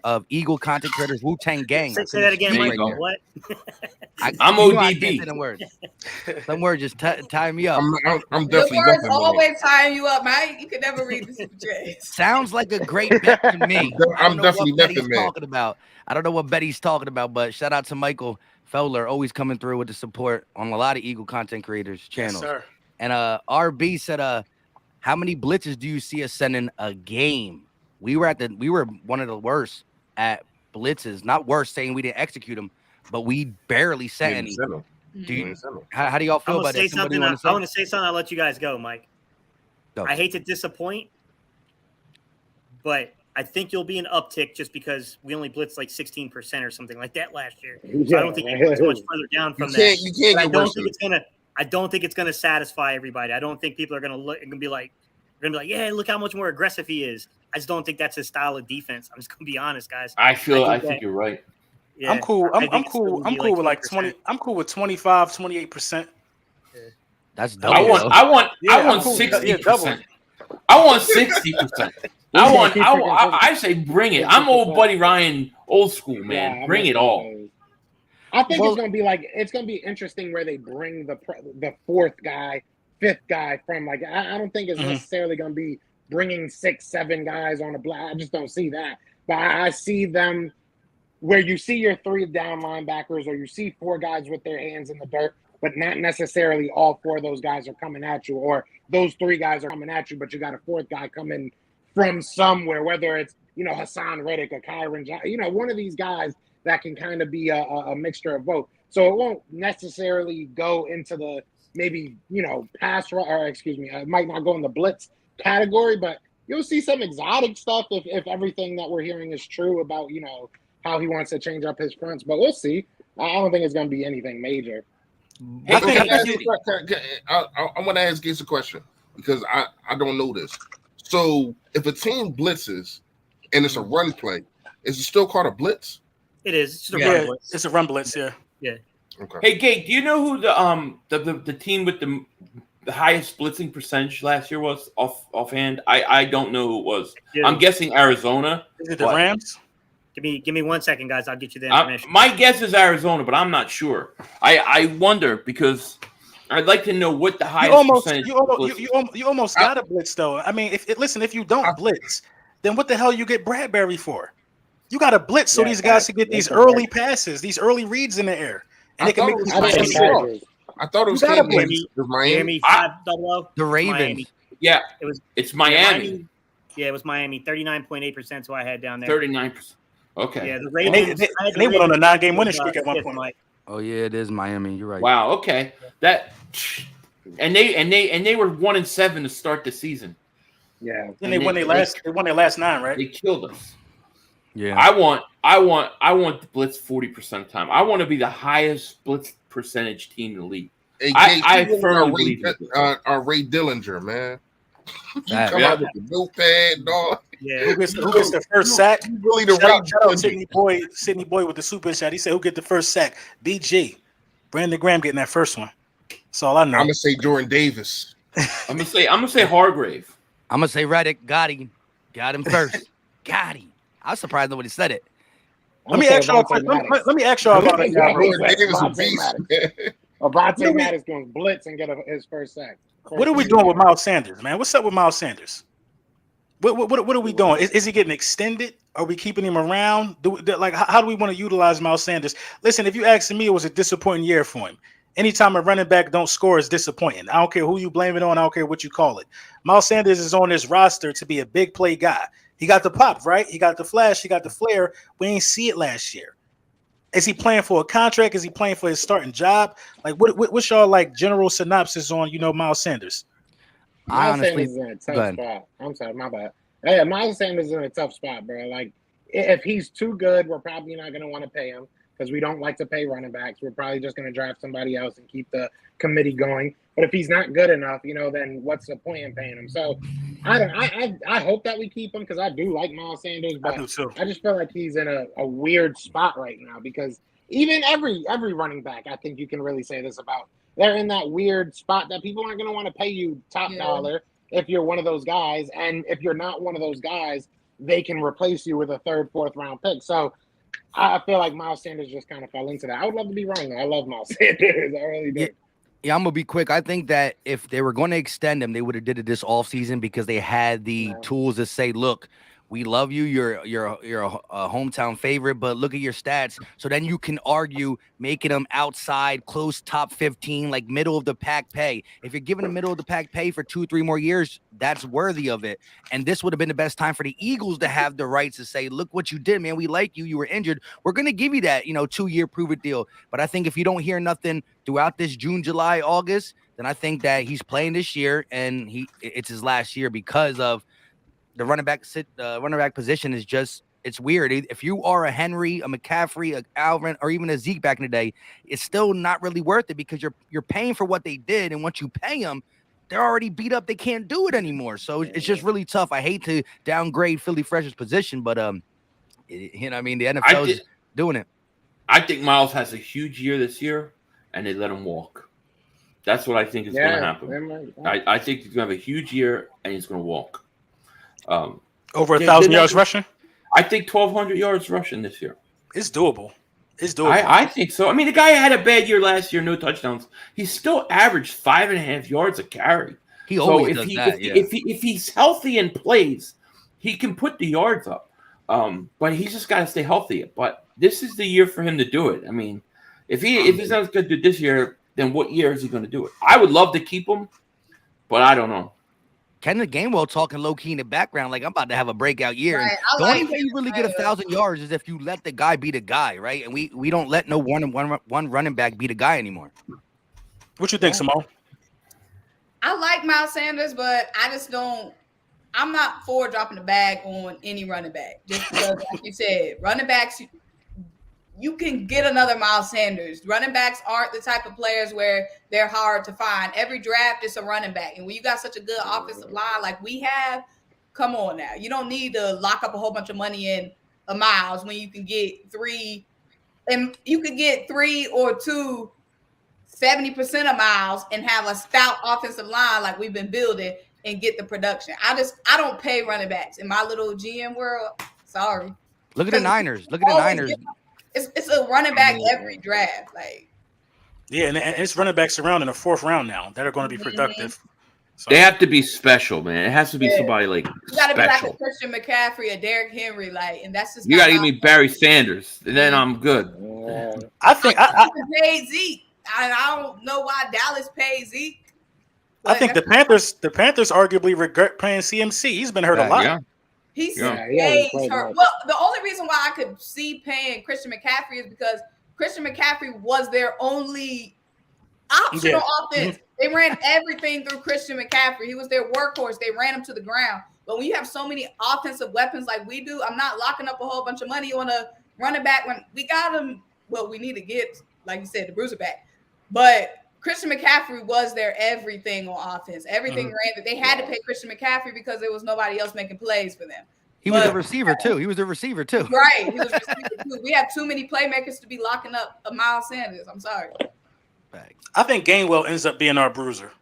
of Eagle content creators Wu-Tang Gang." Say that again, Mike. What? I'm ODB. Some words just tie me up. I'm definitely. The words always tying you up, Mike. You can never read the super chats. Sounds like a great bet to me. I'm definitely talking about. I don't know what Betty's talking about, but shout out to Michael Fowler, always coming through with the support on a lot of Eagle content creators channels. Yes, sir. And RB said, how many blitzes do you see us sending a game? We were one of the worst at blitzes. Not worse saying we didn't execute them, but we barely sent any. Do you, how do y'all feel I'm gonna about say that? Somebody something. want to I say? want to say something. I'll let you guys go, Mike. Go. I hate to disappoint, but I think you'll be an uptick just because we only blitzed like 16% or something like that last year. So I don't think it's much further down from that. You can't But get worse. I don't think it's gonna satisfy everybody. I don't think people are gonna look and be like, yeah, look how much more aggressive he is. I just don't think that's his style of defense. I'm just gonna be honest, guys. I think you're right. Yeah, I'm cool. I'm think it's still cool. gonna I'm be cool with like 20%. 20. I'm cool with 25, 28%. That's double. I want I'm cool. 60%. I want 60%. I say bring it. I'm old Buddy Ryan, old school, man. Yeah, bring it all. I think it's gonna be interesting where they bring the fourth guy, fifth guy from. Like I don't think it's necessarily gonna be bringing 6, 7 guys on a block. I just don't see that. But I see them where you see your 3 down linebackers, or you see 4 guys with their hands in the dirt, but not necessarily all 4 of those guys are coming at you, or those 3 guys are coming at you, but you got a 4th guy coming from somewhere, whether it's, Hassan Reddick or Kyron Johnson, one of these guys that can kind of be a mixture of both. So it won't necessarily go into the maybe, pass, or it might not go in the blitz category, but you'll see some exotic stuff if everything that we're hearing is true about, how he wants to change up his fronts, but we'll see. I don't think it's going to be anything major. I want to ask Gates a question because I don't know this. So if a team blitzes and it's a run play, is it still called a blitz? It is. It's a run blitz. It's a run blitz. Yeah. Yeah. Okay. Hey, Gate, do you know who the team with the highest blitzing percentage last year was offhand? I don't know who it was. Yeah. I'm guessing Arizona. Is it the Rams? Give me 1 second, guys. I'll get you the information. My guess is Arizona, but I'm not sure. I wonder because I'd like to know what the highest percentage. You almost got a blitz though. I mean, if you don't blitz, then what the hell you get Bradbury for? You got to blitz so these guys can get these early passes, these early reads in the air, and they can make these plays. I thought it was Miami 5-0. The Ravens. Miami. Yeah, it's Miami. It was Miami. 39.8%. So I had down there. 39%. Okay. Yeah, the Ravens. They went on a 9-game winning streak at one point. Mike. Oh yeah, it is Miami. You're right. Wow. Okay. And they were 1-7 to start the season. Yeah. And they won their last 9, right? They killed us. Yeah. I want the blitz 40% of the time. I want to be the highest blitz percentage team in the league. Hey, I firmly believe Ray Dillinger, man. You come out with the notepad, dog. Yeah. Who gets the first sack? Really the Shout out Sidney Boy with the super chat. He said, "Who get the first sack?" BG. Brandon Graham getting that first one. That's all I know. I'm gonna say Jordan Davis. I'm gonna say Hargrave. I'm gonna say Reddick. Got him first. Got him. I was surprised nobody said it. Let me ask y'all about it. Jordan Davis a beast. Avonte Maddox going to blitz and get his first sack. What are we doing with Miles Sanders, man? What's up with Miles Sanders? What are we doing? Is he getting extended? Are we keeping him around? How do we want to utilize Miles Sanders? Listen, if you ask me, it was a disappointing year for him. Anytime a running back don't score is disappointing. I don't care who you blame it on. I don't care what you call it. Miles Sanders is on this roster to be a big play guy. He got the pop, right? He got the flash. He got the flair. We ain't see it last year. Is he playing for a contract? Is he playing for his starting job? Like, what's y'all general synopsis on Miles Sanders? Miles Sanders is in a tough spot. I'm sorry, my bad. Yeah, Miles Sanders is in a tough spot, bro. Like, if he's too good, we're probably not going to want to pay him because we don't like to pay running backs. We're probably just going to draft somebody else and keep the committee going. But if he's not good enough, then what's the point in paying him? So I hope that we keep him because I do like Miles Sanders, but I do too. I just feel like he's in a weird spot right now because even every running back, I think you can really say this about. They're in that weird spot that people aren't going to want to pay you top dollar if you're one of those guys. And if you're not one of those guys, they can replace you with a 3rd, 4th round pick. So I feel like Miles Sanders just kind of fell into that. I would love to be wrong, though. I love Miles Sanders. I really do. Yeah, I'm going to be quick. I think that if they were going to extend him, they would have did it this offseason because they had the tools to say, look, we love you. You're a hometown favorite, but look at your stats. So then you can argue making him outside, close top 15, like middle of the pack pay. If you're giving him middle of the pack pay for 2-3 more years, that's worthy of it. And this would have been the best time for the Eagles to have the rights to say, look what you did, man. We like you. You were injured. We're going to give you that, 2-year prove it deal. But I think if you don't hear nothing throughout this June, July, August, then I think that he's playing this year and it's his last year because of the running back position is just, it's weird. If you are a Henry, a McCaffrey, a Alvin, or even a Zeke back in the day, it's still not really worth it because you're paying for what they did, and once you pay them, they're already beat up. They can't do it anymore. So it's just really tough. I hate to downgrade Philly Fresh's position, but the NFL is doing it. I think Miles has a huge year this year, and they let him walk. That's what I think is going to happen. I think he's going to have a huge year, and he's going to walk. Over 1,000 yards rushing? I think 1,200 yards rushing this year. It's doable. I think so. I mean, the guy had a bad year last year, no touchdowns. He still averaged 5.5 yards a carry. He always does that. If he's healthy and plays, he can put the yards up. But he's just got to stay healthy. But this is the year for him to do it. I mean, if he's not going to do this year, then what year is he going to do it? I would love to keep him, but I don't know. Kenneth Gainwell talking low key in the background, like I'm about to have a breakout year. Right. The only way you really get 1,000 yards is if you let the guy be the guy, right? And we don't let no one running back be the guy anymore. What you think, Simone? I like Miles Sanders, but I just don't. I'm not for dropping the bag on any running back. Just because, like you said, running backs, you can get another Miles Sanders. Running backs aren't the type of players where they're hard to find. Every draft is a running back. And when you got such a good offensive line like we have, come on now. You don't need to lock up a whole bunch of money in a Miles when you can get 3 or 2 70% of Miles and have a stout offensive line like we've been building and get the production. I don't pay running backs in my little GM world. Sorry. Look at the Niners. It's a running back every draft, like. Yeah, and it's running backs around in the 4th round now that are going to be productive. So. They have to be special, man. It has to be somebody like you got to be like a Christian McCaffrey, a Derrick Henry, like, and that's just. You got to give me Barry Sanders, and then I'm good. I think I paid Zeke. I don't know why Dallas paid Zeke. I think the Panthers arguably regret paying CMC. He's been hurt a lot. Yeah. He's hurt. Well, the only reason why I could see paying Christian McCaffrey is because Christian McCaffrey was their only option on offense. They ran everything through Christian McCaffrey. He was their workhorse. They ran him to the ground. But when you have so many offensive weapons like we do, I'm not locking up a whole bunch of money on a running back when we got him. Well, we need to get, like you said, the bruiser back. But Christian McCaffrey was their everything on offense. Everything ran that they had to pay Christian McCaffrey because there was nobody else making plays for them. He was a receiver too. He was the receiver too. Right. He was a receiver too. We have too many playmakers to be locking up a Miles Sanders. I'm sorry. I think Gainwell ends up being our bruiser.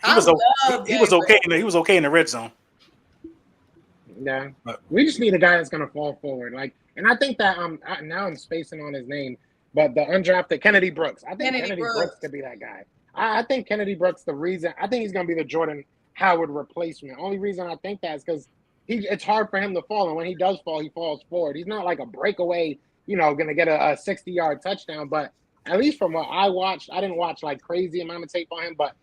He was okay in the red zone. Yeah. We just need a guy that's gonna fall forward. And I think that now I'm spacing on his name. But the undrafted Kennedy Brooks. I think Kennedy Brooks could be that guy. I think Kennedy Brooks, I think he's going to be the Jordan Howard replacement. Only reason I think that is because it's hard for him to fall. And when he does fall, he falls forward. He's not like a breakaway, going to get a 60-yard touchdown. But at least from what I watched, I didn't watch like crazy amount of tape on him. But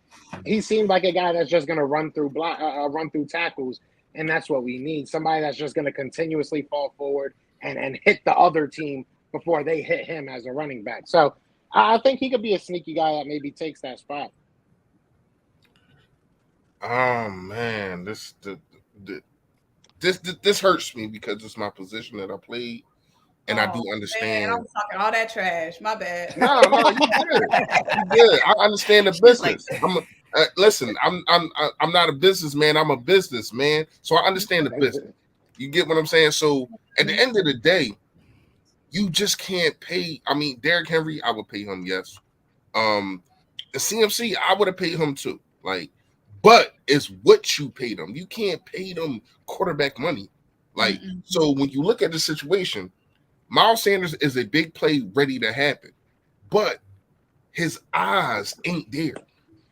he seemed like a guy that's just going to run through tackles. And that's what we need. Somebody that's just going to continuously fall forward and hit the other team before they hit him as a running back. So I think he could be a sneaky guy that maybe takes that spot. Oh man, this hurts me because it's my position that I played, and I do understand. Man, I was talking all that trash. My bad. No, you good. I understand the business. Listen, I'm not a businessman. I'm a businessman, so I understand the business. You get what I'm saying? So at the end of the day, you just can't pay. I mean, Derrick Henry, I would pay him, yes. The CMC, I would have paid him too. But it's what you pay them. You can't pay them quarterback money. So when you look at the situation, Miles Sanders is a big play ready to happen, but his eyes ain't there.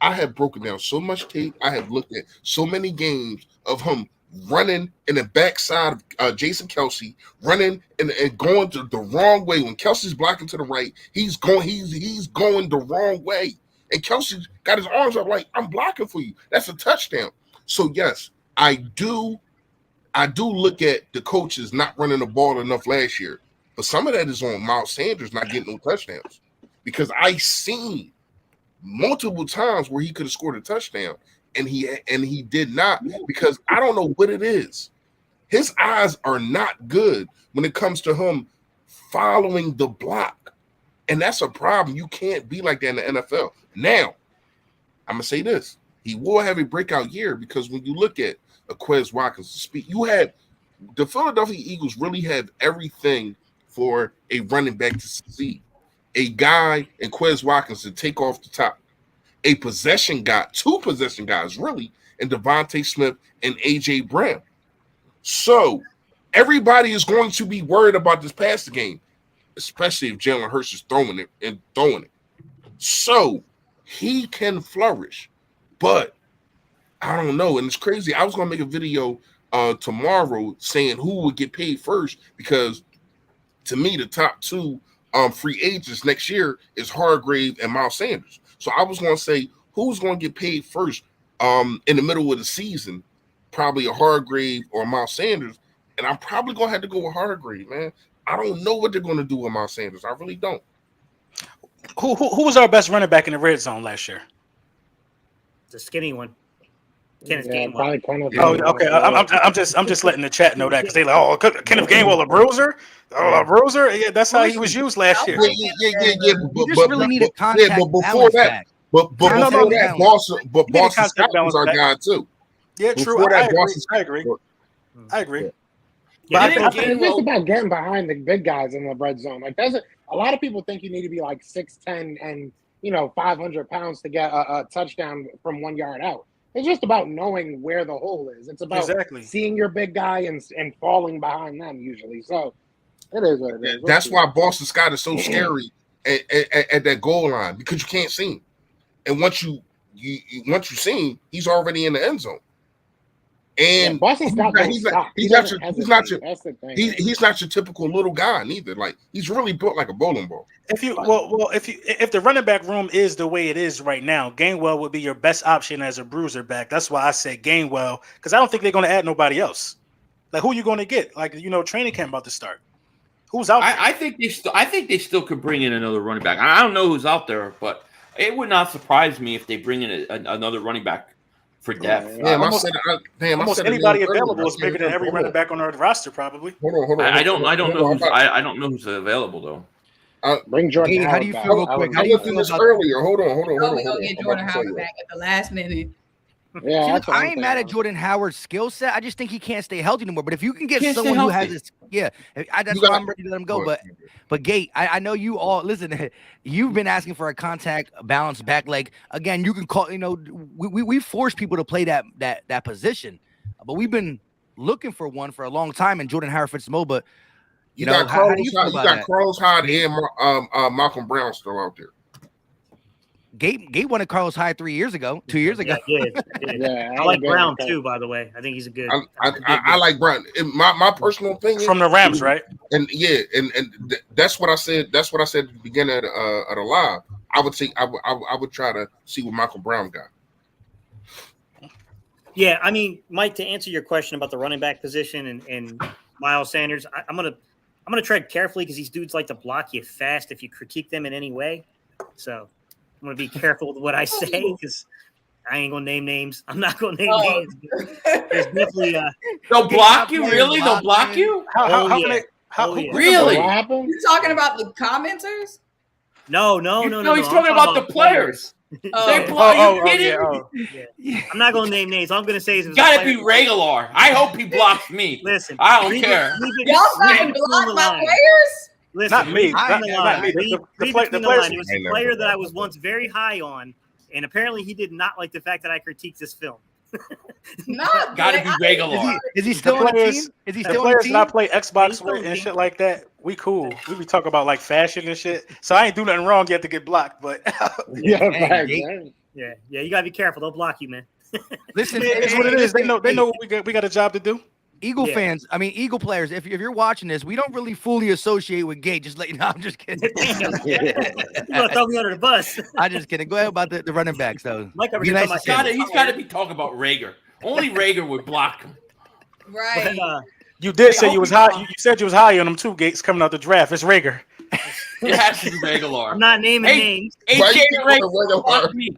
I have broken down so much tape. I have looked at so many games of him running in the backside of Jason Kelsey, running and going to the wrong way. When Kelsey's blocking to the right, he's going the wrong way. And Kelsey got his arms up like, I'm blocking for you. That's a touchdown. So yes, I do look at the coaches not running the ball enough last year. But some of that is on Miles Sanders not getting no touchdowns. Because I seen multiple times where he could have scored a touchdown and he did not, because I don't know what it is. His eyes are not good when it comes to him following the block. And that's a problem. You can't be like that in the NFL. Now, I'm going to say this. He will have a breakout year because when you look at Quez Watkins' speed, you had the Philadelphia Eagles really have everything for a running back to succeed. A guy in Quez Watkins to take off the top. A possession guy, 2 possession guys, really, and Devontae Smith and A.J. Brown. So everybody is going to be worried about this passing game, especially if Jalen Hurts is throwing it. So he can flourish, but I don't know. And it's crazy. I was going to make a video tomorrow saying who would get paid first, because to me, the top 2 free agents next year is Hargrave and Miles Sanders. So I was going to say who's going to get paid first in the middle of the season, probably a Hargrave or Miles Sanders. And I'm probably going to have to go with Hargrave, man. I don't know what they're going to do with Miles Sanders. I really don't. Who was our best running back in the red zone last year? The skinny one. Kenneth Gainwell. Okay. I'm just letting the chat know that, because they like, oh, Kenneth Gainwell a bruiser? Oh, a bruiser? Yeah, that's how he was used last year. Yeah. You just really need a contact before that, Boston Scott was our guy too. Yeah, true. I agree. Yeah, it's just about getting behind the big guys in the red zone. Like, a lot of people think you need to be like 6'10" and 500 pounds to get a touchdown from 1 yard out. It's just about knowing where the hole is. It's about seeing your big guy and falling behind them usually. So it is what it is. That's why Boston Scott is so scary at that goal line, because you can't see him. And once you see him, he's already in the end zone. And Boston Scott, he's not your typical little guy neither. Like, he's really built like a bowling ball. If the running back room is the way it is right now, Gainwell would be your best option as a bruiser back. That's why I said Gainwell, because I don't think they're going to add nobody else. Like, who are you going to get? Like, training camp about to start. Who's out there? I think they still could bring in another running back. I don't know who's out there, but it would not surprise me if they bring in another running back for depth. Almost anybody available is bigger than every running back on our roster, probably. Hold on. I don't know who's available though. Bring Jordan. How do you feel real quick? How do you feel about earlier? Hold on. We're gonna get Jordan Howard back at the last minute. Yeah, I ain't mad at Jordan Howard's skill set. I just think he can't stay healthy anymore. But if you can get someone who has this, that's why I'm ready to let him go. But Gate, I know you all listen. You've been asking for a contact balance back leg again. You can call. We force people to play that position, but we've been looking for one for a long time. And Jordan Howard fits the mold. But you got Carlos Hyde and Malcolm Brown still out there. Gate wanted Carlos Hyde 2 years ago. I like Brown too, by the way. I think he's a good. I like Brown. My personal opinion from the Rams, right? And that's what I said. That's what I said at the beginning of the live. I would try to see what Michael Brown got. Yeah, I mean, Mike, to answer your question about the running back position and Miles Sanders, I'm gonna tread carefully, because these dudes like to block you fast if you critique them in any way. So I'm going to be careful with what I say, because I ain't going to name names. I'm not going to name names. There's definitely they'll block you? Really? They'll block you? Really? What happened? You talking about the commenters? No. He's talking about the players. I'm not going to name names. All I'm going to say is it's got to be regular. I hope he blocks me. Listen, I don't care. Y'all getting blocked by players? Listen, not me. Not me. The players. It was a player that I was once very high on, and apparently he did not like the fact that I critiqued this film. Gotta be regular. Is he still on the team? Is he still on the team? That I play Xbox with and shit like that, we cool. We be talking about like fashion and shit. So I ain't do nothing wrong yet to get blocked, but yeah, you gotta be careful. They'll block you, man. Listen, It's what it is. They know what we got a job to do. Eagle fans, I mean Eagle players. If you're watching this, we don't really fully associate with Gate. Just let you know, I'm just kidding. Damn. You gonna throw me under the bus? I'm just kidding. Go ahead about the running backs though. Mike over Be here nice talking to about- Tim. He's got to be talking about Rager. Only Rager would block him. Right. But, You did say you was high. You said you was high on them two Gates coming out the draft. It's Rager. It has to be Regular. I'm not naming Hey, names. Why AJ you keep Rager, going block me.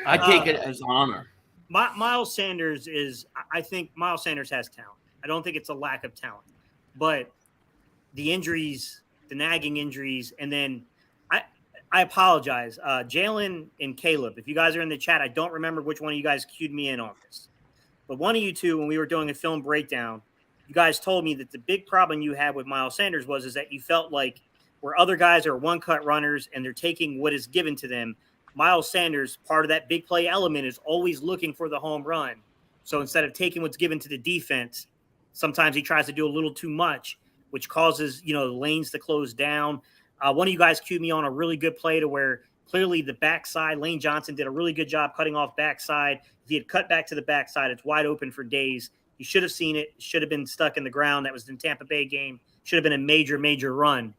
I take it as honor. Miles Sanders I think Miles Sanders has talent. I don't think it's a lack of talent, but the injuries, the nagging injuries, and then I apologize. Jalen and Caleb, if you guys are in the chat, I don't remember which one of you guys cued me in on this, but one of you two, when we were doing a film breakdown, you guys told me that the big problem you had with Miles Sanders is that you felt like where other guys are one-cut runners and they're taking what is given to them, Miles Sanders, part of that big play element, is always looking for the home run. So instead of taking what's given to the defense, sometimes he tries to do a little too much, which causes, the lanes to close down. One of you guys cued me on a really good play to where clearly the backside, Lane Johnson did a really good job cutting off backside. If he had cut back to the backside, it's wide open for days. You should have seen it. Should have been stuck in the ground. That was the Tampa Bay game. Should have been a major, major run.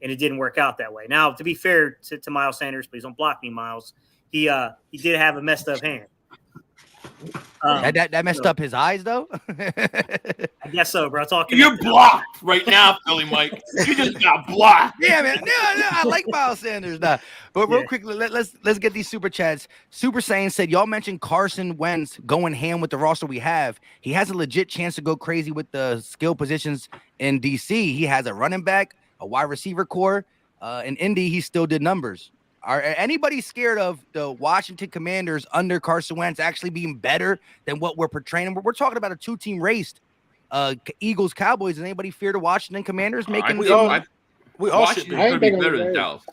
And it didn't work out that way. Now, to be fair to Miles Sanders, please don't block me, Miles. He did have a messed up hand. That messed up his eyes, though. I guess so, bro. It's all You're connected. blocked right now, Philly Mike. You just got blocked. Yeah, man. No, I like Miles Sanders now. But real quickly, let's get these super chats. Super Saiyan said, y'all mentioned Carson Wentz going ham with the roster we have. He has a legit chance to go crazy with the skill positions in DC. He has a running back, a wide receiver core. In Indy, he still did numbers. Are anybody scared of the Washington Commanders under Carson Wentz actually being better than what we're portraying? We're talking about a two-team race, Eagles, Cowboys. Is anybody fear the Washington Commanders making? We all should be. Washington's gonna be better than Dallas.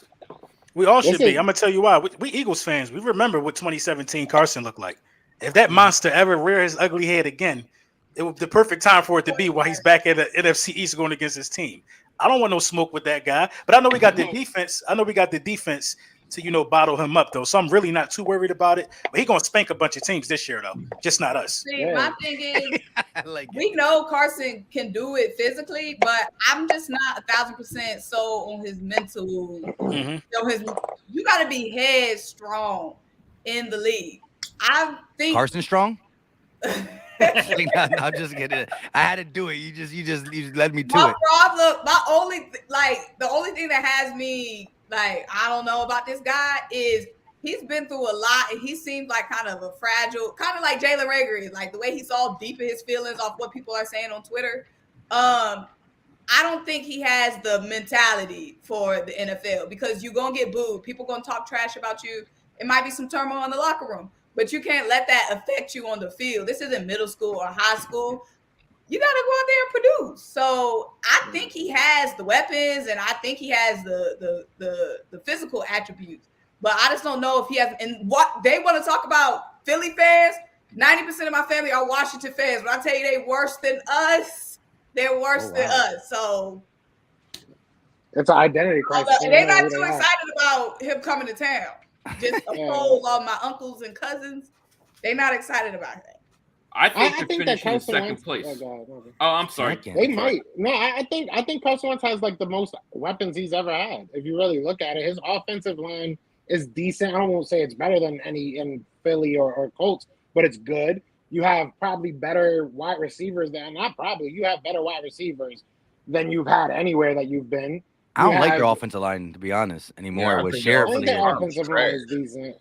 We all should be. I'm gonna tell you why. We Eagles fans, we remember what 2017 Carson looked like. If that monster ever rear his ugly head again, it was the perfect time for it to be while he's back at the NFC East going against his team. I don't want no smoke with that guy, but I know we got the defense. To bottle him up though, so I'm really not too worried about it. But he's gonna spank a bunch of teams this year though, just not us. See, my thing is, we know Carson can do it physically, but I'm just not 1,000% sold on his mental. Mm-hmm. You got to be headstrong in the league. I think Carson strong. No, I'm just kidding. I had to do it. You just led me to it. The only thing that has me I don't know about this guy is he's been through a lot and he seems like kind of a fragile, kind of like Jalen Rager is, like the way he's all deep in his feelings off what people are saying on Twitter. I don't think he has the mentality for the NFL because you're going to get booed. People going to talk trash about you. It might be some turmoil in the locker room, but you can't let that affect you on the field. This isn't middle school or high school. You got to go out there and produce. So I think he has the weapons and I think he has the physical attributes. But I just don't know if he has. And what they want to talk about Philly fans, 90% of my family are Washington fans. But I tell you, they're worse than us. They're worse than us. So it's an identity crisis. They're not too excited about him coming to town. Just a poll of my uncles and cousins. They're not excited about that. I think they're that finishing in Carson second Wentz, place. Oh, I'm sorry. They might. No, I think Carson Wentz has like the most weapons he's ever had. If you really look at it, his offensive line is decent. I won't say it's better than any in Philly or Colts, but it's good. You have probably better wide receivers than you have better wide receivers than you've had anywhere that you've been. I don't like their offensive line, to be honest, anymore. With Sheriff, their offensive line is decent.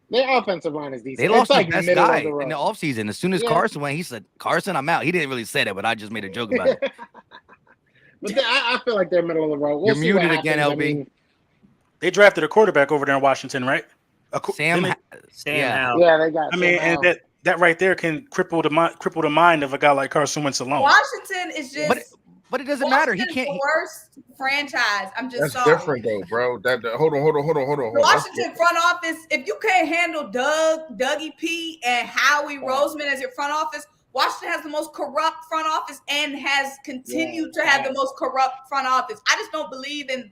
Their offensive line is decent. They lost the best guy in the offseason. As soon as Carson went, he said, "Carson, I'm out." He didn't really say that, but I just made a joke about it. But I feel like they're middle of the road. You're muted again, LB. They drafted a quarterback over there in Washington, right? Sam Yeah, they got. I mean, and that right there can cripple the mind of a guy like Carson Wentz alone. Washington is just. But it doesn't matter. He can't. The worst franchise. I'm just That's sorry. different though, bro. Hold on. Washington front office. If you can't handle Dougie P and Howie Roseman as your front office, Washington has the most corrupt front office and has continued to have the most corrupt front office. I just don't believe in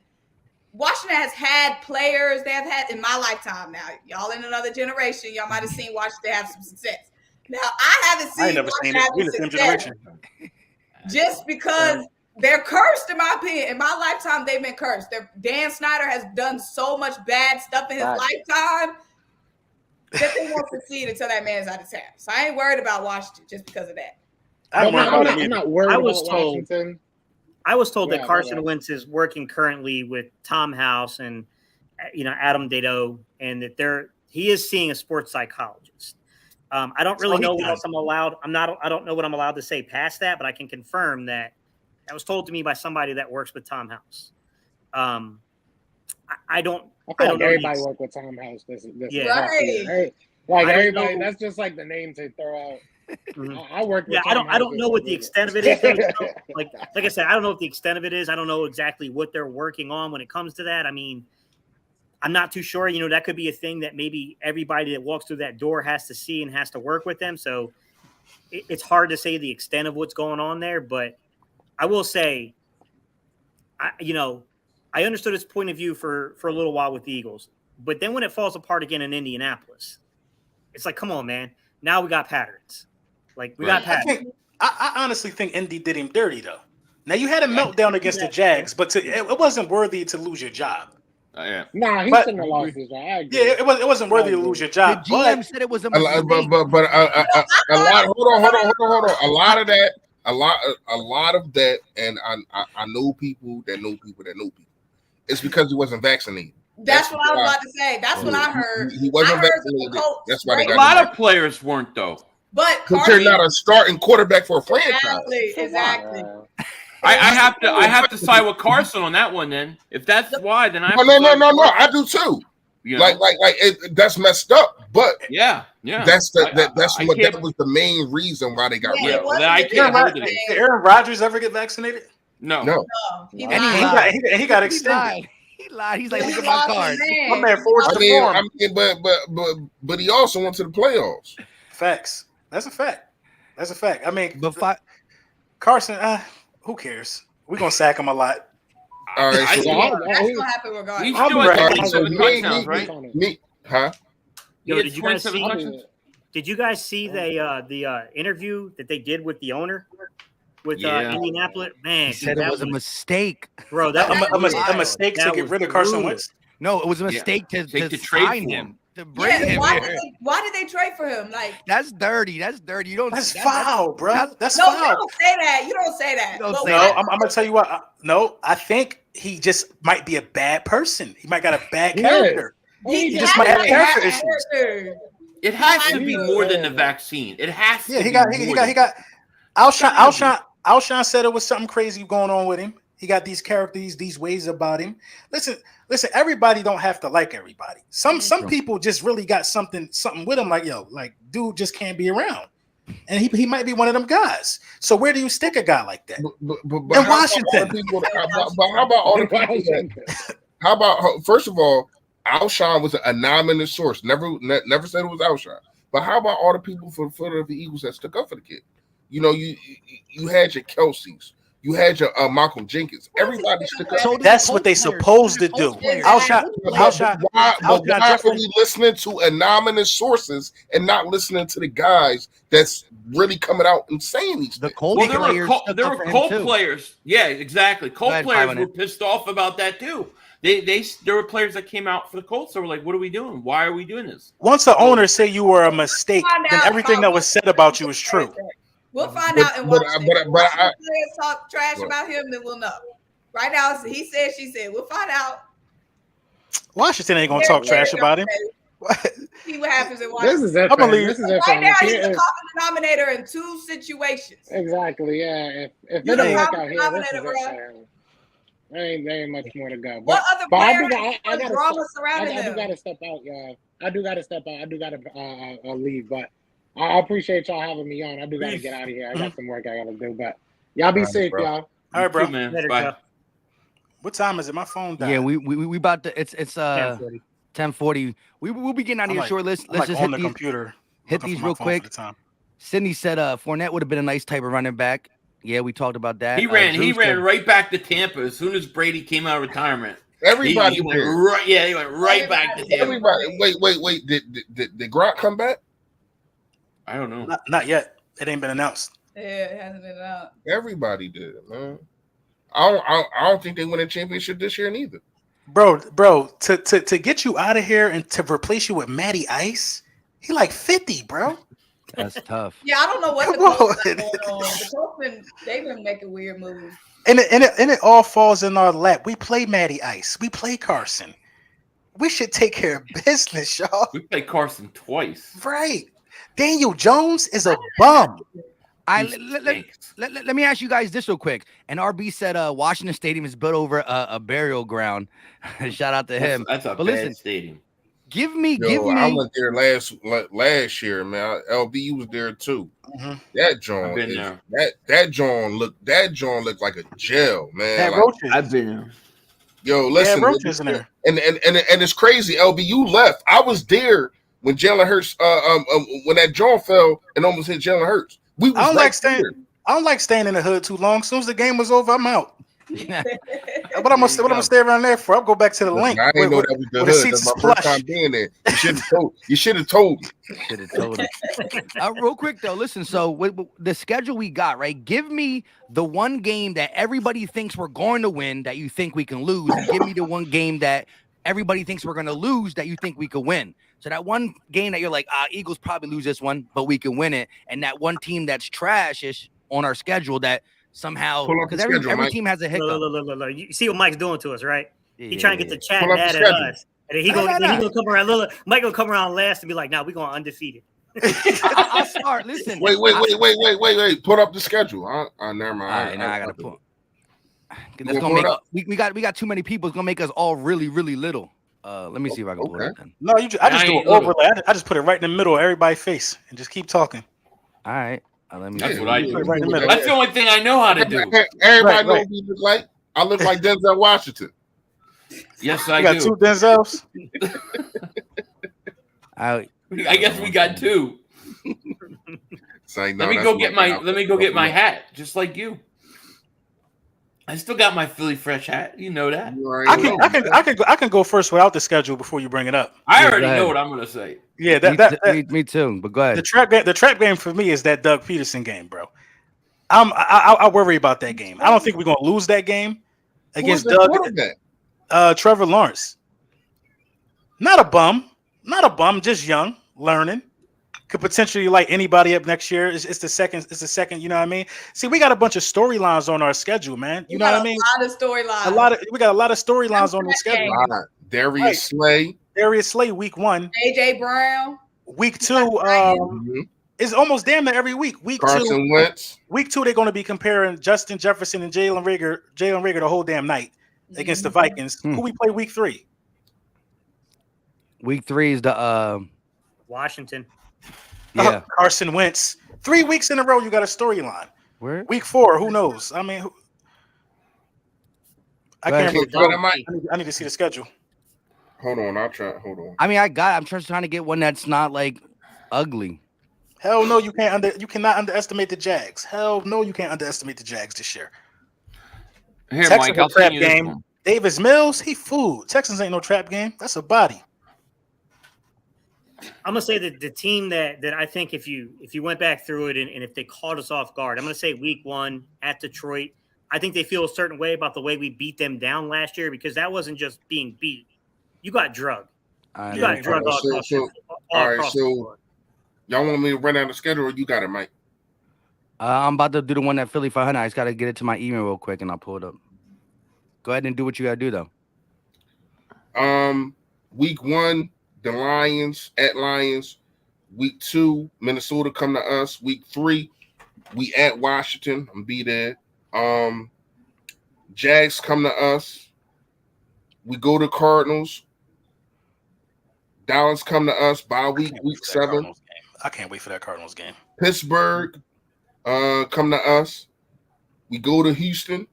Washington has had players. They have had in my lifetime. Now, y'all in another generation, y'all might have seen Washington have some success. Now, I haven't I ain't seen never seen Washington it. have We the same success generation. just because they're cursed. In my opinion, in my lifetime, they've been cursed. Dan Snyder has done so much bad stuff in his lifetime that they won't succeed until that man's out of town. So I ain't worried about Washington just because of that. I'm not worried about Washington. I was told that Carson Wentz is working currently with Tom House and Adam Dado, and that he is seeing a sports psychologist. I don't really know what else I'm allowed. I don't know what I'm allowed to say past that, but I can confirm that was told to me by somebody that works with Tom House. I don't know everybody work with Tom House. Right. Like everybody, that's just like the name to throw out. Mm-hmm. I work with I don't know what the extent of it is. Like I said, I don't know what the extent of it is. I don't know exactly what they're working on when it comes to that. I mean, I'm not too sure. That could be a thing that maybe everybody that walks through that door has to see and has to work with them. So it's hard to say the extent of what's going on there. But I will say, I understood his point of view for a little while with the Eagles. But then when it falls apart again in Indianapolis, it's like, come on, man. Now we got patterns. Like, we got patterns. I honestly think Indy did him dirty, though. Now, you had a meltdown against the Jags, but it wasn't worthy to lose your job. Nah, he shouldn't have lost his job. Yeah, it wasn't worthy to lose your job. The GM said it was a mistake. But a lot. Hold on. A lot of that, and I know people that know people that know people. It's because he wasn't vaccinated. That's what I was about to say. That's what I heard. He wasn't vaccinated. That's why they got a lot of players weren't though. But you're not a starting quarterback for a franchise. Exactly. I have to side with Carson on that one. Then, if that's why, then I no. I do too. Like that's messed up. But yeah. That was the main reason why they got rid of it. Did Aaron Rodgers ever get vaccinated? No. He got extended. He lied. He's like, look at my card. My man forged the form. But he also went to the playoffs. Facts. That's a fact. I mean, Carson, who cares? We're gonna sack him a lot. All right, that's gonna happen regardless. He's still at 27 touchdowns, right? Did you guys see the interview that they did with the owner? With Indianapolis, man, he said it was a mistake, bro. That was a mistake to get rid of Carson Wentz. No, it was a mistake to trade him. To bring him why did they trade for him? Like that's dirty. That's dirty. You don't. That's foul, bro. That's foul. You don't say that. I'm gonna tell you what. I think he just might be a bad person. He might got a bad character. He just might have character issues. It has to be more than the vaccine. It has to. He got. Alshon said it was something crazy going on with him. He got these characters, these ways about him. Listen. Everybody don't have to like everybody. Some people just really got something with him. Like dude just can't be around, and he might be one of them guys. So where do you stick a guy like that? But in Washington. How about all the people? How about first of all, Alshon was an anonymous source. Never said it was Alshon. But how about all the people for the Eagles that stuck up for the kid? You had your Kelce's. You had your Malcolm Jenkins. Everybody stuck up. So that's what they supposed to do. Alshon. Why are we listening to anonymous sources and not listening to the guys that's really coming out and saying these things? There were Colt players. Yeah, exactly. Colt players were pissed off about that too. There were players that came out for the Colts that were like, "What are we doing? Why are we doing this?" Once the owners say you were a mistake, then everything that was said about you is true. We'll find out in Washington. But players talk trash about him, then we'll know. Right now, he said, she said. We'll find out. Washington ain't gonna talk trash about him. See what happens in Washington. This is it. Right now, he's the common denominator in two situations. Exactly. Yeah. If it don't work out here, this is it. There ain't much more to go. What other players drama surrounding him? I do gotta step out, y'all. I do gotta leave, but I appreciate y'all having me on. I do gotta get out of here. I got some work I gotta do, but y'all be safe, y'all. All right, bro. Man. Later, bye. What time is it? My phone died. Yeah, we about to. It's 10:40. We'll be getting out of here short. Let's just hit these computer. Hit these real quick. Sydney said Fournette would have been a nice type of running back. Yeah, we talked about that. He ran right back to Tampa as soon as Brady came out of retirement. Everybody he went did. right. Yeah, he went right back to him. Everybody. Wait. Did Gronk come back? I don't know. Not yet. It ain't been announced. Yeah, it hasn't been out. Everybody did, man. I don't think they win a championship this year neither. Bro, to get you out of here and to replace you with Matty Ice, he like 50, bro. That's tough. Yeah, I don't know what the Come Colts on. got going on. The Colts they've been making weird moves. And it all falls in our lap. We play Matty Ice. We play Carson. We should take care of business, y'all. We played Carson twice. Right. Daniel Jones is a bum. Let me ask you guys this real quick. And RB said Washington Stadium is built over a burial ground. Shout out to him. That's a But bad listen, stadium. give me. I went there last year, man. LB was there too. Mm-hmm. That John, that John looked like a jail, man. Like, I've been there. Yo, listen, roaches in there. And it's crazy. LB, you left. I was there when Jalen Hurts, when that John fell and almost hit Jalen Hurts. I don't like staying in the hood too long. As soon as the game was over, I'm out. But I'm gonna stay around there for. I'll go back to the link. I didn't know that was the hood. That's my first time being there. You should have told me. Should have told me. Real quick though, listen. So with the schedule we got, right? Give me the one game that everybody thinks we're going to win that you think we can lose, and give me the one game that everybody thinks we're going to lose that you think we could win. So that one game that you're like, Eagles probably lose this one, but we can win it. And that one team that's trash-ish on our schedule that somehow, because every team has a hiccup. Look. You see what Mike's doing to us, right? Yeah, He's trying to get the chat mad at us. And then he gonna come around. Mike gonna come around last and be like, "Nah, we're going undefeated." I'll start. Listen. Wait. Put up the schedule. Never mind. All right, now I gotta put. That's gonna make we got too many people. It's gonna make us all really, really little. Let me see if I can pull it up then. No, I just do an overlay. I just put it right in the middle of everybody's face and just keep talking. All right. Let me. That's what I do. Right in the middle. That's the only thing I know how to do. Everybody knows what you look like. I look like Denzel Washington. Yes, I got do. 2 Denzels. I guess we got 2. Like, let me go get my hat, just like you. I still got my Philly Fresh hat. You know that. I can go first without the schedule before you bring it up. I already know what I'm gonna say. Yeah, me too. But go ahead. The trap game for me is that Doug Peterson game, bro. I worry about that game. I don't think we're gonna lose that game against Doug. Trevor Lawrence. Not a bum, just young, learning. Could potentially like anybody up next year. It's the second. You know what I mean? See, we got a bunch of storylines on our schedule, man. You know what I mean? A lot of storylines. We got a lot of storylines on the schedule. Darius Slay, week 1. AJ Brown. Week 2. It's almost damn near every week. Carson Wentz. Week 2, they're going to be comparing Justin Jefferson and Jalen Reagor the whole damn night against the Vikings. Who we play week 3? Week 3 is the Washington. Yeah, Carson Wentz. 3 weeks in a row, you got a storyline. Where? Week 4, who knows? I mean, I need to see the schedule. Hold on, I'll try. Hold on. I mean, I'm just trying to get one that's not like ugly. Hell no, you cannot underestimate the Jags. Hell no, you can't underestimate the Jags this year. Here, Texans Mike, I'll trap send you game. this one. Davis Mills, he food. Texans ain't no trap game. That's a body. I'm gonna say that the team that I think if you went back through it and if they caught us off guard, I'm gonna say week 1 at Detroit. I think they feel a certain way about the way we beat them down last year because that wasn't just being beat. You got drugged. All right, so y'all want me to run down the schedule or you got it, Mike? I'm about to do the one that Philly 500. I just got to get it to my email real quick and I'll pull it up. Go ahead and do what you got to do though. Week 1, the Lions at Lions. Week 2, Minnesota come to us. Week 3, we at Washington. I'm be there. Jags come to us. We go to Cardinals. Dallas come to us. Bye week 7. I can't wait for that Cardinals game. Pittsburgh come to us. We go to Houston.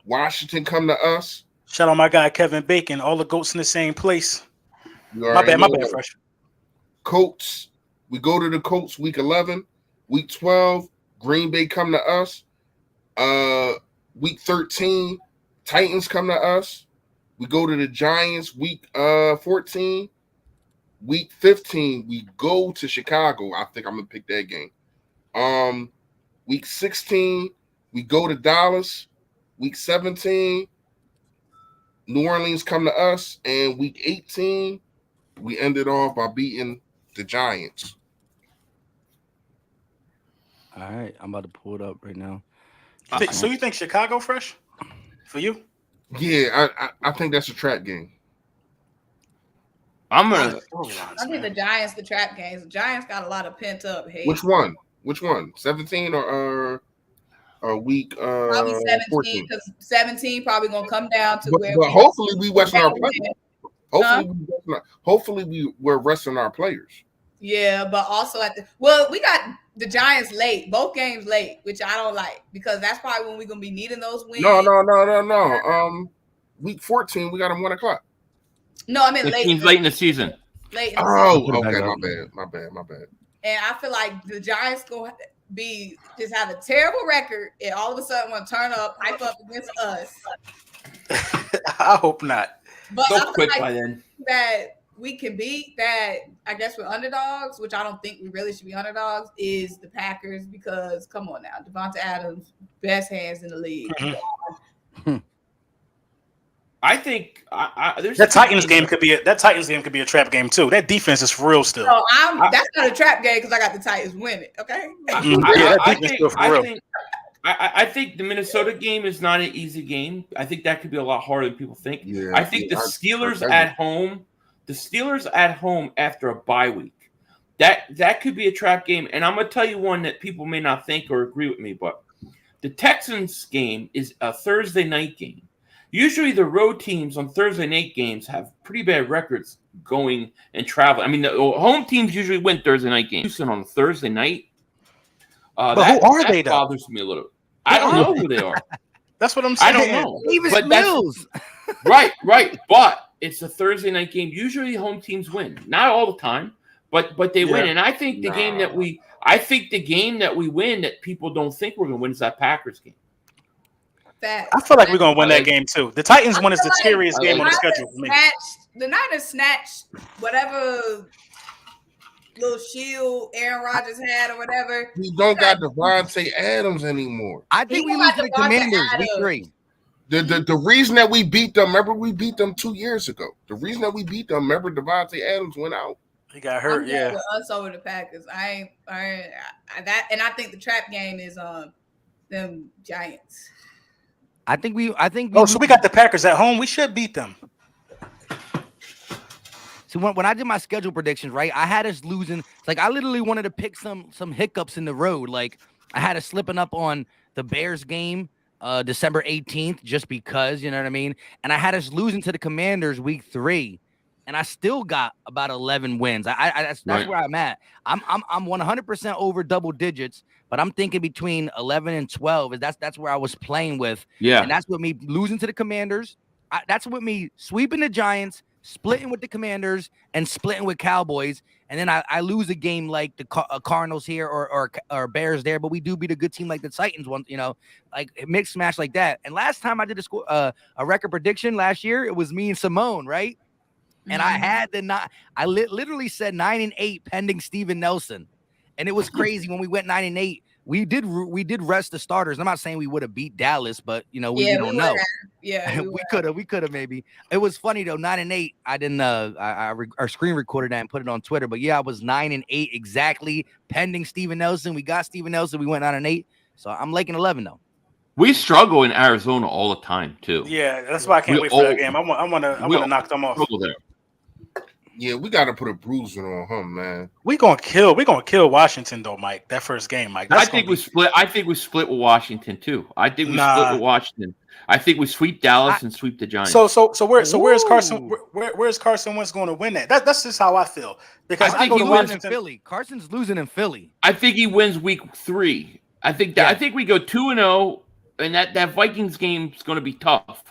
Washington come to us. Shout out my guy Kevin Bacon. All the goats in the same place. My bad, Fresh. Colts. We go to the Colts week 11. Week 12, Green Bay come to us. Week 13, Titans come to us. We go to the Giants week 14. Week 15, we go to Chicago. I think I'm gonna pick that game. Week 16, we go to Dallas. Week 17, New Orleans come to us, and week 18, we ended off by beating the Giants. All right, I'm about to pull it up right now. So you think Chicago fresh for you? Yeah, I think that's a trap game. I'm gonna. I think the Giants, the trap games. The Giants got a lot of pent up hate. Which one? 17 or week probably 17 14? because 17 probably gonna come down to where. But hopefully we resting our players. Hopefully we're resting our players. Yeah, but also we got the Giants late, both games late, which I don't like because that's probably when we're gonna be needing those wins. No. Week 14, we got them 1 o'clock. No, I mean late in the season. Late in the season. Okay, my bad. And I feel like the Giants gonna just have a terrible record and all of a sudden want to hype up against us. I hope not. But Don't I quit feel by like then. that we can beat that. I guess we're underdogs, which I don't think we really should be underdogs. Is the Packers because come on now, Devonta Adams, best hands in the league. I think that Titans game could be a trap game too. That defense is for real still. So that's not a trap game because I got the Titans winning. Okay. I think the Minnesota game is not an easy game. I think that could be a lot harder than people think. Yeah, I think the Steelers at home. The Steelers at home after a bye week. That could be a trap game. And I'm gonna tell you one that people may not think or agree with me, but the Texans game is a Thursday night game. Usually the road teams on Thursday night games have pretty bad records going and traveling. I mean, the home teams usually win Thursday night games. Houston on Thursday night. But who are they, though? Bothers me a little. I don't know who they are. That's what I'm saying. I don't know. Davis Mills. Right. But it's a Thursday night game. Usually home teams win. Not all the time, but they win. And I think the game that we win that people don't think we're going to win is that Packers game. I feel like we're gonna win that game too. The Titans one is the scariest game on the schedule for me. The Niners snatched whatever little shield Aaron Rodgers had or whatever. We don't got Devontae Adams anymore. I think we lose to the Commanders week 3. The reason that we beat them, remember we beat them 2 years ago. The reason that we beat them, remember Devontae Adams went out. He got hurt. Yeah. With us over the Packers. I think the trap game is them Giants. I think so we got the Packers at home. We should beat them. So when I did my schedule predictions, right, I had us losing. Like I literally wanted to pick some hiccups in the road. Like I had us slipping up on the Bears game, December 18th, just because, you know what I mean. And I had us losing to the Commanders week 3, and I still got about 11 wins. That's where I'm at. I'm 100% over double digits. But I'm thinking between 11 and 12. That's where I was playing with. Yeah. And that's with me losing to the Commanders. That's with me sweeping the Giants, splitting with the Commanders, and splitting with Cowboys. And then I lose a game like the Cardinals here or Bears there. But we do beat a good team like the Titans one, like mix smash like that. And last time I did a record prediction last year, it was me and Simone, right? And I had I literally said 9-8 pending Steven Nelson. And it was crazy when we went 9-8. We did rest the starters. I'm not saying we would have beat Dallas, but we don't know. Yeah, we could have maybe. It was funny though. 9-8. I didn't. I screen recorded that and put it on Twitter. But yeah, I was 9-8 exactly pending Steven Nelson. We got Steven Nelson. We went 9-8. So I'm liking 11 though. We struggle in Arizona all the time too. Yeah, that's why I can't wait for that game. I want to knock them off. Yeah, we got to put a bruising on him, man. We gonna kill Washington though, Mike. That first game, Mike. I think we split with Washington too. I think we split with Washington. I think we sweep Dallas and sweep the Giants. So where's Carson? Where's Carson Wentz going to win that? That's just how I feel because I go to Washington. In Philly. Carson's losing in Philly. I think he wins week 3. I think we go 2-0, and that Vikings game is going to be tough.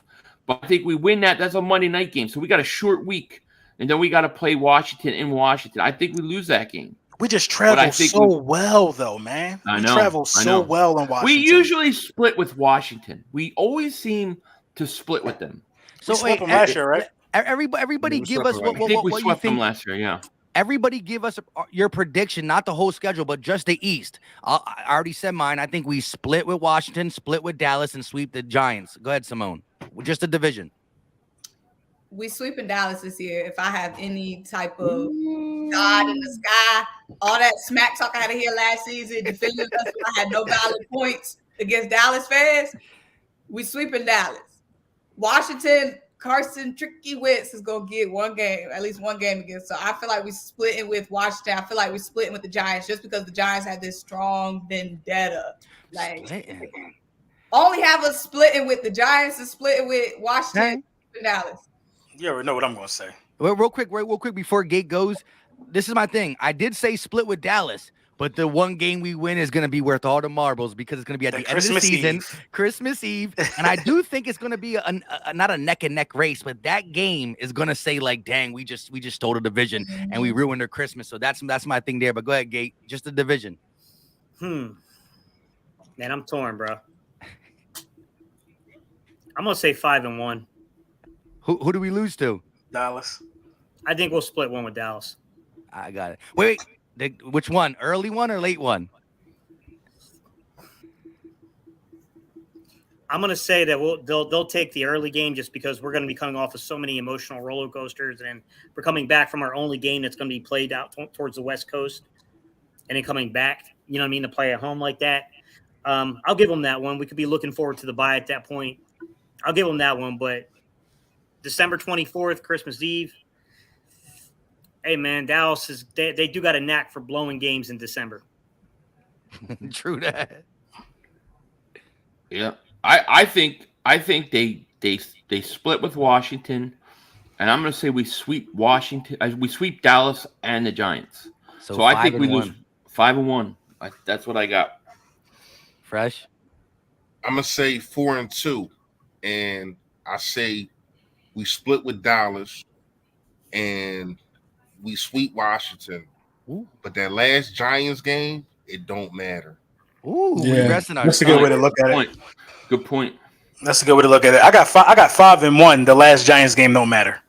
But I think we win that. That's a Monday night game, so we got a short week. And then we got to play Washington in Washington. I think we lose that game. We just travel so well, though, man. I know. We travel so well in Washington. We usually split with Washington. We always seem to split with them. So we swept them last year, right? Everybody we give swept us them what I think we you swept them think. last year. Yeah. Everybody give us your prediction, not the whole schedule, but just the East. I already said mine. I think we split with Washington, split with Dallas, and sweep the Giants. Go ahead, Simone. Just the division. We sweeping Dallas this year. If I have any type of God in the sky, all that smack talk I had to hear last season, defending us, I had no valid points against Dallas fans. We sweeping Dallas. Washington, Carson Tricky Wentz is gonna get one game, at least one game against. So I feel like we splitting with Washington. I feel like we splitting with the Giants just because the Giants have this strong vendetta. Like only have us splitting with the Giants and splitting with Washington and Dallas. You already know what I'm going to say. Well, real quick before Gate goes. This is my thing. I did say split with Dallas, but the one game we win is going to be worth all the marbles because it's going to be at the end of the season, Christmas Eve. And I do think it's going to be not a neck and neck race, but that game is going to say like, dang, we just stole the division and we ruined their Christmas. So that's my thing there. But go ahead, Gate. Just the division. Man, I'm torn, bro. I'm going to say 5-1. Who do we lose to? Dallas. I think we'll split one with Dallas. I got it. Wait. Which one? Early one or late one? I'm going to say that they'll take the early game just because we're going to be coming off of so many emotional roller coasters, and we're coming back from our only game that's going to be played out towards the West Coast, and then coming back, you know what I mean, to play at home like that. I'll give them that one. We could be looking forward to the bye at that point. I'll give them that one, but December 24th, Christmas Eve. Hey man, Dallas they do got a knack for blowing games in December. True that. Yeah, I think they split with Washington, and I'm going to say we sweep Washington. We sweep Dallas and the Giants. So I think we lose 5-1. That's what I got. Fresh. I'm gonna say 4-2, and I say we split with Dallas, and we sweep Washington. Ooh. But that last Giants game, it don't matter. Ooh, yeah. Resting our That's a good way to look at it. Good point. That's a good way to look at it. I got 5-1. The last Giants game don't matter.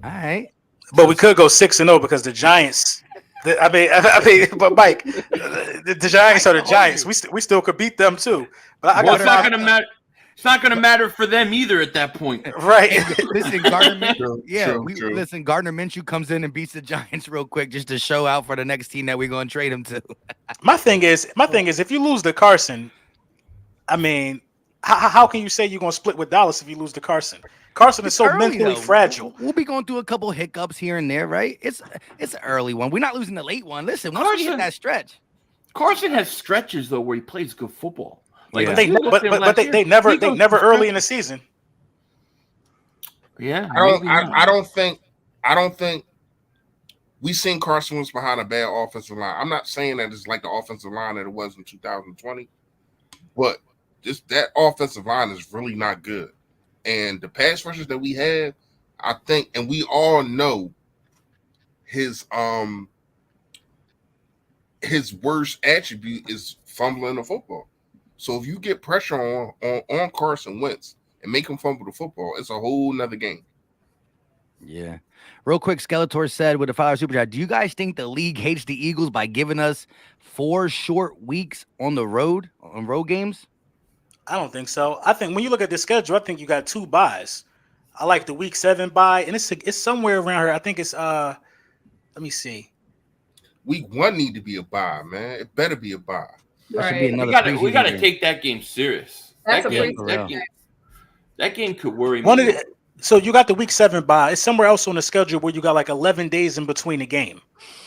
All right. But we could go 6-0 because the Giants. I mean, but Mike, the Giants are the Giants. We still could beat them too. But it's not going to matter. It's not going to matter for them either at that point, right? Listen, Gardner Minshew. True. Listen, Gardner Minshew comes in and beats the Giants real quick just to show out for the next team that we're going to trade him to. My thing is, if you lose to Carson, I mean, how can you say you're going to split with Dallas if you lose to Carson? Carson is so mentally fragile. We'll be going through a couple hiccups here and there, right? It's an early one. We're not losing the late one. Listen, once we hit that stretch. Carson has stretches though where he plays good football. Like, but they never early in the season. Yeah, I don't think we seen Carson was behind a bad offensive line. I'm not saying that it's like the offensive line that it was in 2020, but just that offensive line is really not good. And the pass rushers that we have, I think, and we all know his worst attribute is fumbling the football. So if you get pressure on Carson Wentz and make him fumble the football, it's a whole nother game. Yeah. Real quick, Skeletor said with a $5 super chat, do you guys think the league hates the Eagles by giving us 4 short weeks on road games? I don't think so. I think when you look at the schedule, I think you got 2 buys. I like the week 7 bye, and it's somewhere around here. I think it's let me see. Week 1 need to be a bye, man. It better be a bye. That should be another. We got to take that game serious. That's that game could worry me. So you got the week 7 bye. It's somewhere else on the schedule where you got like 11 days in between the game,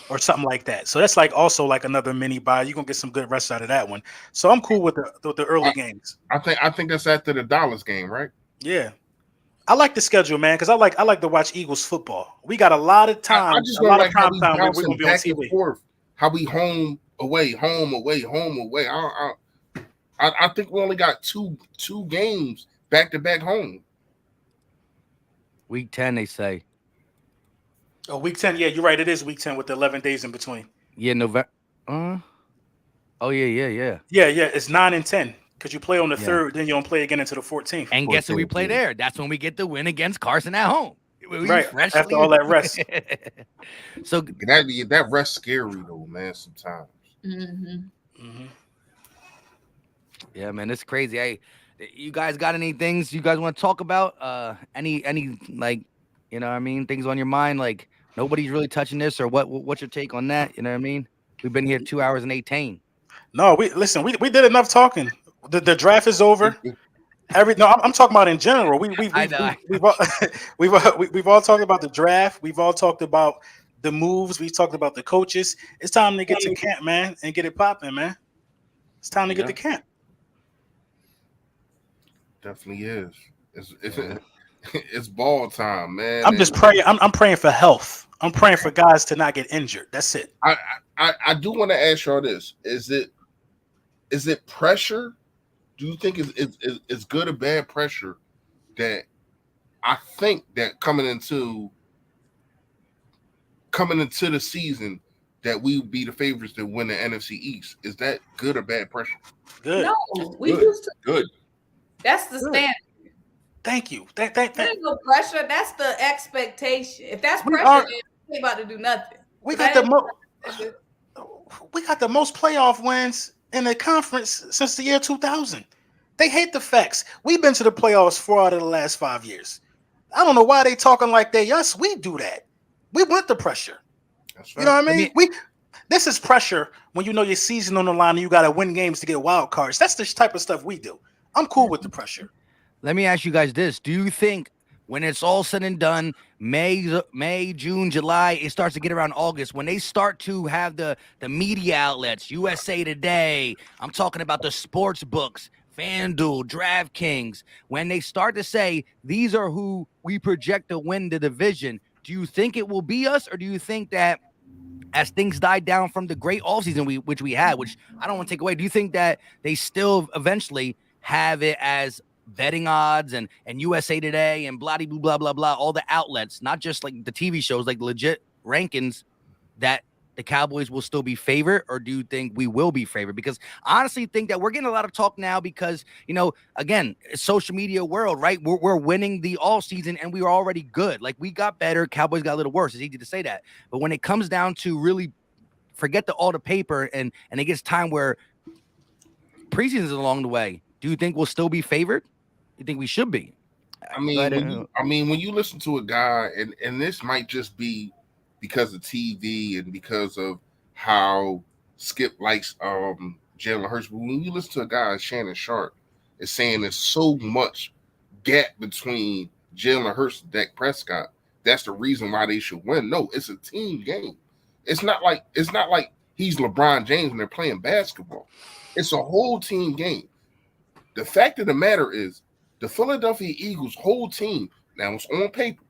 or something like that. So that's like also like another mini bye. You're gonna get some good rest out of that one. So I'm cool with the early games. I think that's after the Dallas game, right? Yeah. I like the schedule, man, because I like to watch Eagles football. We got a lot of time. I just don't like how we bouncing back and forth. How we home away, home away, home away. I think we only got two games back to back home. Week 10, they say. Oh, week 10. Yeah, you're right. It is week 10 with the 11 days in between. Yeah, November. Oh yeah. Yeah. It's 9 and 10. Because you play on the 3rd, then you don't play again until the 14th. And guess who we play there? That's when we get the win against Carson at home. Right, after all that rest. So that rest scary though, man. Sometimes. Yeah, man, it's crazy. Hey, you guys got any things you guys want to talk about? Any like, you know what I mean, things on your mind? Like nobody's really touching this, or what's your take on that? You know what I mean? We've been here 2 hours and 18. No, we did enough talking. The draft is over. I'm talking about in general. We've all talked about the draft. We've all talked about the moves. We've talked about the coaches. It's time to get to camp, man, and get it popping, man. It's time to get to camp. Definitely is. It's ball time, man. I'm just praying. I'm praying for health. I'm praying for guys to not get injured. That's it. I do want to ask y'all this: Is it pressure? Do you think it's good or bad pressure that I think that coming into the season that we would be the favorites to win the NFC East? Is that good or bad pressure? Good. No, we used to. Good. That's the standard. Thank you. There's no pressure. That's the expectation. If that's pressure, then we ain't about to do nothing. We got the most playoff wins in the conference since the year 2000. They hate the facts. We've been to the playoffs 4 out of the last 5 years. I don't know why they talking like they us. We do that. We want the pressure. That's right. You know what I mean? This is pressure when you know your season on the line and you got to win games to get wild cards. That's the type of stuff we do. I'm cool with the pressure. Let me ask you guys this. Do you think when it's all said and done, May, June, July, it starts to get around August, when they start to have the media outlets, USA Today, I'm talking about the sports books, FanDuel, DraftKings, when they start to say, these are who we project to win the division, do you think it will be us, or do you think that as things died down from the great offseason which we had, which I don't want to take away, do you think that they still eventually have it as betting odds and USA Today and blah, blah, blah, blah, all the outlets, not just like the TV shows, like legit rankings, that the Cowboys will still be favored, or do you think we will be favored? Because I honestly think that we're getting a lot of talk now because, you know, again, it's social media world, right? We're winning the all season and we were already good. Like we got better. Cowboys got a little worse. It's easy to say that. But when it comes down to really forget all the paper and it gets time where preseason is along the way, do you think we'll still be favored? You think we should be? When you listen to a guy, and this might just be because of TV and because of how Skip likes Jalen Hurts, but when you listen to a guy, Shannon Sharp is saying there's so much gap between Jalen Hurts and Dak Prescott. That's the reason why they should win. No, it's a team game. It's not like he's LeBron James and they're playing basketball. It's a whole team game. The fact of the matter is, the Philadelphia Eagles' whole team, now it's on paper.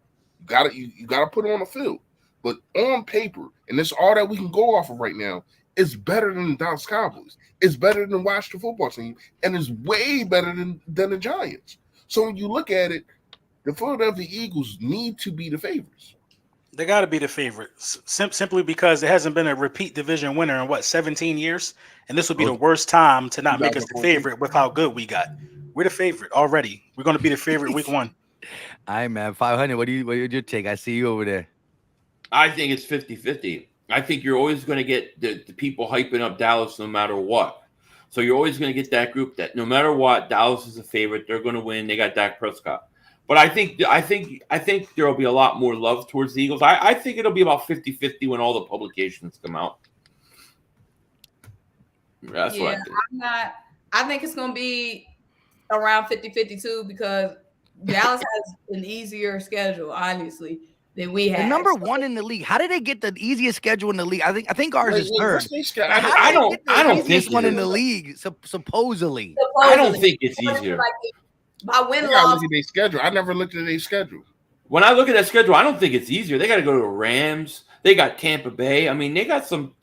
You gotta put it on the field. But on paper, and it's all that we can go off of right now, it's better than the Dallas Cowboys. It's better than the Washington football team, and it's way better than the Giants. So when you look at it, the Philadelphia Eagles need to be the favorites. They got to be the favorites, simply because there hasn't been a repeat division winner in 17 years, and this would be the worst time to not make us the favorite with how good we got. We're the favorite already. We're going to be the favorite week 1. All right, man. 500. What did your take? I see you over there. I think it's 50-50. I think you're always going to get the people hyping up Dallas no matter what. So you're always going to get that group that no matter what, Dallas is a favorite. They're going to win. They got Dak Prescott. But I think there will be a lot more love towards the Eagles. I think it'll be about 50-50 when all the publications come out. That's what I think. I think it's going to be around 50-50 too, because Dallas has an easier schedule, obviously, than we have. The number 1 in the league. How did they get the easiest schedule in the league? I think ours is third. I don't think one in the league. Supposedly. I don't think it's easier. By win look at their schedule. I never looked at their schedule. When I look at that schedule, I don't think it's easier. They got to go to the Rams. They got Tampa Bay. I mean, they got some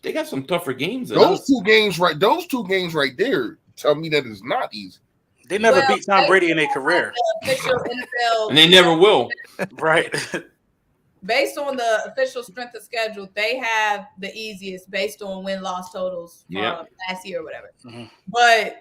tougher games. Those two games right there tell me that it's not easy. They never beat Tom Brady in their career. And they never will. Right. Based on the official strength of schedule, they have the easiest based on win-loss totals last year or whatever. Mm-hmm. But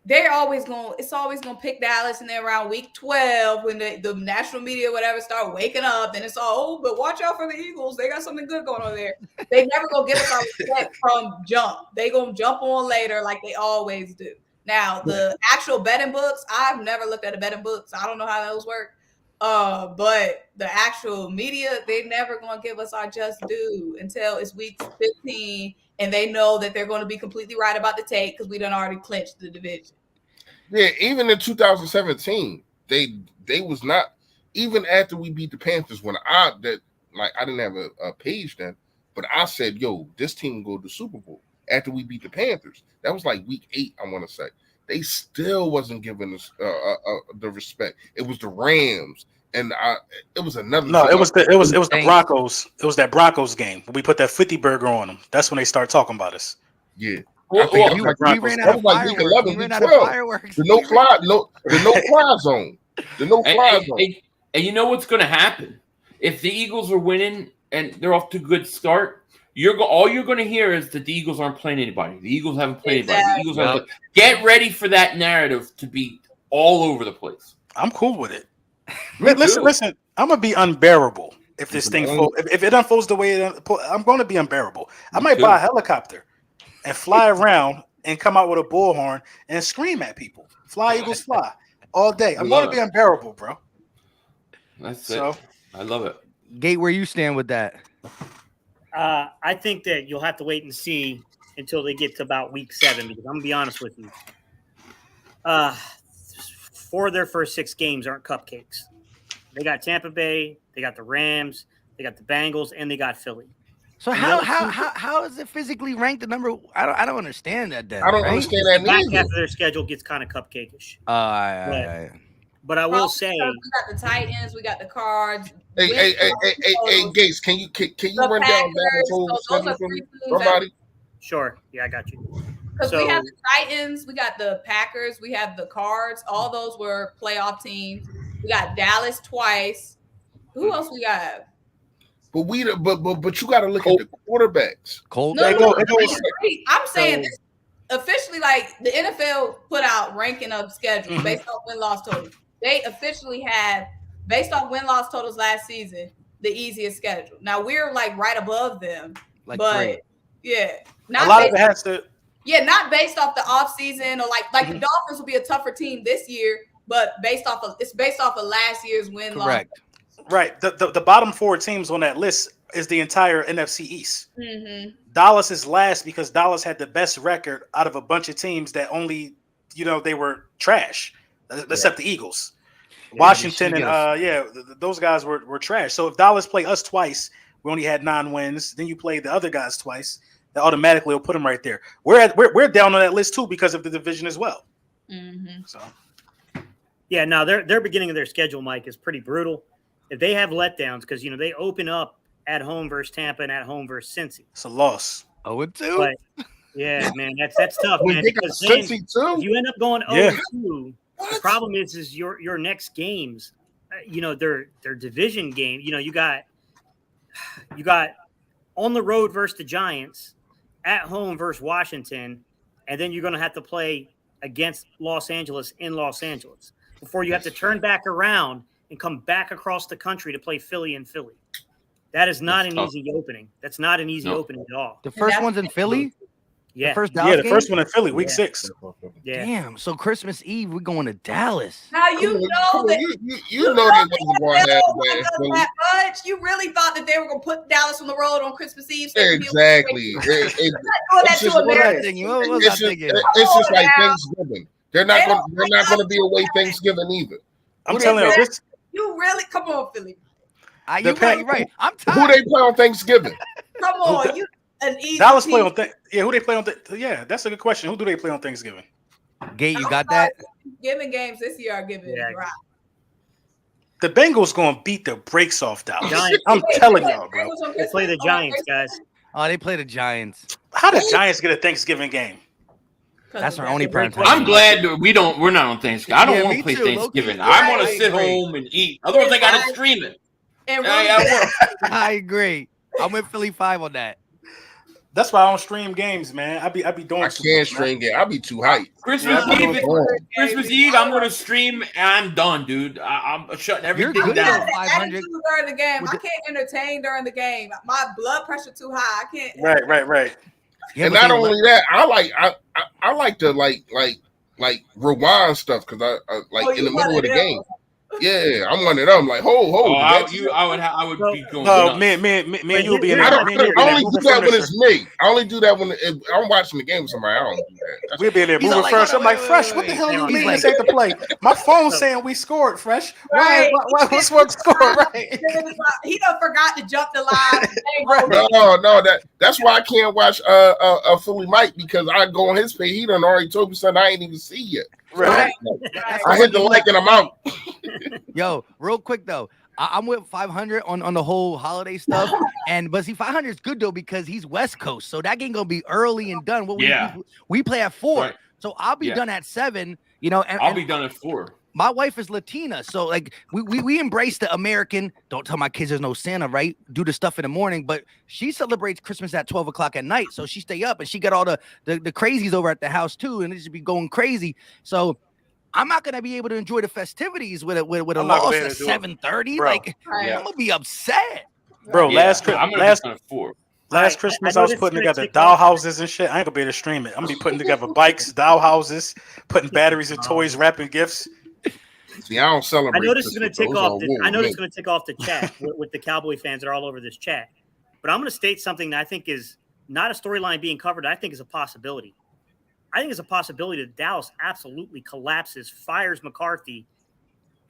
they're always going. It's always going to pick Dallas, and then around week 12, when the national media, whatever, start waking up, then it's all, but watch out for the Eagles. They got something good going on there. They never gonna give us our respect from jump. They gonna jump on later like they always do. Now the actual betting books, I've never looked at a betting book, so I don't know how those work. But the actual media, they never gonna give us our just due until it's week 15. And they know that they're going to be completely right about the take because we done already clinched the division. Yeah, even in 2017, they was not, even after we beat the Panthers, when I didn't have a page then, but I said, yo, this team will go to the Super Bowl after we beat the Panthers. That was like week 8, I want to say. They still wasn't giving us the respect. It was the Rams. And it was another. No, it was the Broncos. It was that Broncos game. We put that 50 burger on them. That's when they start talking about us. Yeah. We ran out of fireworks. We ran out of fireworks. The no fly zone. The no fly zone. And you know what's going to happen if the Eagles are winning and they're off to a good start? All you're going to hear is that the Eagles aren't playing anybody. The Eagles haven't played anybody. The Eagles haven't played. Get ready for that narrative to be all over the place. I'm cool with it. Listen. I'm gonna be unbearable if this thing if it unfolds the way I'm going to be unbearable. I might buy a helicopter and fly around and come out with a bullhorn and scream at people. Fly, Eagles, fly all day. I'm going to be unbearable, bro. That's it. I love it. Gate, where you stand with that? I think that you'll have to wait and see until they get to about week 7 because I'm gonna be honest with you. 4 of their first 6 games aren't cupcakes. They got Tampa Bay, they got the Rams, they got the Bengals, and they got Philly. So how is it physically ranked the number? I don't understand that. Then I don't understand that. Back half of their schedule gets kind of cupcakeish. But I will say, we got the Titans, we got the Cards. Hey, Gates, can you run down that whole schedule for me, somebody? Sure. Yeah, I got you. Because we have the Titans, we got the Packers, we have the Cards. All those were playoff teams. We got Dallas twice. Who else we got? But you got to look at the quarterbacks. I'm saying this officially, like the NFL put out ranking of schedules based on win-loss totals. They officially have, based on win-loss totals last season, the easiest schedule. Now we're like right above them, not a lot of it has to. Yeah, not based off the offseason or like the Dolphins will be a tougher team this year, but based off of last year's win-loss. Correct. Right. The bottom 4 teams on that list is the entire NFC East. Mm-hmm. Dallas is last because Dallas had the best record out of a bunch of teams that only, they were trash, except the Eagles. Washington and those guys were trash. So if Dallas played us twice, we only had 9 wins. Then you play the other guys twice. That automatically will put them right there. We're down on that list too because of the division as well. Mm-hmm. So, yeah, no, their beginning of their schedule, Mike, is pretty brutal. If they have letdowns, because they open up at home versus Tampa and at home versus Cincy. It's a loss. 0-2. But yeah, man, that's tough, man. Because then if you end up going 0-2, the problem is your next games, they're division game. You got on the road versus the Giants, at home versus Washington, and then you're going to have to play against Los Angeles in Los Angeles before you have to turn back around and come back across the country to play Philly in Philly. That is not an easy opening. That's not an easy opening at all. The first one's in Philly? Yeah. The first one in Philly, week 6. Yeah. Damn. So Christmas Eve, we're going to Dallas. Now you know that you know they wasn't going that much. You really thought that they were going to put Dallas on the road on Christmas Eve? Exactly. It's just like Thanksgiving. They're not going to be away Thanksgiving either. I'm telling you, you really come on, Philly. You're right. I'm tired. Who they play on Thanksgiving? Come on, you an easy Dallas play on who they play on? Yeah, that's a good question. Who do they play on Thanksgiving? Gate, you got that? Thanksgiving games this year are giving dry. The Bengals gonna beat the brakes off Dallas. I'm telling y'all, bro. They play the Giants, guys. Oh, they play the Giants. How did Giants get a Thanksgiving game? That's our only prime time. I'm glad that we're not on Thanksgiving. I don't want to play Thanksgiving. I want to sit home and eat. Otherwise, I gotta stream it. And I agree. I'm with Philly 5 on that. That's why I don't stream games, man. I be doing. I can't stream game. I'll be too hyped. Christmas Yeah, Eve, I'm gonna stream and I'm done, dude. I'm shutting everything good down. though. The 500 attitude during the game. I can't entertain during the game. My blood pressure too high. I can't. Right. Yeah, And but not they- only that, I like to like rewind stuff because I like in the middle of the game. Yeah, I'm one of them. Like, hold. I would be going. No, nuts. me and you'll be in I there. don't. Me and you'll be I in only there do moving that when furniture. it's me. I only do that when if I'm watching the game with somebody. I don't do that. We'll be in there He's moving like, fresh. hold I'm on, like, wait, Fresh, wait, what the wait. hell you He's mean like- this ain't the play? My phone's saying we scored, Fresh. Right. What's what score, right? He done forgot to jump the line. No, that's why I can't watch Philly Mike because I go on his page. He done already told me something I ain't even see yet. Right. I hit the like and I'm out. Yo, real quick though, I'm with 500 on the whole holiday stuff, but see, 500 is good though because he's West Coast, so that game gonna be early and done. We play at 4, Right. so I'll be done at 7. You know, and I'll be done at 4. My wife is Latina, so like we embrace the American. Don't tell my kids there's no Santa, right? Do the stuff in the morning, but she celebrates Christmas at 12 o'clock at night, so she stay up and she got all the crazies over at the house too, and it should be going crazy. So I'm not gonna be able to enjoy the festivities with a I'm not loss gonna be able at to do it. 7:30. Bro. Like I'm gonna be upset. Bro, Yeah, last I'm gonna last be done at 4. Last Christmas, I I know was this is putting gonna together tick doll off. houses and shit. I ain't gonna be able to stream it. I'm gonna be putting together bikes, doll houses, putting batteries and toys, wrapping gifts. See, I don't celebrate. I know this is going to tick off. I know this is going going to tick off the chat with the Cowboy fans that are all over this chat. But I'm going to state something that I think is not a storyline being covered. I think is a possibility. I think it's a possibility that Dallas absolutely collapses, fires McCarthy,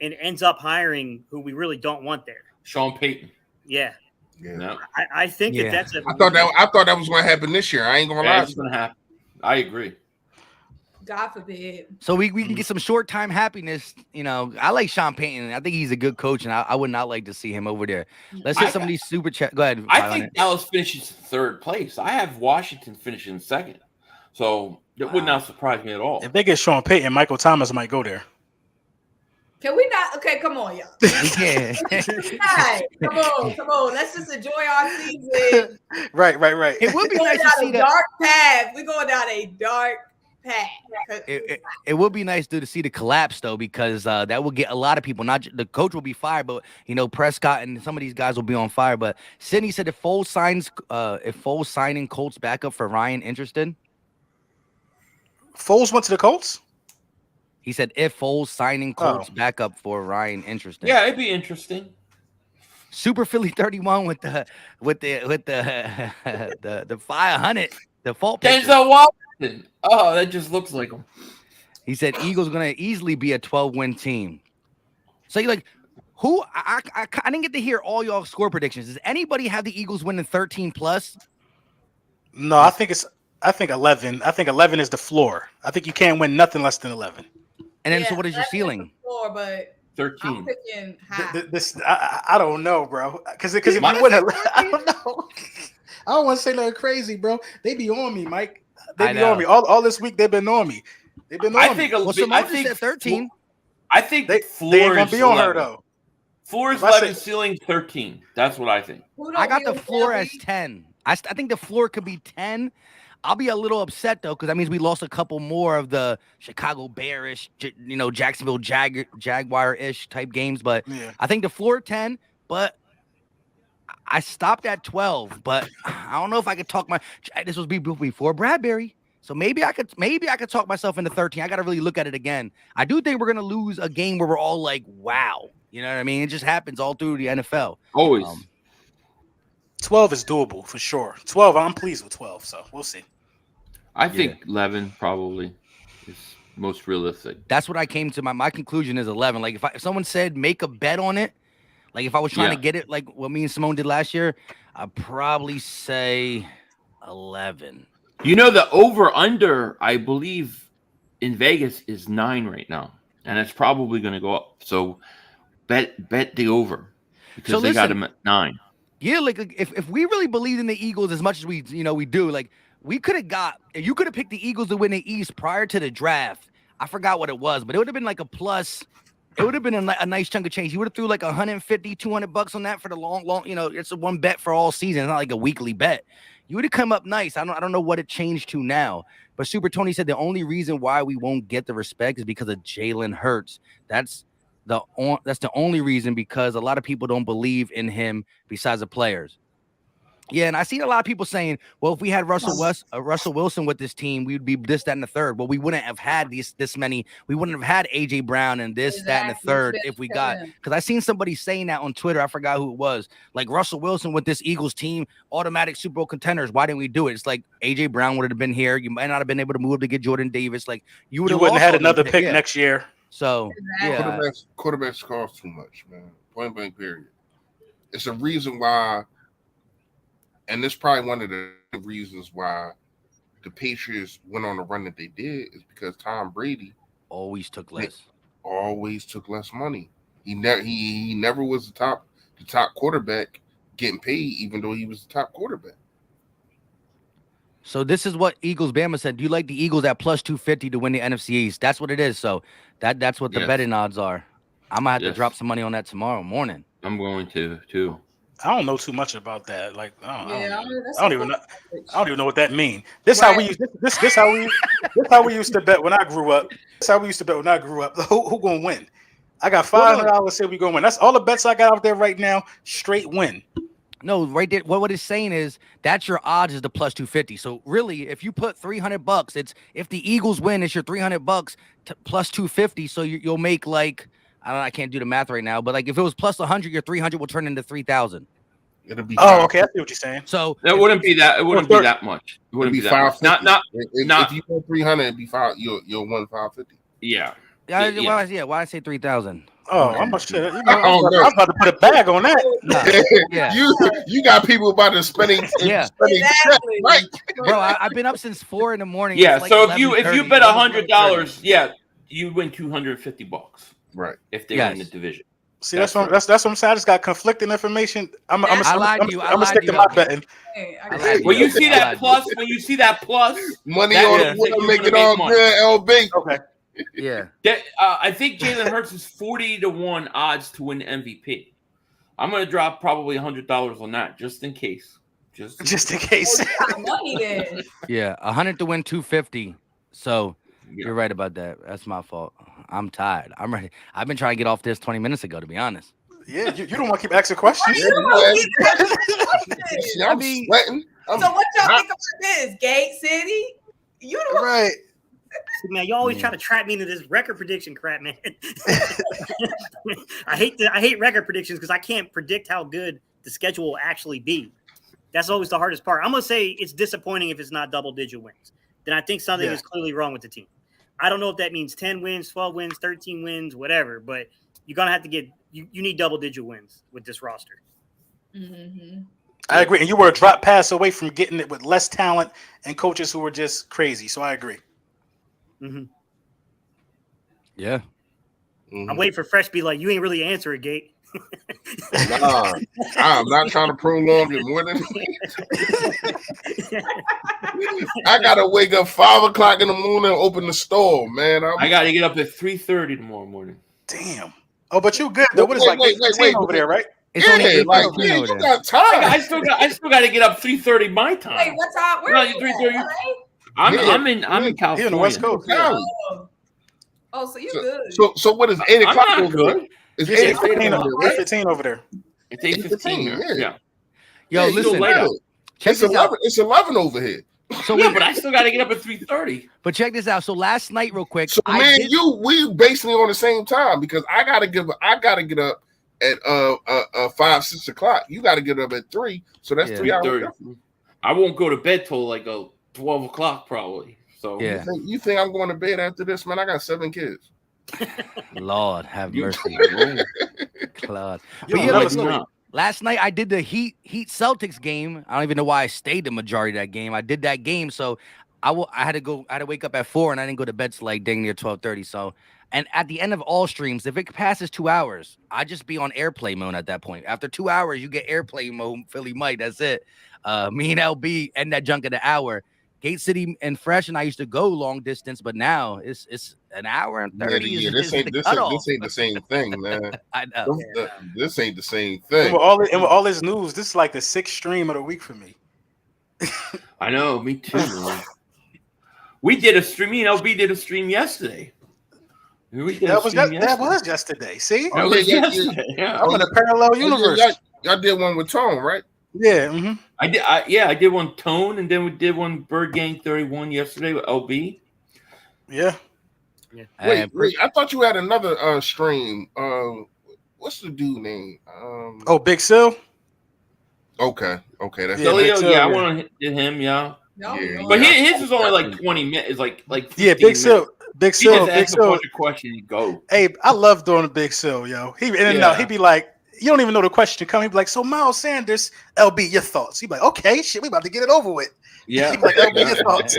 and ends up hiring who we really don't want there. Sean Payton. Yeah, Yeah. No, I think Yeah. that's a. I thought that was going to happen this year. I ain't gonna lie. that's gonna happen. I agree. God forbid. So we can get some short time happiness. You know, I like Sean Payton. I think he's a good coach, and I would not like to see him over there. Let's hit some of these super chat. Go ahead. I 500. think Dallas finishes 3rd place. I have Washington finishing 2nd. So that would not surprise me at all. If they get Sean Payton, Michael Thomas might go there. Can we not? Okay, come on, y'all. Yeah. Right. Come on. Let's just enjoy our season. Right. It would be We're nice going to see down a that. dark path. We're going down a dark path. It would be nice to see the collapse though, because that will get a lot of people. The coach will be fired, but Prescott and some of these guys will be on fire. But Sydney said if Foles signing Colts backup for Ryan interested. Foles went to the Colts. He said if Foles signing Colts backup for Ryan interested. Yeah, it'd be interesting. Super Philly 31 with the 500 default picture. Denzel Washington. Oh, that just looks like him. He said Eagles gonna easily be a 12-win team. So you're like, who? I didn't get to hear all y'all score predictions. Does anybody have the Eagles winning 13 plus? No, I think 11. I think 11 is the floor. I think you can't win nothing less than 11. And then so what is your that's ceiling? Floor, but 13. I'm picking high. I don't know, bro. Because if you win, I don't know. I don't want to say nothing crazy, bro. They be on me, Mike. They be on me all this week. They've been on me. They've been on I me. think. Well, Simone just said 13. I think They floor ain't gonna is be on 11. her though. Floor is If I 11, say- ceiling 13. That's what I think. I got the floor as 10. I think the floor could be 10. I'll be a little upset though, because that means we lost a couple more of the Chicago Bearish, Jacksonville Jaguar-ish type games. But Yeah. I think the floor 10, but I stopped at 12. But I don't know if I could talk this was before Bradbury. So maybe I could talk myself into 13. I got to really look at it again. I do think we're going to lose a game where we're all like, wow. You know what I mean? It just happens all through the NFL. Always. 12 is doable for sure. 12, I'm pleased with 12. So we'll see. I think 11 probably is most realistic. That's what I came to. My conclusion is 11. Like if someone said make a bet on it, like if I was trying to get it, like what me and Simone did last year, I'd probably say 11. You know, the over-under, I believe, in Vegas is 9 right now. And it's probably going to go up. So bet the over. Because So they got listen, him at 9. Yeah, like if we really believed in the Eagles as much as we do, like you could have picked the Eagles to win the East prior to the draft. I forgot what it was, but it would have been like a plus. It would have been a nice chunk of change. You would have threw like 150, $200 on that for the long, it's a one bet for all season. It's not like a weekly bet. You would have come up nice. I don't know what it changed to now. But Super Tony said the only reason why we won't get the respect is because of Jalen Hurts. That's the only reason, because a lot of people don't believe in him besides the players. Yeah, and I seen a lot of people saying, well, if we had Russell Wilson with this team, we'd be this, that, and the third. Well, we wouldn't have had this many. We wouldn't have had AJ Brown and this, that, and the third if we got. Because I seen somebody saying that on Twitter. I forgot who it was. Like, Russell Wilson with this Eagles team, automatic Super Bowl contenders. Why didn't we do it? It's like AJ Brown would have been here. You might not have been able to move to get Jordan Davis. Like, you wouldn't have had another pick next year. So yeah, quarterbacks cost too much, man. Point blank, period. It's a reason why. And this is probably one of the reasons why the Patriots went on the run that they did, is because Tom Brady always took less. Always took less money. He never was the top quarterback getting paid, even though he was the top quarterback. So this is what Eagles Bama said. Do you like the Eagles at plus 250 to win the NFC East? That's what it is. So that's what the betting odds are. I'm gonna have to drop some money on that tomorrow morning. I'm going to too. I don't know too much about that. Like, I don't even know what that means. This how we used to bet when I grew up. This how we used to bet when I grew up. Who gonna win? I got $500. Say we gonna win. That's all the bets I got out there right now. Straight win. No, right there. What it's saying is that's your odds is the plus 250. So really, if you put $300, it's if the Eagles win, it's your $300 to plus 250. So you'll make like. I can't do the math right now, but like if it was plus 100, your 300 will turn into 3,000. It'll be. Oh, okay. I see what you're saying. So it wouldn't be that. It wouldn't be that much. It wouldn't be that much. Not. If you go 300, it'd be five. You'll win 550. Yeah. Why I say 3,000? Oh, I'm about to put a bag on that. Yeah. You got people about to spending. Exactly. Right, bro. I've been up since 4 a.m. Yeah. Like so if you bet $100, you win $250. Right. If they win the division. See, that's what I'm saying. I just got conflicting information. I'm gonna stick to my betting. When you see that plus, money on the board, make it all good, LB. Okay. Yeah. I think Jalen Hurts is 40-1 odds to win MVP. I'm gonna drop probably $100 on that just in case. Just in case. Money then. Yeah, 100 to win 250. So you're right about that. That's my fault. I'm tired. I'm ready. I've been trying to get off this 20 minutes ago, to be honest. Yeah, you don't want to keep asking questions. I'm sweating. So what y'all think about this? Gate City? You know right. Man, you always try to trap me into this record prediction crap, man. I hate record predictions because I can't predict how good the schedule will actually be. That's always the hardest part. I'm gonna say it's disappointing if it's not double-digit wins. Then I think something is clearly wrong with the team. I don't know if that means 10 wins, 12 wins, 13 wins, whatever, but you're going to have to get – you need double-digit wins with this roster. Mm-hmm. I agree. And you were a drop pass away from getting it with less talent and coaches who were just crazy. So I agree. Mm-hmm. Yeah. I'm waiting for Fresh to be like, you ain't really answering, Gate. Nah, I'm not trying to prolong it more than I gotta wake up 5 o'clock in the morning and open the store, man. I gotta get up at 3:30 tomorrow morning. Damn. Oh, but you good though. What is wait, over there, right? It's only you got time. I still got to get up 3:30 my time. Wait, what's up? Where are you 3:30. I'm in California. Here in the West Coast. Oh, so you good? So what is 8 o'clock over there? It's 8:15 over there. It's 8:15. Yeah. Yo, listen. It's 11 over here. So but I still got to get up at 3:30. But check this out. So last night, real quick. So we basically on the same time because I gotta get up at 5, 6 o'clock. You gotta get up at 3. So that's 3 hours. I won't go to bed till like 12 o'clock probably. So you think I'm going to bed after this, man? I got 7 kids. Lord have mercy. Claude. But last night I did the Heat Celtics game. I don't even know why I stayed the majority of that game. I did that game, so I had to wake up at 4 and I didn't go to bed till like dang near 12:30. So, and at the end of all streams, if it passes 2 hours, I just be on airplay mode at that point. After 2 hours, you get airplay mode, Philly Mike. That's it. Me and LB end that junk at an hour. Gate City and Fresh and I used to go long distance, but now it's an hour and 30. Yeah, this ain't the same thing, man. I know. This ain't the same thing. And with all this news, this is like the 6th stream of the week for me. I know, me too. Man. We did a stream. You know, we did a stream yesterday. That was yesterday. See, That was yesterday. Yeah. I'm in a parallel universe. Y'all did one with Tone, right? Yeah. Mm-hmm. I did one Tone, and then we did one Bird Gang 31 yesterday with LB. Yeah. Wait, I thought you had another stream. What's the dude name? Big Sil. Okay, that's I want to hit him. Yeah. But his is only like 20 minutes. It's like Big Sil. Big Sil. He just asks a bunch of questions. You go. Hey, I love doing the Big Sil, yo. He he'd be like, you don't even know the question to come. He'd be like, so Miles Sanders, LB, your thoughts? He'd be like, okay, shit, we about to get it over with. Yeah. He'd be like, LB, your thoughts?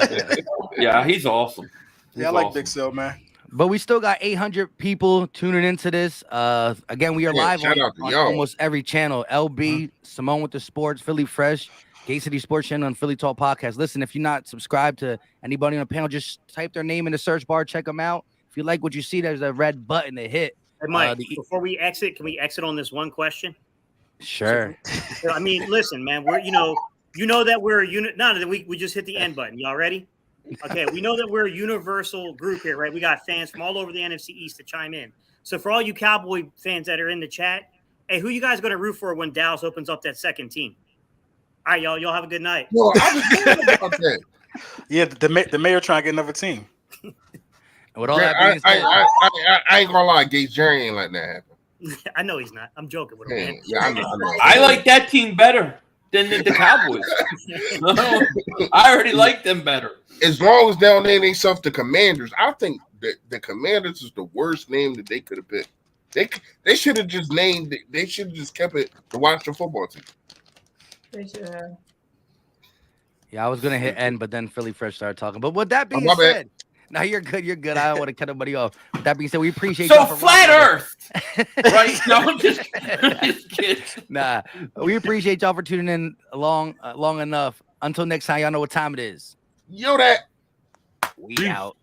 Yeah, he's awesome. I like Big Sil, man. But we still got 800 people tuning into this. Again, we are live on almost every channel. LB, Simone with the Sports, Philly Fresh, Gate City Sports Channel, and Philly Talk Podcast. Listen, if you're not subscribed to anybody on the panel, just type their name in the search bar, check them out. If you like what you see, there's a red button to hit. Hey, Mike, before we exit, can we exit on this one question? Sure. So, I mean, listen, man, we're you know that we're a unit. No, that we just hit the end button. Y'all ready? Okay, we know that we're a universal group here, right? We got fans from all over the NFC East to chime in. So for all you Cowboy fans that are in the chat, hey, who you guys going to root for when Dallas opens up that second team? All right, y'all have a good night. Well, I was thinking about that. Yeah, the mayor trying to get another team. With all that being said, I ain't gonna lie, Gates Jerry ain't letting that happen. I know he's not. I'm joking with him. Man. Yeah, I know. I like that team better than the Cowboys. I already like them better. As long as they don't name themselves the Commanders, I think that the Commanders is the worst name that they could have picked. They should have just named it. They should have just kept it the Washington Football Team. They should have. Yeah, I was gonna hit end, but then Philly Fresh started talking. But with that being my bad. said, no, you're good. You're good. I don't want to cut nobody off. With that being said, we appreciate So y'all for flat rocking. Earth, right? No, I'm just kidding. Nah, we appreciate y'all for tuning in long enough. Until next time, y'all know what time it is. Yo, that. We out.